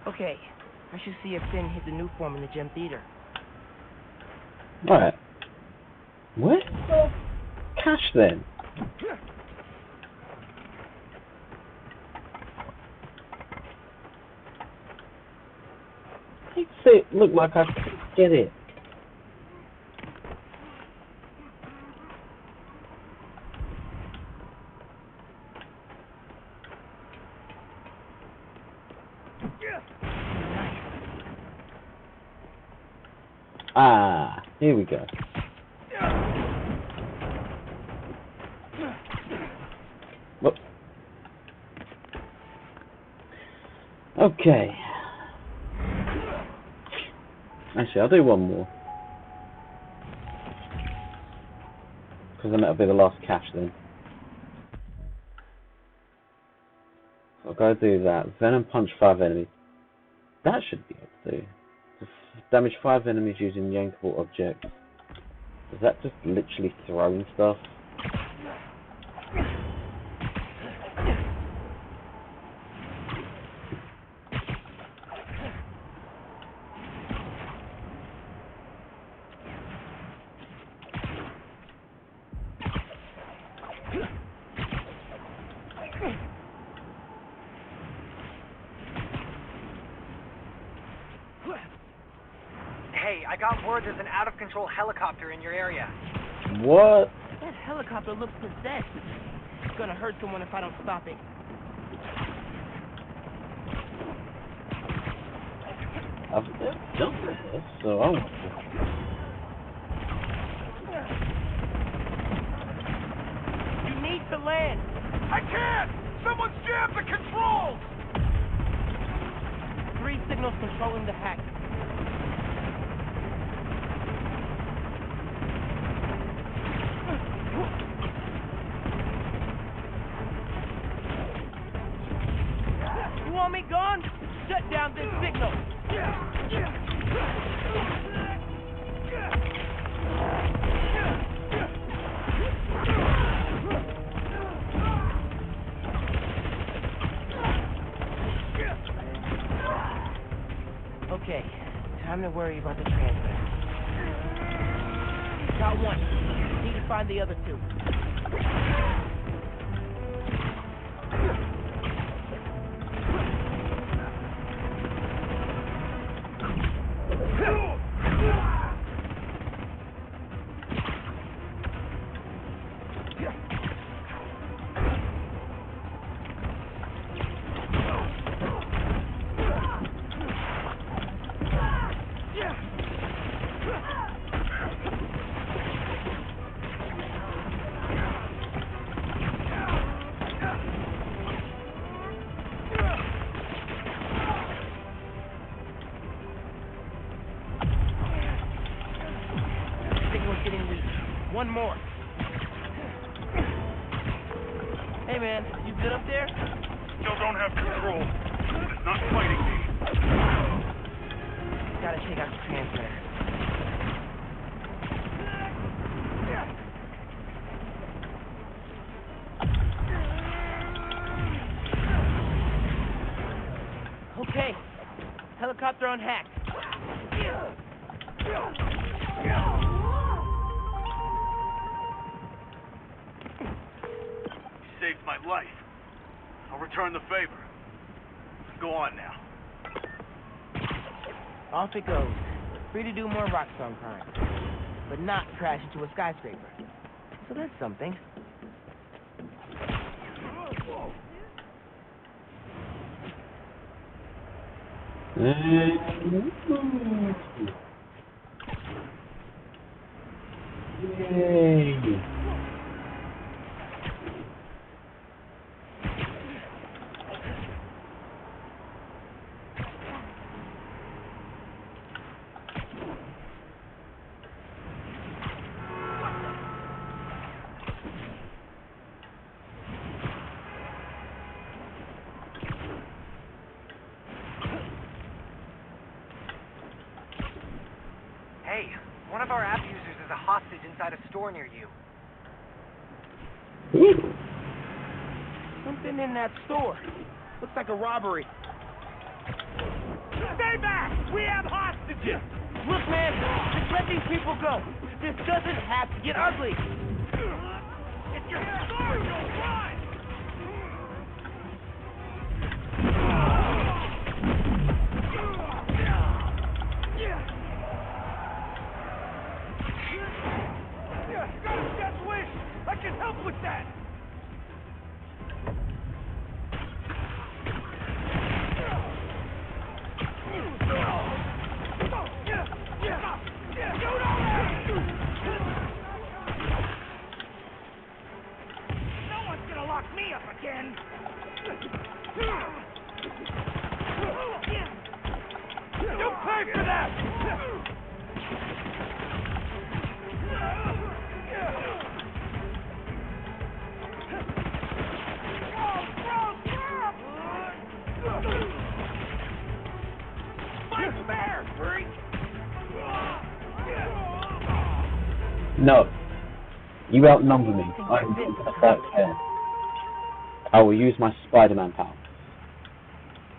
Okay, I should see if Finn hit the new form in the gym theater. Alright. Where's the cash then? It looked like I could get it. Ah, here we go. Whoop. Okay. Actually, I'll do one more. Because then that'll be the last cash then. So I'll go do that. Venom punch 5 enemies. That should be able to do. Damage 5 enemies using yankable objects. Is that just literally throwing stuff? Hey, I got word there's an out-of-control helicopter in your area. What? That helicopter looks possessed. It's gonna hurt someone if I don't stop it. I've never done this, so I want to. You need to land. I can't! Someone's jammed the controls! 3 signals controlling the hack. You want me gone? Shut down this signal. Okay, time to worry about the transmitter. Got one. Need to find the other 2. Getting weak. One more. Hey man, you good up there? Still don't have control. It's not fighting me. Gotta take out the transmitter. Okay. Helicopter unhacked. Saved my life. I'll return the favor. Go on now. Off it goes. Free to do more Rockstar crimes. But not crash into a skyscraper. So that's something. Yay! Hey, one of our app users is a hostage inside a store near you. Ooh. Something in that store. Looks like a robbery. Stay back! We have hostages! Look, man, just let these people go. This doesn't have to get ugly. It's your store, you'll run! Got a death wish! I can help with that! No one's gonna lock me up again! You'll pay for that! Fight fair, freak! No. You outnumber me. I'm not gonna fight fair. I will use my Spider-Man power.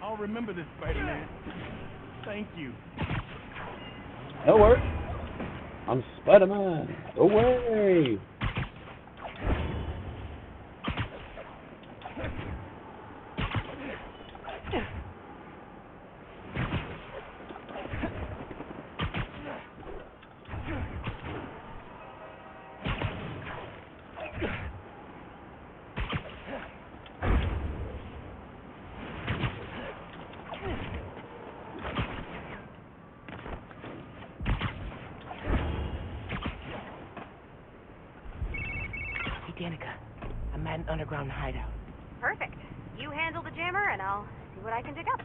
I'll remember this, Spider-Man. Thank you. Don't worry. I'm Spider-Man. Away! Danica, I'm at an underground hideout. Perfect. You handle the jammer, and I'll see what I can dig up.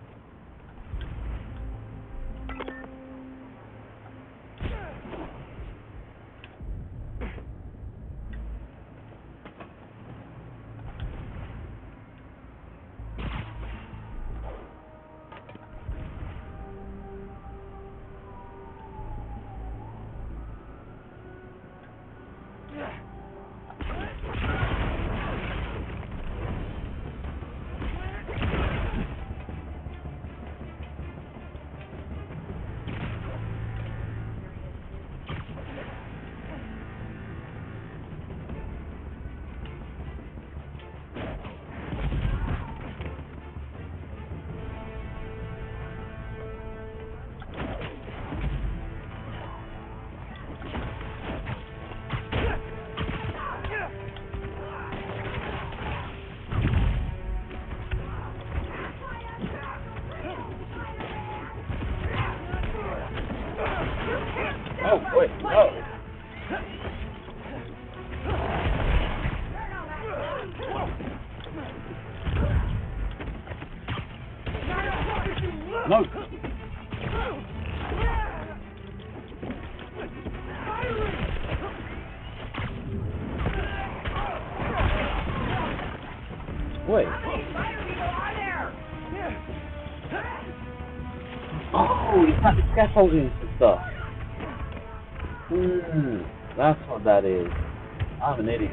Oh, wait, no. No. Wait. Oh, it's like the scaffolding and stuff. That's what that is. I'm an idiot.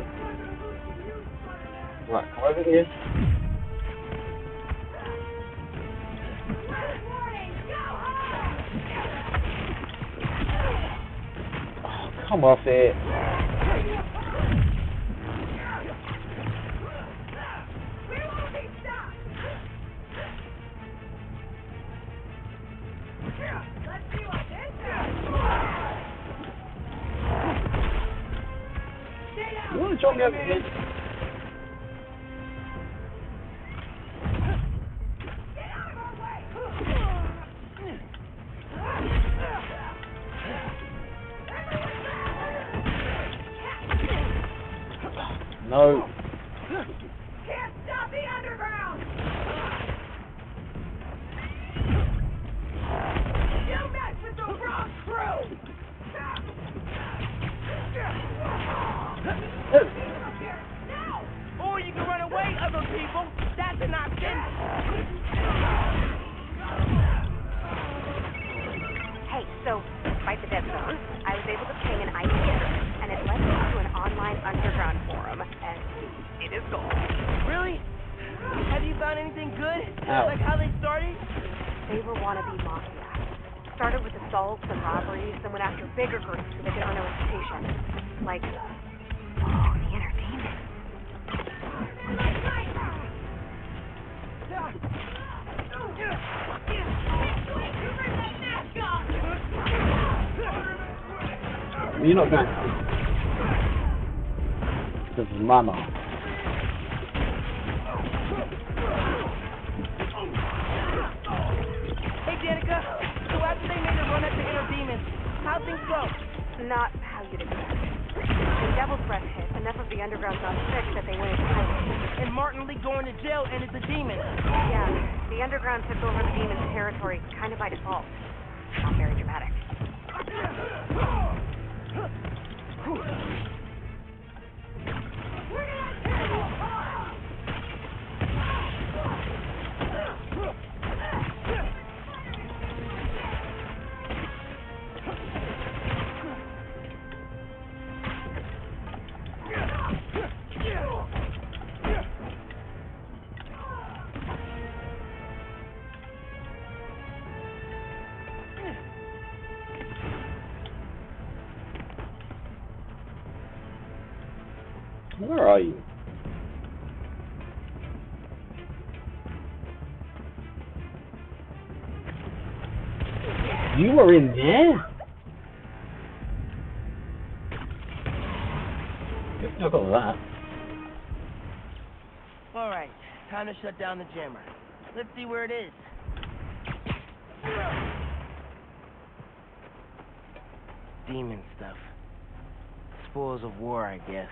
Right, come over here. Oh, come off it. You want to join me over here? No. Can't stop the underground! You mess with the wrong crew! Or you can run away, other people. That's an option. Hey, so, despite the dead zone, I was able to ping an IP address, and it led me to an online underground forum, and it is gold. Really? found anything good? Ow. Like how they started? They were wannabe mafia. Started with assaults and robberies, then went after bigger groups so they could earn a reputation. Like, the entertainment. You're not going. This is my mom. Hey, Danica. So after they made a run at the inner demons, how'd things go? Not how you'd expect. When Devil's Breath hit, enough of the underground got sick that they went into hiding. And Martin Lee going to jail ended the demon. Yeah, the underground took over the demon's territory kind of by default. Not very dramatic. Where are you? You were in there? Good job on that. Alright, time to shut down the jammer. Let's see where it is. Demon stuff. Spoils of war, I guess.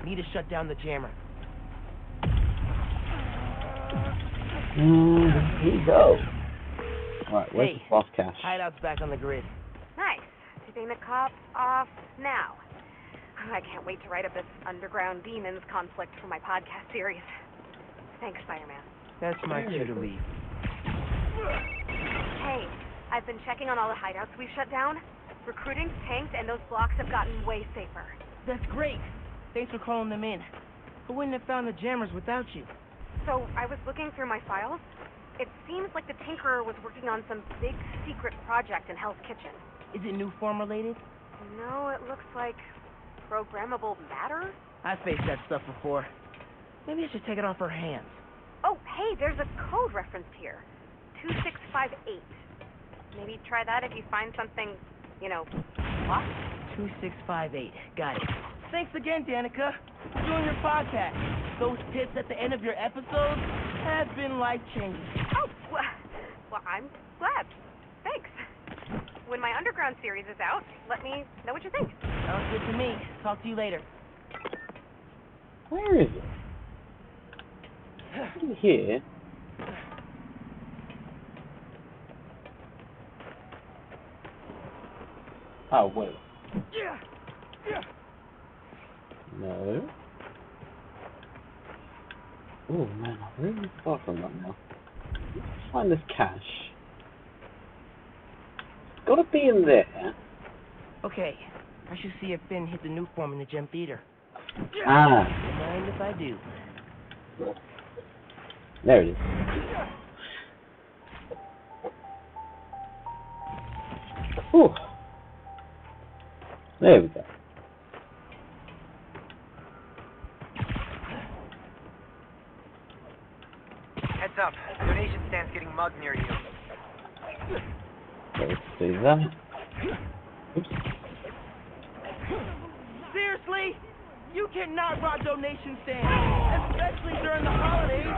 Need to shut down the jammer. Here you go. Alright, where's the boss cache? Hideout's back on the grid. Nice. Keeping the cops off now. I can't wait to write up this underground demons conflict for my podcast series. Thanks, Spider-Man. That's my cue to leave. Hey, I've been checking on all the hideouts we've shut down. Recruiting's tanked and those blocks have gotten way safer. That's great. Thanks for calling them in. I wouldn't have found the jammers without you. So, I was looking through my files. It seems like the Tinkerer was working on some big secret project in Hell's Kitchen. Is it new form related? No, it looks like programmable matter? I've faced that stuff before. Maybe I should take it off her hands. Oh, hey, there's a code referenced here. 2658. Maybe try that if you find something, you know, lost? 2658. Got it. Thanks again, Danica. Doing your podcast. Those tips at the end of your episodes have been life-changing. Oh, well, I'm glad. Thanks. When my Underground series is out, let me know what you think. Sounds good to me. Talk to you later. Where is it? In here. Oh, wait. No. Oh man, I'm really far from that now. Let's find this cache. It's gotta be in there. Okay, I should see if Finn hit the new form in the gem theater. Ah. Don't mind if I do. There it is. Ooh. There we go. Heads up. Donation stand's getting mugged near you. Let's see that. Oops. Seriously? You cannot rob donation stands, especially during the holidays.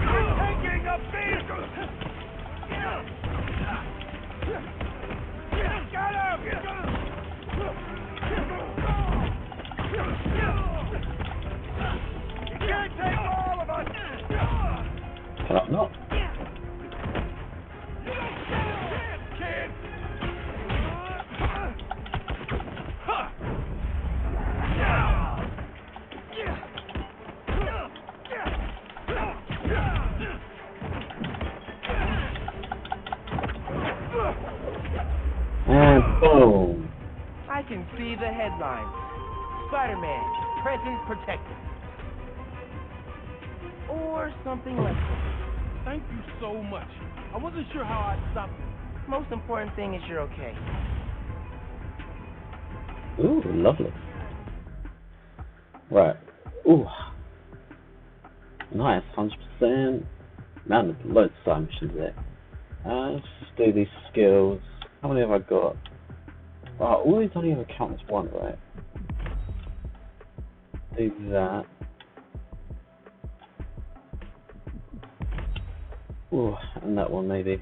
You're taking a beat! Get him! You can't take all of us! Can I not? Kid! And boom. I can see the headlines. Spider-Man, present protected. Or something less. Thank you so much. I wasn't sure how I'd stop you. Most important thing is you're okay. Ooh, lovely. Right. Ooh. Nice, 100%. Man, there's loads of side missions there. Let's just do these skills. How many have I got? Oh, all these don't even count as one, right? Do that. Ooh, and that one maybe.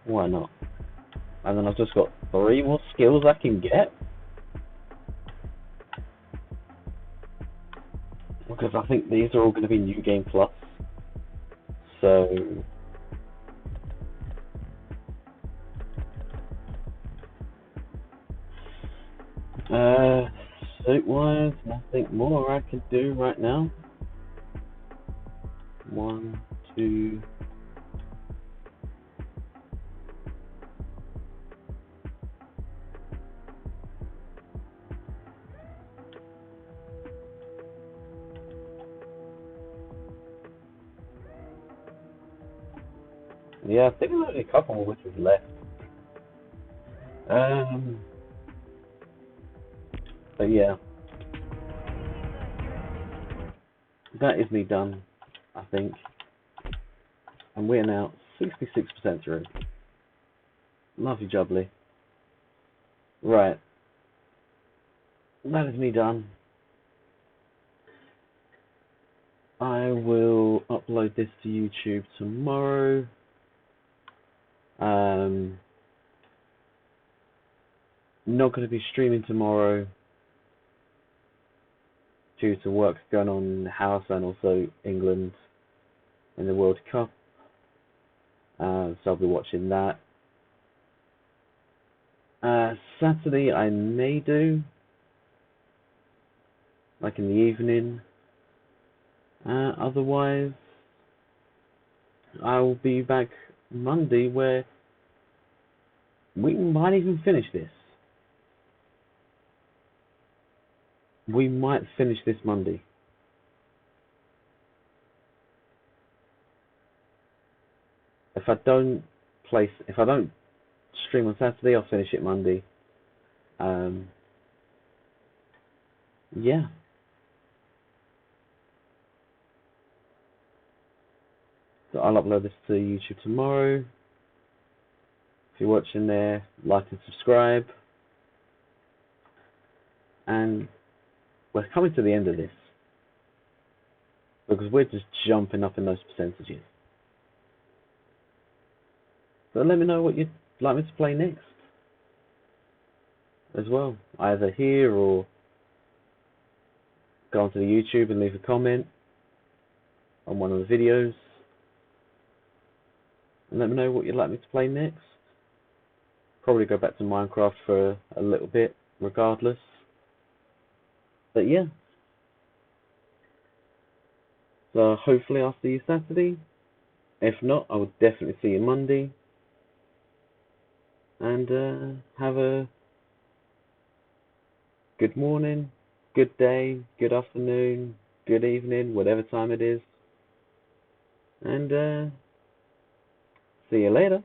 Why not? And then I've just got 3 more skills I can get. Because I think these are all going to be New Game Plus. So... suit-wise, nothing more I can do right now. 1, 2... Yeah, I think there's only a couple more witches left. But yeah. That is me done, I think. And we're now 66% through. Lovely jubbly. Right. That is me done. I will upload this to YouTube tomorrow. Not going to be streaming tomorrow due to work going on in the house and also England in the World Cup. So I'll be watching that. Saturday I may do, like in the evening. Otherwise, I will be back Monday where we might even finish this. We might finish this Monday. If I don't stream on Saturday, I'll finish it Monday. Yeah. So I'll upload this to YouTube tomorrow. If you're watching there, like and subscribe. And we're coming to the end of this, because we're just jumping up in those percentages. So let me know what you'd like me to play next as well, either here or go onto the YouTube and leave a comment on one of the videos and let me know what you'd like me to play next. Probably go back to Minecraft for a little bit regardless, but yeah. So hopefully I'll see you Saturday. If not, I will definitely see you Monday. And have a good morning, good day, good afternoon, good evening, whatever time it is. And see you later.